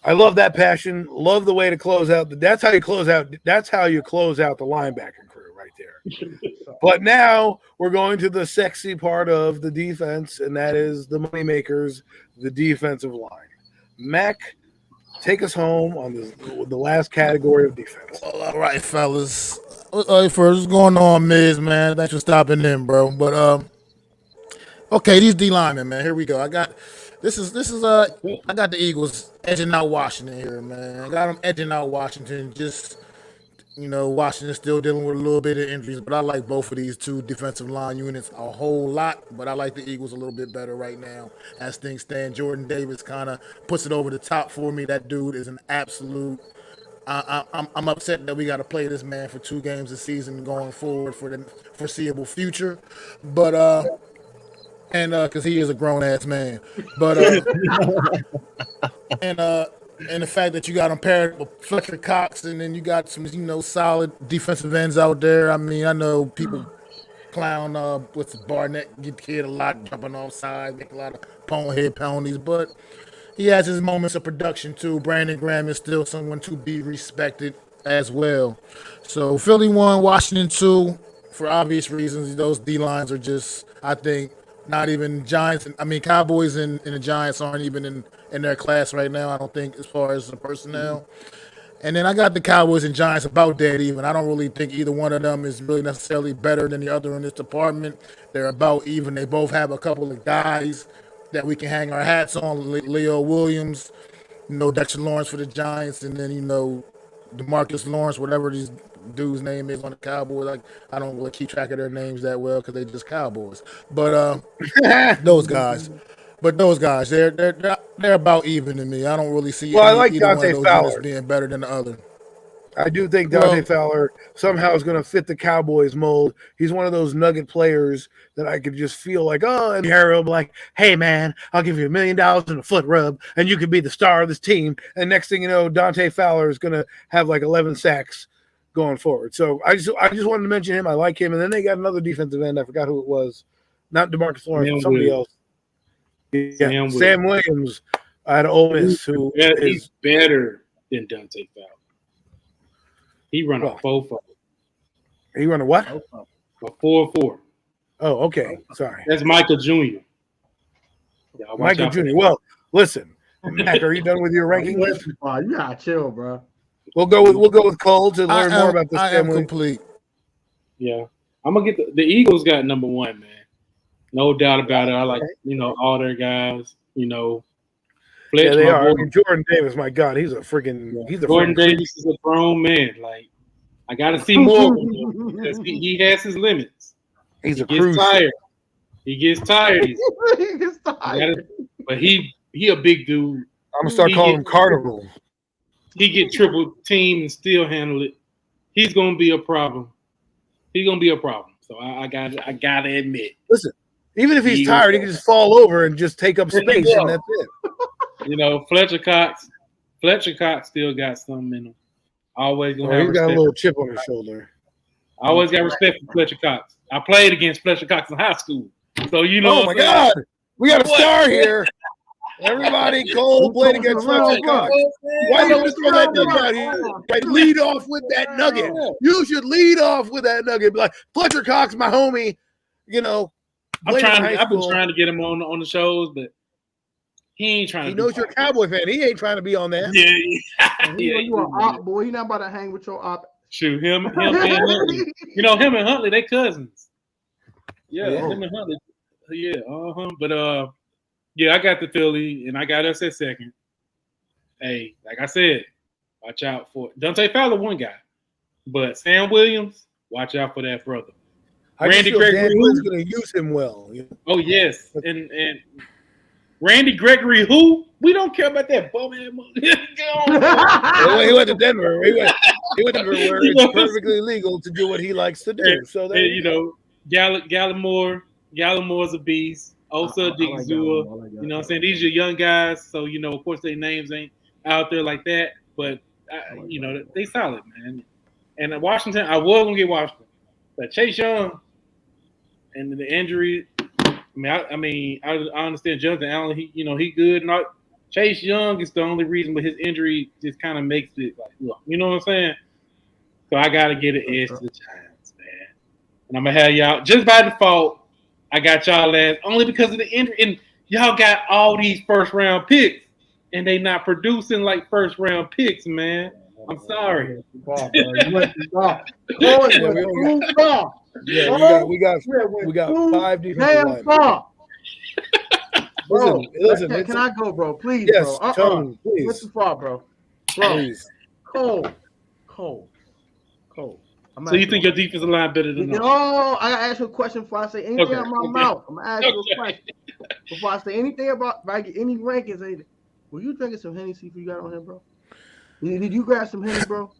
I love that passion. Love the way to close out. That's how you close out. That's how you close out the linebacking crew right there. But now we're going to the sexy part of the defense, and that is the money makers, the defensive line. Mac, take us home on the last category of defense. Well, all right, fellas. First, what's going on, Miz, man? Thanks for stopping in, bro. But okay, these D linemen, man. Here we go. I got the Eagles edging out Washington here, man. I got them edging out Washington. Just, Washington's still dealing with a little bit of injuries, but I like both of these two defensive line units a whole lot. But I like the Eagles a little bit better right now as things stand. Jordan Davis kind of puts it over the top for me. That dude is an absolute. I'm upset that we got to play this man for 2 games a season going forward for the foreseeable future, but and because he is a grown ass man, but and the fact that you got him paired with Fletcher Cox, and then you got some solid defensive ends out there. I mean, I know people clown with Barnett, get kid a lot, jumping off sides, make a lot of head penalties, but he has his moments of production too. Brandon Graham is still someone to be respected as well. So Philly 1, Washington 2, for obvious reasons. Those D lines are just, I think, not even Giants. I mean, Cowboys and the Giants aren't even in their class right now, I don't think, as far as the personnel. And then I got the Cowboys and Giants about dead even. I don't really think either one of them is really necessarily better than the other in this department. They're about even. They both have a couple of guys that we can hang our hats on. Leo Williams, Dexter Lawrence for the Giants, and then, DeMarcus Lawrence, whatever these dude's name is on the Cowboys. Like, I don't really keep track of their names that well because they're just Cowboys. But those guys. They're about even to me. I don't really see I like either Dante one of those Fowler units being better than the other. I do think Dante Fowler somehow is going to fit the Cowboys mold. He's one of those nugget players that I could just feel like, and Harry will be like, hey, man, I'll give you $1 million and a foot rub, and you can be the star of this team. And next thing you know, Dante Fowler is going to have like 11 sacks going forward. So I just wanted to mention him. I like him. And then they got another defensive end. I forgot who it was. Not DeMarcus Lawrence, but somebody else. Yeah, Sam Williams out of Ole Miss, who he's better than Dante Fowler. He run a 4.4. He run a what? A 4.4. Oh, okay. Sorry. That's Michael Jr. Michael Jr. Well, listen, Mac, are you done with your rankings? You gotta chill, bro. We'll go with Cole to learn more about this. I am complete. Yeah, I'm gonna get the Eagles got number 1, man. No doubt about it. I like all their guys. Yeah, they are. I mean, Jordan Davis, my God, he's a Jordan Davis is a grown man. Like, I got to see more of him because he has his limits. He gets tired. He gets tired. He gets tired. But he a big dude. I'm gonna start calling him Carnival. He get triple team and still handle it. He's gonna be a problem. So I gotta admit. Listen, even if he's tired, he can just fall over and just take up space, and that's it. Fletcher Cox still got something in him. Always gonna have he's got respect. a little chip on his shoulder. I always got respect for Fletcher Cox. I played against Fletcher Cox in high school. So Oh my God. We got a star here. Everybody, Cole played against Fletcher Cox. Why you just throw that nugget out here? Lead off with that nugget. You should lead off with that nugget. Be like, Fletcher Cox, my homie. I've been trying to get him on the shows, but he ain't trying. He knows you're a Cowboy fan. He ain't trying to be on that. Yeah. You an op, boy. He not about to hang with your op. Shoot, him and Huntley. Him and Huntley, they cousins. Yeah, him and Huntley. Yeah, But I got the Philly, and I got us at second. Hey, like I said, watch out for Dante Fowler, one guy, but Sam Williams, watch out for that brother. Randy Gregory is going to use him well. Oh yes, and Randy Gregory, who we don't care about that bum ass. He went to Denver. He went to Denver where it's perfectly legal to do what he likes to do. So Gallimore. Gallimore's a beast. Osa, Digizua. I like that. You know what I'm saying? These are young guys, so, you know, of course, their names ain't out there like that. But, you know, they solid, man. And Washington, I was going to get Washington. But Chase Young and the injury, I understand Jonathan Allen, he good. And all. Chase Young is the only reason, but his injury just kind of makes it like, look, you know what I'm saying? So I got to get an edge to the Giants, man. And I'm going to have y'all, just by default, I got y'all last, only because of the injury. And y'all got all these first-round picks, and they not producing like first-round picks, man. I'm sorry. Yeah, we got 5 defensive linemen. Bro, listen, can I go, bro? Please, yes, bro. Tony, please. What's too far, bro? Please. Cold. So you think your defensive line better than us? Oh, I gotta ask you a question before I say anything out of my mouth. I'm gonna ask you a question before I say anything about if I get any rankings. Were you drinking some Hennessy you got on here, bro? Did you grab some Hennessy, bro?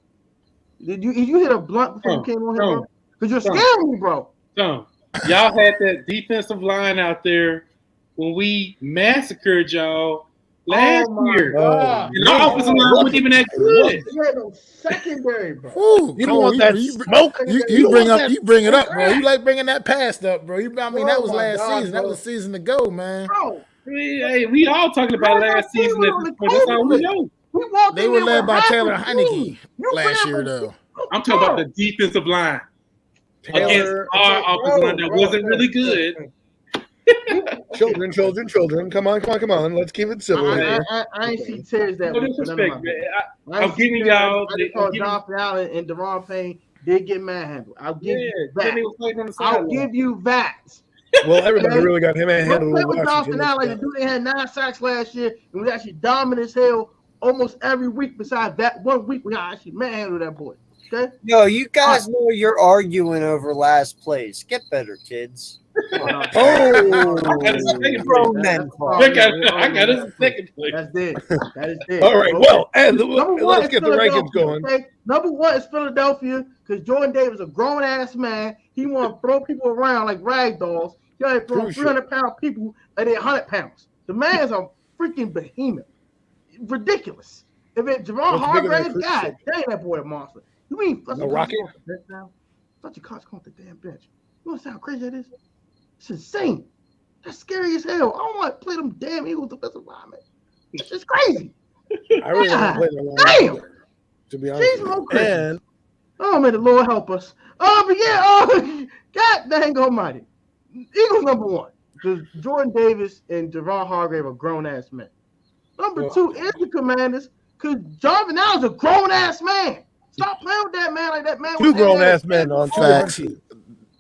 Did you hit a blunt before you came on here, bro? Because you're scaring me, bro. Y'all had that defensive line out there when we massacred y'all last year. And our offensive line wasn't even that good. You had no secondary, bro. Ooh, You don't want that smoke. You bring it up, bro. You like bringing that past up, bro. That was last season. That was a season ago, man. Bro, Hey, we all talking about last season. That's all we know. They were led by Taylor Heineke last year, though. I'm talking about the defensive line against our offensive line that wasn't really good. Children. Come on. Let's keep it civil. I ain't see tears that No week. disrespect, man. I'm giving y'all. Jonathan Allen and Deron Payne did get manhandled. I'll give you that. I'll give you that. Well, everybody really got him manhandled with Jonathan Washington. Allen, the dude they had 9 sacks last year and was actually dominant as hell almost every week. Besides that 1 week, we actually manhandled that boy. Okay. No, you guys know you're arguing over last place. Get better, kids. I got a second place. That's dead. That is dead. All right. Okay. Well, and let's get the rankings going. Okay? Number 1 is Philadelphia because Jordan Davis is a grown ass man. He want to throw people around like rag dolls. He only throw 300-pound people like they're 100 pounds. The man's a freaking behemoth. Ridiculous. If it's Javon Hargrave, God dang, that boy a monster. You mean no rocket? Thought your coach come off the damn bench. You know how crazy that is? It's insane. That's scary as hell. I don't want to play them damn Eagles defensive linemen. It's just crazy. I really don't play them. Damn. To be honest. And may the Lord help us. God dang almighty. Eagles number 1. Because Jordan Davis and Javon Hargrave are grown ass men. Number 2 is the Commanders. Because Jonathan Allen's a grown ass man. Stop playing with that man like that man. 2 grown ass men on facts.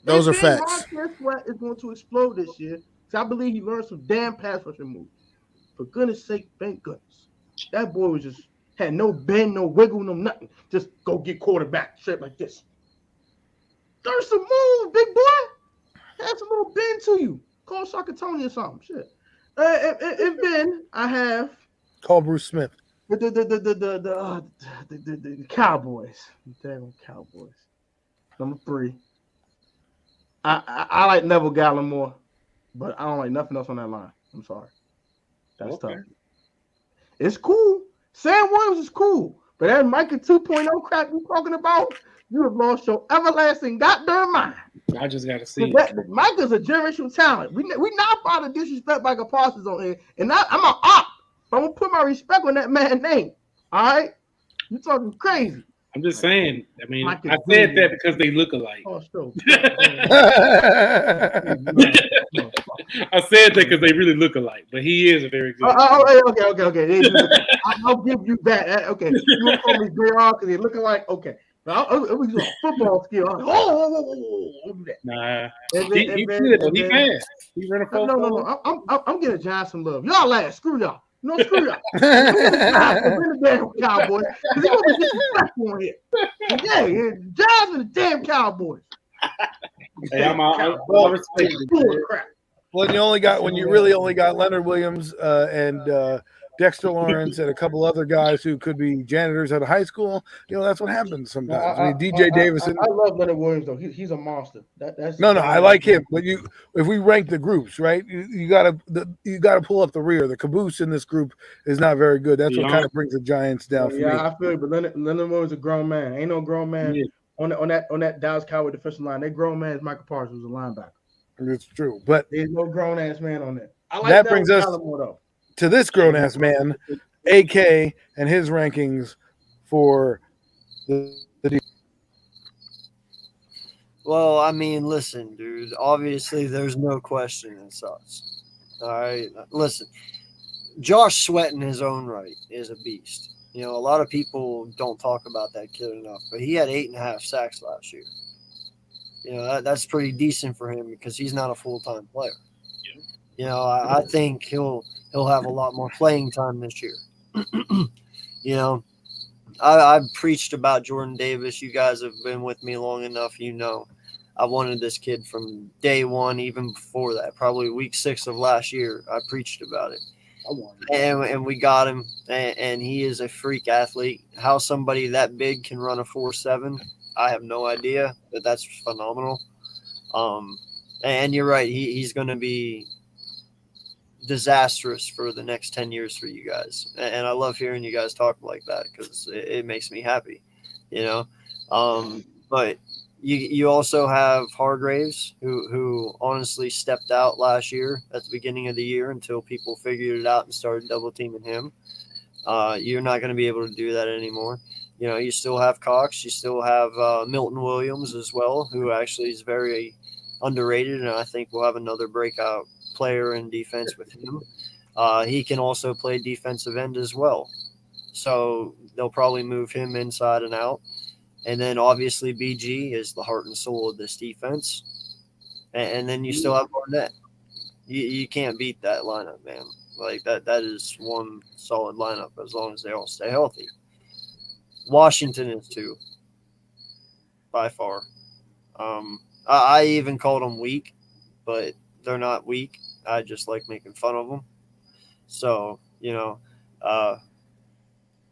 Those are facts. Montez Sweat is going to explode this year. So I believe he learned some damn pass rushing moves. For goodness sake, thank goodness. That boy was just had no bend, no wiggle, no nothing. Just go get quarterback straight like this. There's some moves, big boy. Have some little bend to you. Call Shakatoni or something. Shit. And then I have call Bruce Smith. The Cowboys. The damn Cowboys. Number 3. I like Neville Gallimore, but I don't like nothing else on that line. I'm sorry. That's tough. It's cool. Sam Williams is cool, but that Micah 2.0 crap you're talking about, you have lost your everlasting goddamn mind. I just got to see it. Micah's a generational talent. We not about to disrespect Micah Parsons on here, and I'm an op. I'm going to put my respect on that man's name. All right? You're talking crazy. I'm just saying. I mean, I said that because they look alike. Oh, sure. I said that because they really look alike, but he is a very good. Okay. I'll give you that. Okay, you want to call me JR because they look alike. Okay, but it was a football skill. I'll do that. Nah, he fast. He ran a 4. No. I'm getting John some love. Y'all last. Screw y'all. No, screw y'all. The damn Cowboys. Because he won't be disrespectful on here. Yeah, John's and the damn Cowboys. Hey, I'm all respected. Well, you really only got Leonard Williams and Dexter Lawrence and a couple other guys who could be janitors at a high school. That's what happens sometimes. DJ Davison. I love Leonard Williams though. He's a monster. That's no. I like him. But if we rank the groups, right, you gotta pull up the rear. The caboose in this group is not very good. That's what kind of brings the Giants down for me. I feel it. But Leonard Williams is a grown man. Ain't no grown man on that Dallas Cowboy defensive line. That grown man is Michael Parsons, who's a linebacker. It's true, but there's no grown ass man on there. I like that brings us to this grown ass man, AK, and his rankings for the Well, I mean, listen, dude. Obviously, there's no question it sucks. All right, listen. Josh Sweat in his own right is a beast. A lot of people don't talk about that kid enough, but he had 8.5 sacks last year. That's pretty decent for him because he's not a full-time player. I think he'll have a lot more playing time this year. I've preached about Jordan Davis. You guys have been with me long enough. I wanted this kid from day one, even before that, probably week 6 of last year. I preached about it. And we got him, and he is a freak athlete. How somebody that big can run a 4.7, I have no idea, but that's phenomenal. And you're right, he's going to be disastrous for the next 10 years for you guys. And I love hearing you guys talk like that because it makes me happy, But you also have Hargraves, who honestly stepped out last year at the beginning of the year until people figured it out and started double teaming him. You're not going to be able to do that anymore. You still have Cox. You still have Milton Williams as well, who actually is very underrated, and I think we'll have another breakout player in defense with him. He can also play defensive end as well. So they'll probably move him inside and out. And then obviously BG is the heart and soul of this defense. And then you still have Barnett. You can't beat that lineup, man. Like that is one solid lineup as long as they all stay healthy. Washington is too, by far. I even called them weak, but they're not weak. I just like making fun of them. So,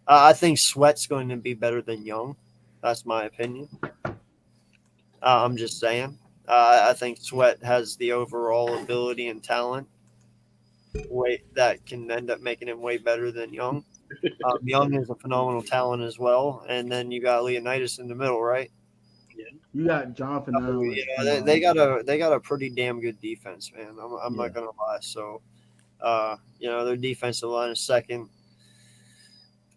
I think Sweat's going to be better than Young. That's my opinion. I'm just saying. I think Sweat has the overall ability and talent that can end up making him way better than Young. Young is a phenomenal talent as well. And then you got Leonidas in the middle, right? Yeah. You got Jonathan. They got a pretty damn good defense, man. I'm not gonna lie. So, their defensive line is second.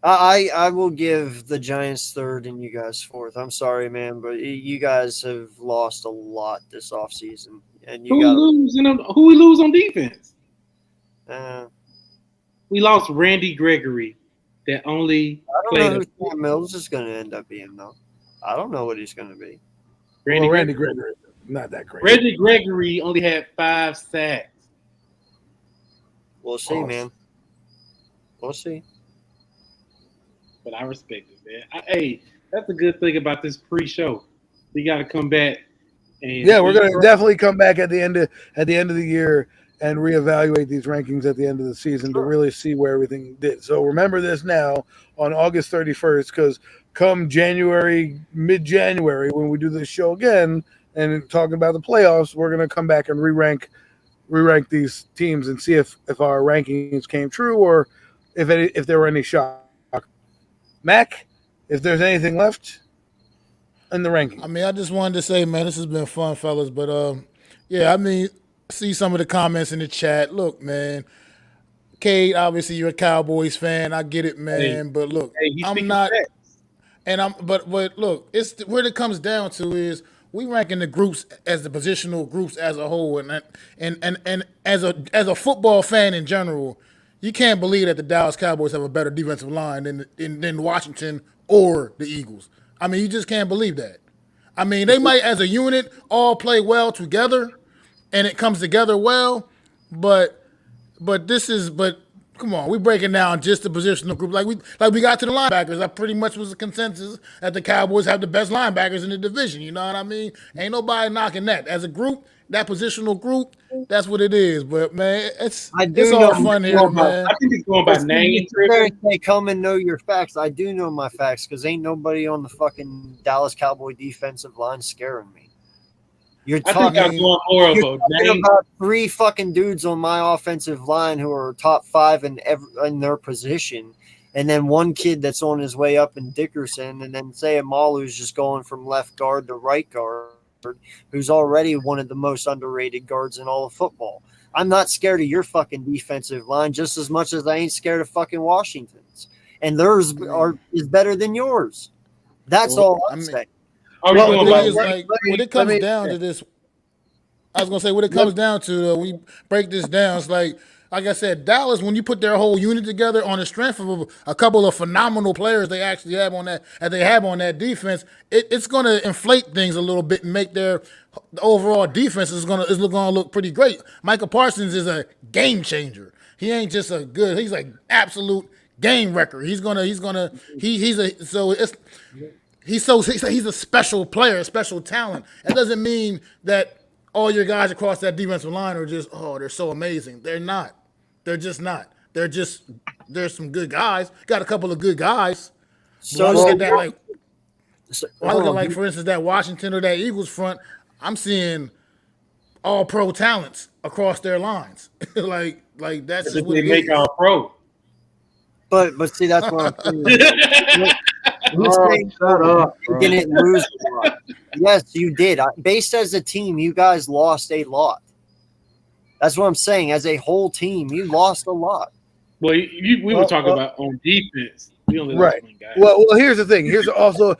I will give the Giants third and you guys fourth. I'm sorry, man, but you guys have lost a lot this offseason. And who we lose on defense? We lost Randy Gregory. That only I don't know who Sam Mills is going to end up being, though. I don't know what he's going to be. Randy Gregory, not that great. Randy Gregory only had 5 sacks. We'll see, man. We'll see. But I respect it, man. Hey, that's a good thing about this pre-show. We got to come back. We're going to definitely come back at the end of the year and reevaluate these rankings at the end of the season to really see where everything did. So remember this now on August 31st, because come January, mid-January, when we do this show again and talking about the playoffs, we're going to come back and re-rank these teams and see if our rankings came true or if there were any shock. Mac, if there's anything left in the ranking. I mean, I just wanted to say, man, this has been fun, fellas. But, see some of the comments in the chat. Look, man, Cade, obviously you're a Cowboys fan. I get it, man. But look, I'm not. But look, it's where it comes down to is we ranking the groups as the positional groups as a whole, and as a football fan in general, you can't believe that the Dallas Cowboys have a better defensive line than Washington or the Eagles. I mean, you just can't believe that. I mean, they might as a unit all play well together, and it comes together well, but Come on, we breaking down just the positional group like we got to the linebackers. That pretty much was the consensus that the Cowboys have the best linebackers in the division. You know what I mean? Ain't nobody knocking that. As a group, that positional group, that's what it is. But man, it's all fun here, man. I think it's going by name. They come and know your facts. I do know my facts because ain't nobody on the fucking Dallas Cowboy defensive line scaring me. You're talking about 3 fucking dudes on my offensive line who are top 5 in their position, and then one kid that's on his way up in Dickerson, and then say Amalu who's just going from left guard to right guard, who's already one of the most underrated guards in all of football. I'm not scared of your fucking defensive line just as much as I ain't scared of fucking Washington's, and theirs is better than yours. That's all I'm saying. When it comes down to this, I was gonna say, when it comes down to we break this down, it's like I said, Dallas, when you put their whole unit together on the strength of a couple of phenomenal players they actually have on that defense, it's gonna inflate things a little bit and make the overall defense is gonna look pretty great. Micah Parsons is a game changer. He ain't just he's an absolute game wrecker. He's a special player, a special talent. That doesn't mean that all your guys across that defensive line are just, they're so amazing. They're not. They're just not. There's some good guys. Got a couple of good guys. So I look at that, for instance, that Washington or that Eagles front, I'm seeing all pro talents across their lines. like that's just what they make all pro. But see, that's what I'm saying. You didn't lose a lot. Yes, you did. Based as a team, you guys lost a lot. That's what I'm saying. As a whole team, you lost a lot. Well, we were talking about on defense. We only lost one guy. Well, here's the thing. Here's also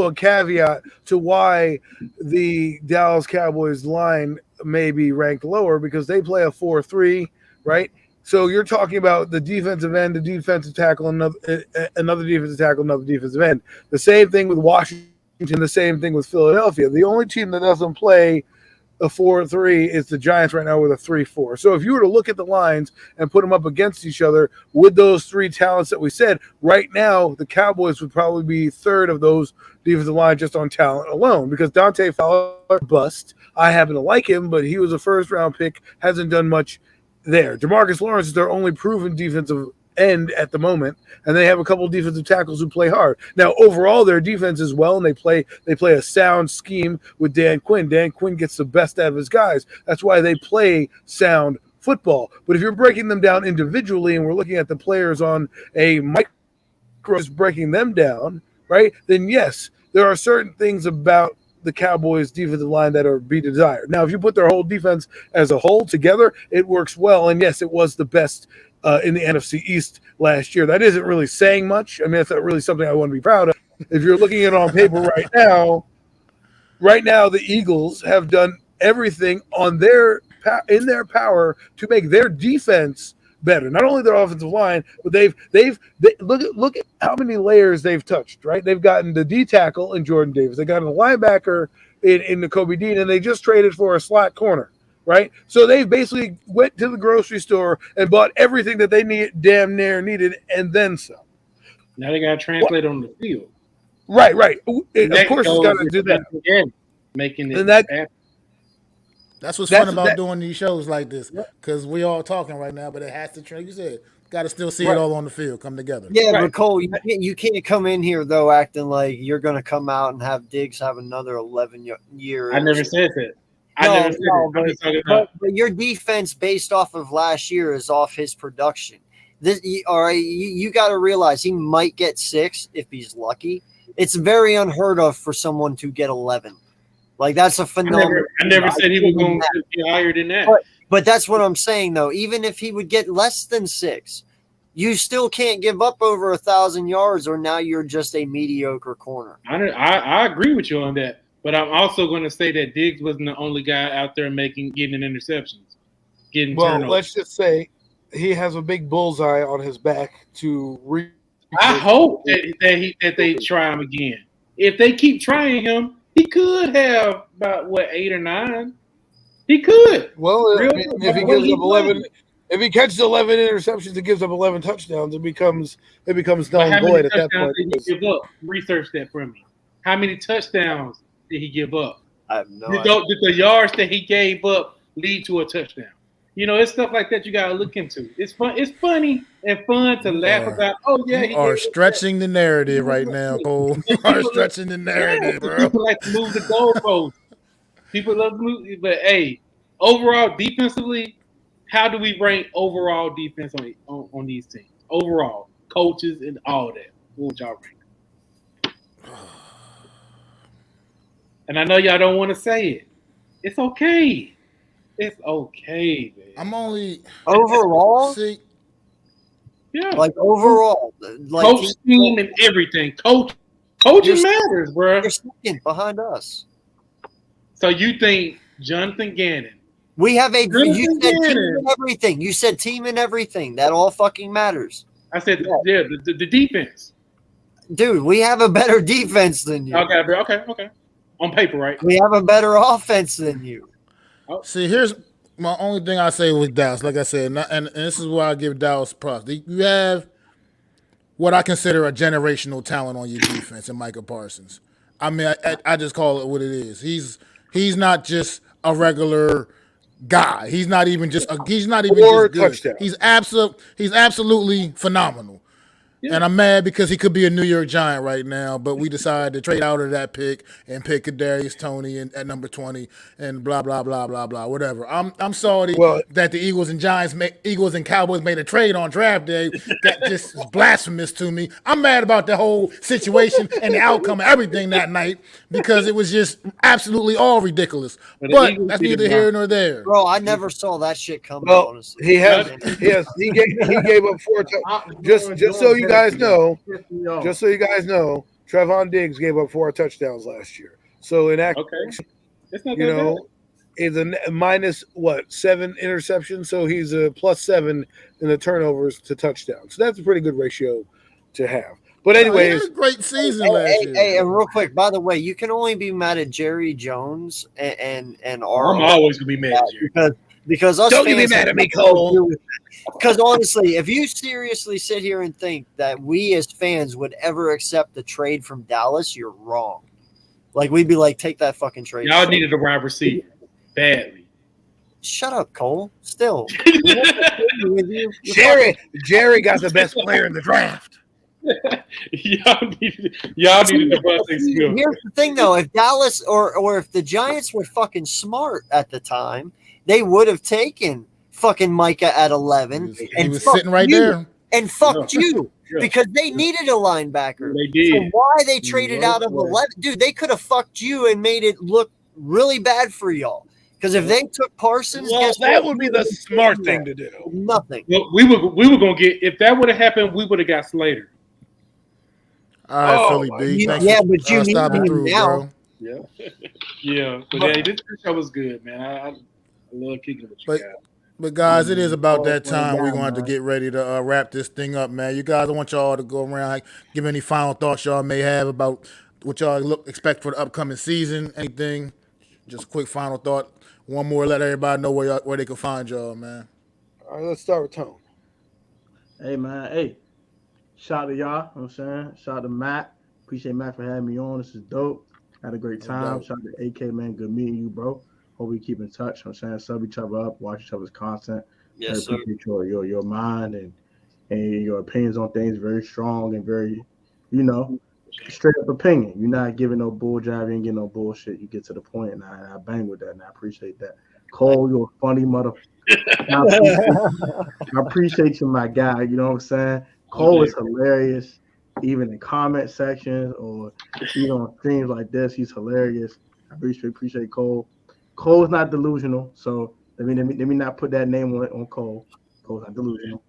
a caveat to why the Dallas Cowboys line may be ranked lower, because they play a 4-3, right? So you're talking about the defensive end, the defensive tackle, another defensive tackle, another defensive end. The same thing with Washington, the same thing with Philadelphia. The only team that doesn't play a 4-3 is the Giants right now with a 3-4. So if you were to look at the lines and put them up against each other with those 3 talents that we said, right now the Cowboys would probably be third of those defensive line just on talent alone, because Dante Fowler bust. I happen to like him, but he was a first-round pick, hasn't done much there. DeMarcus Lawrence is their only proven defensive end at the moment, and they have a couple of defensive tackles who play hard. Now, overall, their defense is well, and they play a sound scheme with Dan Quinn. Dan Quinn gets the best out of his guys. That's why they play sound football. But if you're breaking them down individually, and we're looking at the players on a micro, just breaking them down, right, then yes, there are certain things about the Cowboys defensive line that are be desired. Now, if you put their whole defense as a whole together, it works well. And yes, it was the best in the NFC East last year. That isn't really saying much. I mean, that's not really something I want to be proud of. If you're looking at it on paper right now, the Eagles have done everything in their power to make their defense better. Not only their offensive line, but they've look at how many layers they've touched, right? They've gotten the D tackle in Jordan Davis. They got a linebacker in Nakobe Dean, and they just traded for a slot corner, right? So they basically went to the grocery store and bought everything that they damn near needed, and then some. Now they got to translate on the field. Right. Of course, it's got to do that. Again, making it happen. That's what's fun about doing these shows like this, because we all talking right now, but it has to, like you said, got to still see it all on the field come together. Yeah, but Cole, you can't come in here, though, acting like you're going to come out and have Diggs have another 11-year. I never said that. But your defense based off of last year is off his production. All right, you got to realize he might get 6 if he's lucky. It's very unheard of for someone to get 11. Like, that's a phenomenal. I never said he was going to be higher than that. But that's what I'm saying, though. Even if he would get less than 6, you still can't give up over 1,000 yards, or now you're just a mediocre corner. I agree with you on that. But I'm also going to say that Diggs wasn't the only guy out there getting interceptions, getting turnovers. Let's just say he has a big bullseye on his back to I hope that they try him again. If they keep trying him, he could have about 8 or 9. He could. Well, if he gives up 11, If he catches 11 interceptions and gives up 11 touchdowns, it becomes But null how and many void at that touchdowns point. did he give up? Research that for me. How many touchdowns did he give up? I have no Did idea. the yards that he gave up lead to a touchdown? You know, it's stuff like that you gotta look into. It's fun. It's funny and fun to laugh about. Oh yeah, You are stretching the narrative right now, Cole. You are stretching the narrative, bro. People like to move the goalposts. People love to move, but hey, overall defensively, how do we rank overall defense on these teams? Overall, coaches and all that. What would y'all rank? And I know y'all don't want to say it. It's okay. It's okay, man. I'm only Overall, see. Yeah. like overall, like Coach team and everything. Coaching matters, bro. You're second behind us. So you think Jonathan Gannon? We have a. Jonathan You said team Gannon. and everything. You said team and everything. That all fucking matters, I said, yeah, the defense. dude. We have a better defense than you. Okay, bro. Okay. On paper, right? We have a better offense than you. See, here's my only thing I say with Dallas. Like I said, and this is why I give Dallas props. You have what I consider a generational talent on your defense in Micah Parsons. I mean, I just call it what it is. He's not just a regular guy. He's not even just good. Touchdown. He's absolutely phenomenal. Yeah. And I'm mad because he could be a New York Giant right now, but we decided to trade out of that pick and pick Kadarius Toney at number 20 and blah blah blah blah blah whatever. I'm sorry that the Eagles and Cowboys made a trade on draft day. That just is blasphemous to me. I'm mad about the whole situation and the outcome of everything that night because it was just absolutely all ridiculous. But that's neither here nor there. Bro, I never saw that shit coming. Well, honestly, he gave up 4 touchdowns. Just so you guys know, Trevon Diggs gave up 4 touchdowns last year. So in Okay. It's not that bad. is a minus 7 interceptions. So he's a +7 in the turnovers to touchdowns. So that's a pretty good ratio to have. But He anyways, had a great season last year. Hey, and real quick, by the way, you can only be mad at Jerry Jones and our. I'm always gonna be mad at you. Because us Don't you be fans mad have at me, nothing to Cole. do with it. Because honestly, if you seriously sit here and think that we as fans would ever accept a trade from Dallas, you're wrong. Like we'd be like, take that fucking trade. Y'all needed a wide receiver badly. Shut up, Cole. Still, Jerry got the best player in the draft. y'all needed the busting skill. Here's the thing, though: if Dallas or if the Giants were fucking smart at the time, they would have taken fucking Micah at 11 He was sitting right there. and fucked you Yeah. because they needed a linebacker. They did. So why they traded out of 11? Dude, they could have fucked you and made it look really bad for y'all. Because if they took Parsons, Well, guess that what? would be the smart thing to do. Nothing. Well, we were gonna get if that would have happened, we would have got Slater. All right, Philly B. Thanks yeah, for but you need stopping him through, now. bro. Yeah. But hey, this show was good, man. I love kicking with you guys. But guys, it is about that time. We're going to have to get ready to wrap this thing up, man. You guys, I want y'all to go around, give any final thoughts y'all may have about what y'all expect for the upcoming season. Anything? Just a quick final thought. One more, let everybody know where they can find y'all, man. All right, let's start with Tone. Hey, man. Hey, shout out to y'all. You know what I'm saying? Shout out to Matt. Appreciate Matt for having me on. This is dope. Had a great time. doubt. Shout out to AK, man. Good meeting you, bro. Hope we keep in touch. You know what I'm saying? Sub each other up. Watch each other's content. Yes, I sir. appreciate your mind and your opinions on things. Very strong and very, straight up opinion. You're not giving no bull jive. You ain't getting no bullshit. You get to the point, and I bang with that, and I appreciate that. Cole, you're a funny motherfucker. I appreciate you, my guy. You know what I'm saying? Cole is hilarious, even in comment sections or even on streams like this. He's hilarious. I appreciate Cole. Cole's not delusional, so let me not put that name on Cole. Cole's not delusional.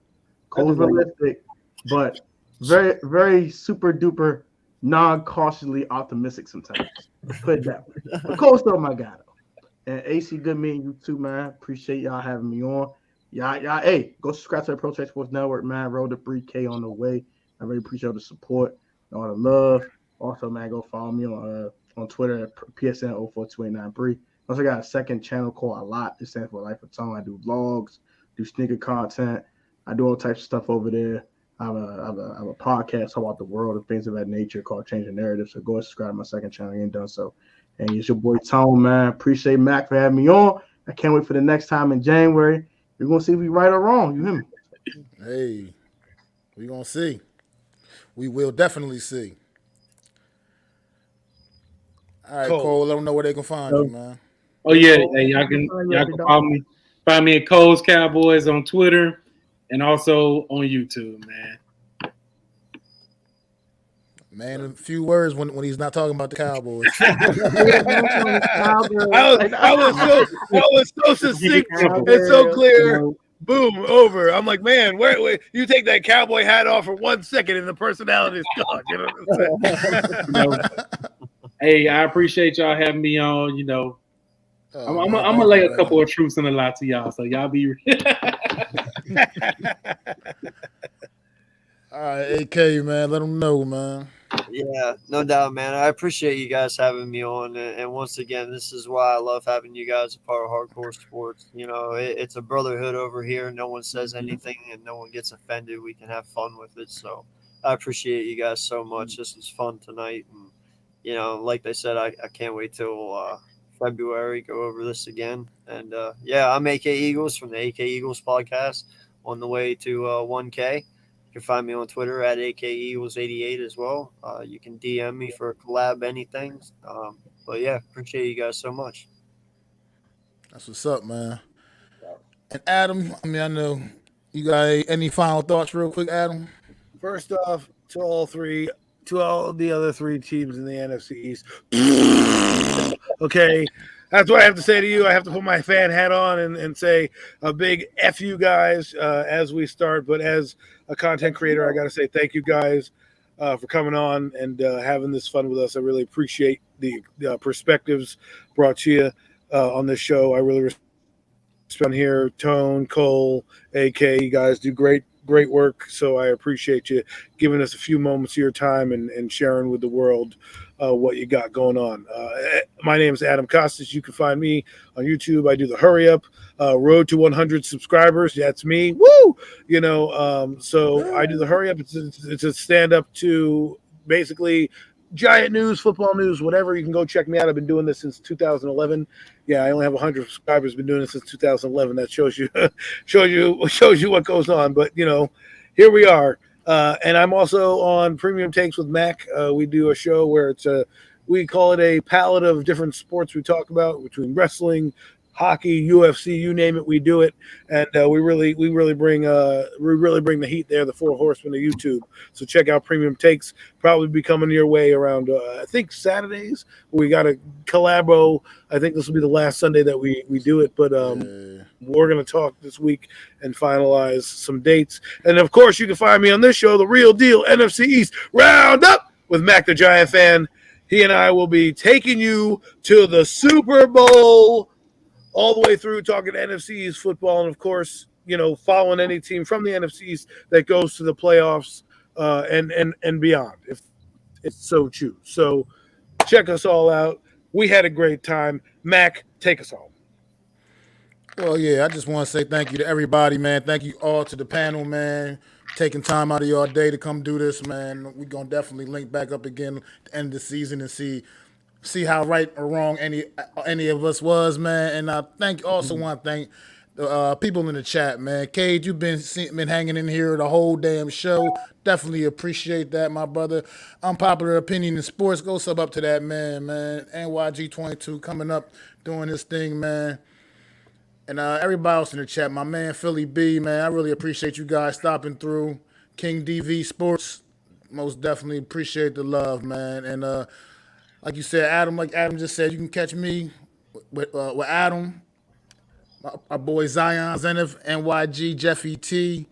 Cole's realistic, but very, very super duper non-cautiously optimistic sometimes. Put it that way. But Cole's still my guy though. And AC, good meeting you too, man. Appreciate y'all having me on. Y'all, hey, go subscribe to the Protech Sports Network, man. Road to 3K on the way. I really appreciate all the support, all the love. Also, man, go follow me on Twitter at PSN 042893. Also got a second channel called A Lot. It stands for Life of Tone. I do vlogs, do sneaker content. I do all types of stuff over there. I have a podcast about the world and things of that nature called Change the Narrative. So go and subscribe to my second channel. You ain't done so. And it's your boy Tone, man. Appreciate Mac for having me on. I can't wait for the next time in January. We're gonna see if we right or wrong. You hear me? Hey, we're gonna see. We will definitely see. All right, Cole, let them know where they can find you, man. Oh yeah, hey, y'all can find me at Cole's Cowboys on Twitter and also on YouTube, man. Man, a few words when he's not talking about the Cowboys. I was so succinct and so clear. Boom, over. I'm like, man, where you take that cowboy hat off for 1 second and the personality is gone. You know what I'm saying? Hey, I appreciate y'all having me on. You know, I'm gonna lay a couple of truths in the lot to y'all, so y'all be. All right, AK, man, let them know, man. Yeah, no doubt, man. I appreciate you guys having me on. And once again, this is why I love having you guys a part of Hardcore Sports. You know, it's a brotherhood over here. No one says anything and no one gets offended. We can have fun with it. So I appreciate you guys so much. This was fun tonight. And, you know, like they said, I can't wait till February, go over this again. And, yeah, I'm AKEagles from the AKEagles Podcast on the way to 1K. You can find me on Twitter at AKEagles88 as well. You can DM me for a collab, anything. But yeah, appreciate you guys so much. That's what's up, man. And Adam, I mean, I know you got any final thoughts real quick, Adam? First off, to all the other three teams in the NFC East. Okay, that's what I have to say to you. I have to put my fan hat on and say a big F you guys as we start. But as a content creator, I got to say thank you guys for coming on and having this fun with us. I really appreciate the perspectives brought to you on this show. I really respect here. Tone, Cole, AK, you guys do great work. So I appreciate you giving us a few moments of your time and sharing with the world what you got going on. My name is Adam Costas. You can find me on YouTube. I do the Hurry Up Road to 100 subscribers. That's me. Woo! You know, so I do the Hurry Up. It's a stand up to basically Giant news, football news, whatever. You can go check me out. I've been doing this since 2011. Yeah, I only have 100 subscribers. Been doing this since 2011. That shows you what goes on. But you know, here we are. And I'm also on Premium Takes with Mac. We do a show where we call it a palette of different sports we talk about, between wrestling, hockey, UFC, you name it, we do it, and we really bring the heat there, the four horsemen of YouTube. So check out Premium Takes. Probably be coming your way around I think Saturdays. We got a collabo. I think this will be the last Sunday that we do it, but we're gonna talk this week and finalize some dates. And of course, you can find me on this show, The Real Deal NFC East Round-Up with Mac the Giant Fan. He and I will be taking you to the Super Bowl, all the way through, talking NFC East football, and of course, you know, following any team from the NFC East that goes to the playoffs and beyond, if it's so choose. So check us all out. We had a great time. Mac, take us home. Well, yeah, I just want to say thank you to everybody, man. Thank you all to the panel, man, taking time out of your day to come do this, man. We're going to definitely link back up again at the end of the season and see how right or wrong any of us was, man. And I also want to thank people in the chat, man. Cade, you've been hanging in here the whole damn show. Definitely appreciate that, my brother. Unpopular opinion in sports. Go sub up to that man. NYG22 coming up doing this thing, man. And everybody else in the chat, my man Philly B, man. I really appreciate you guys stopping through. King DV Sports, most definitely appreciate the love, man. And like you said, Adam, like Adam just said, you can catch me with Adam, my boy Zion Zenith, NYG, Jeffy T,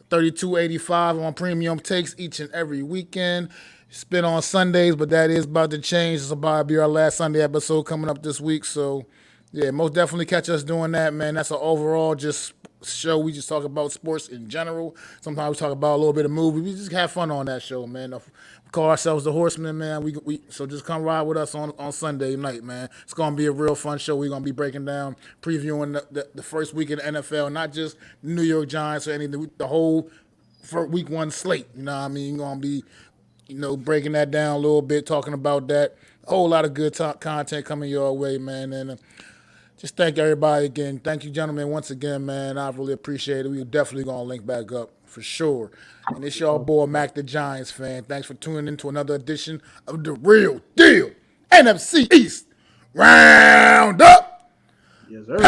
3285 on Premium Takes each and every weekend. Spin on Sundays, but that is about to change. It's about to be our last Sunday episode coming up this week. So, yeah, most definitely catch us doing that, man. That's an overall just show. We just talk about sports in general. Sometimes we talk about a little bit of movie. We just have fun on that show, man. We call ourselves the Horsemen, man. So just come ride with us on Sunday night, man. It's gonna be a real fun show. We're gonna be breaking down, previewing the first week in the NFL, not just the New York Giants or anything. The whole for week 1 slate. You know what I mean? We're gonna be, breaking that down a little bit, talking about that. A whole lot of good content coming your way, man. And just thank everybody again. Thank you, gentlemen, once again, man. I really appreciate it. We're definitely going to link back up for sure. And it's your boy, Mac the Giants fan. Thanks for tuning in to another edition of The Real Deal NFC East Round-Up. Yes, sir.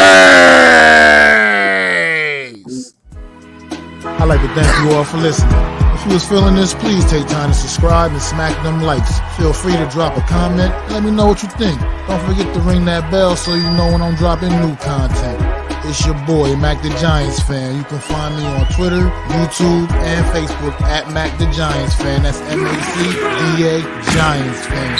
Peace. I'd like to thank you all for listening. If you was feeling this, please take time to subscribe and smack them likes. Feel free to drop a comment and let me know what you think. Don't forget to ring that bell so you know when I'm dropping new content. It's your boy, Mac the Giants fan. You can find me on Twitter, YouTube, and Facebook at Mac the Giants fan. That's MacDa Giants fan.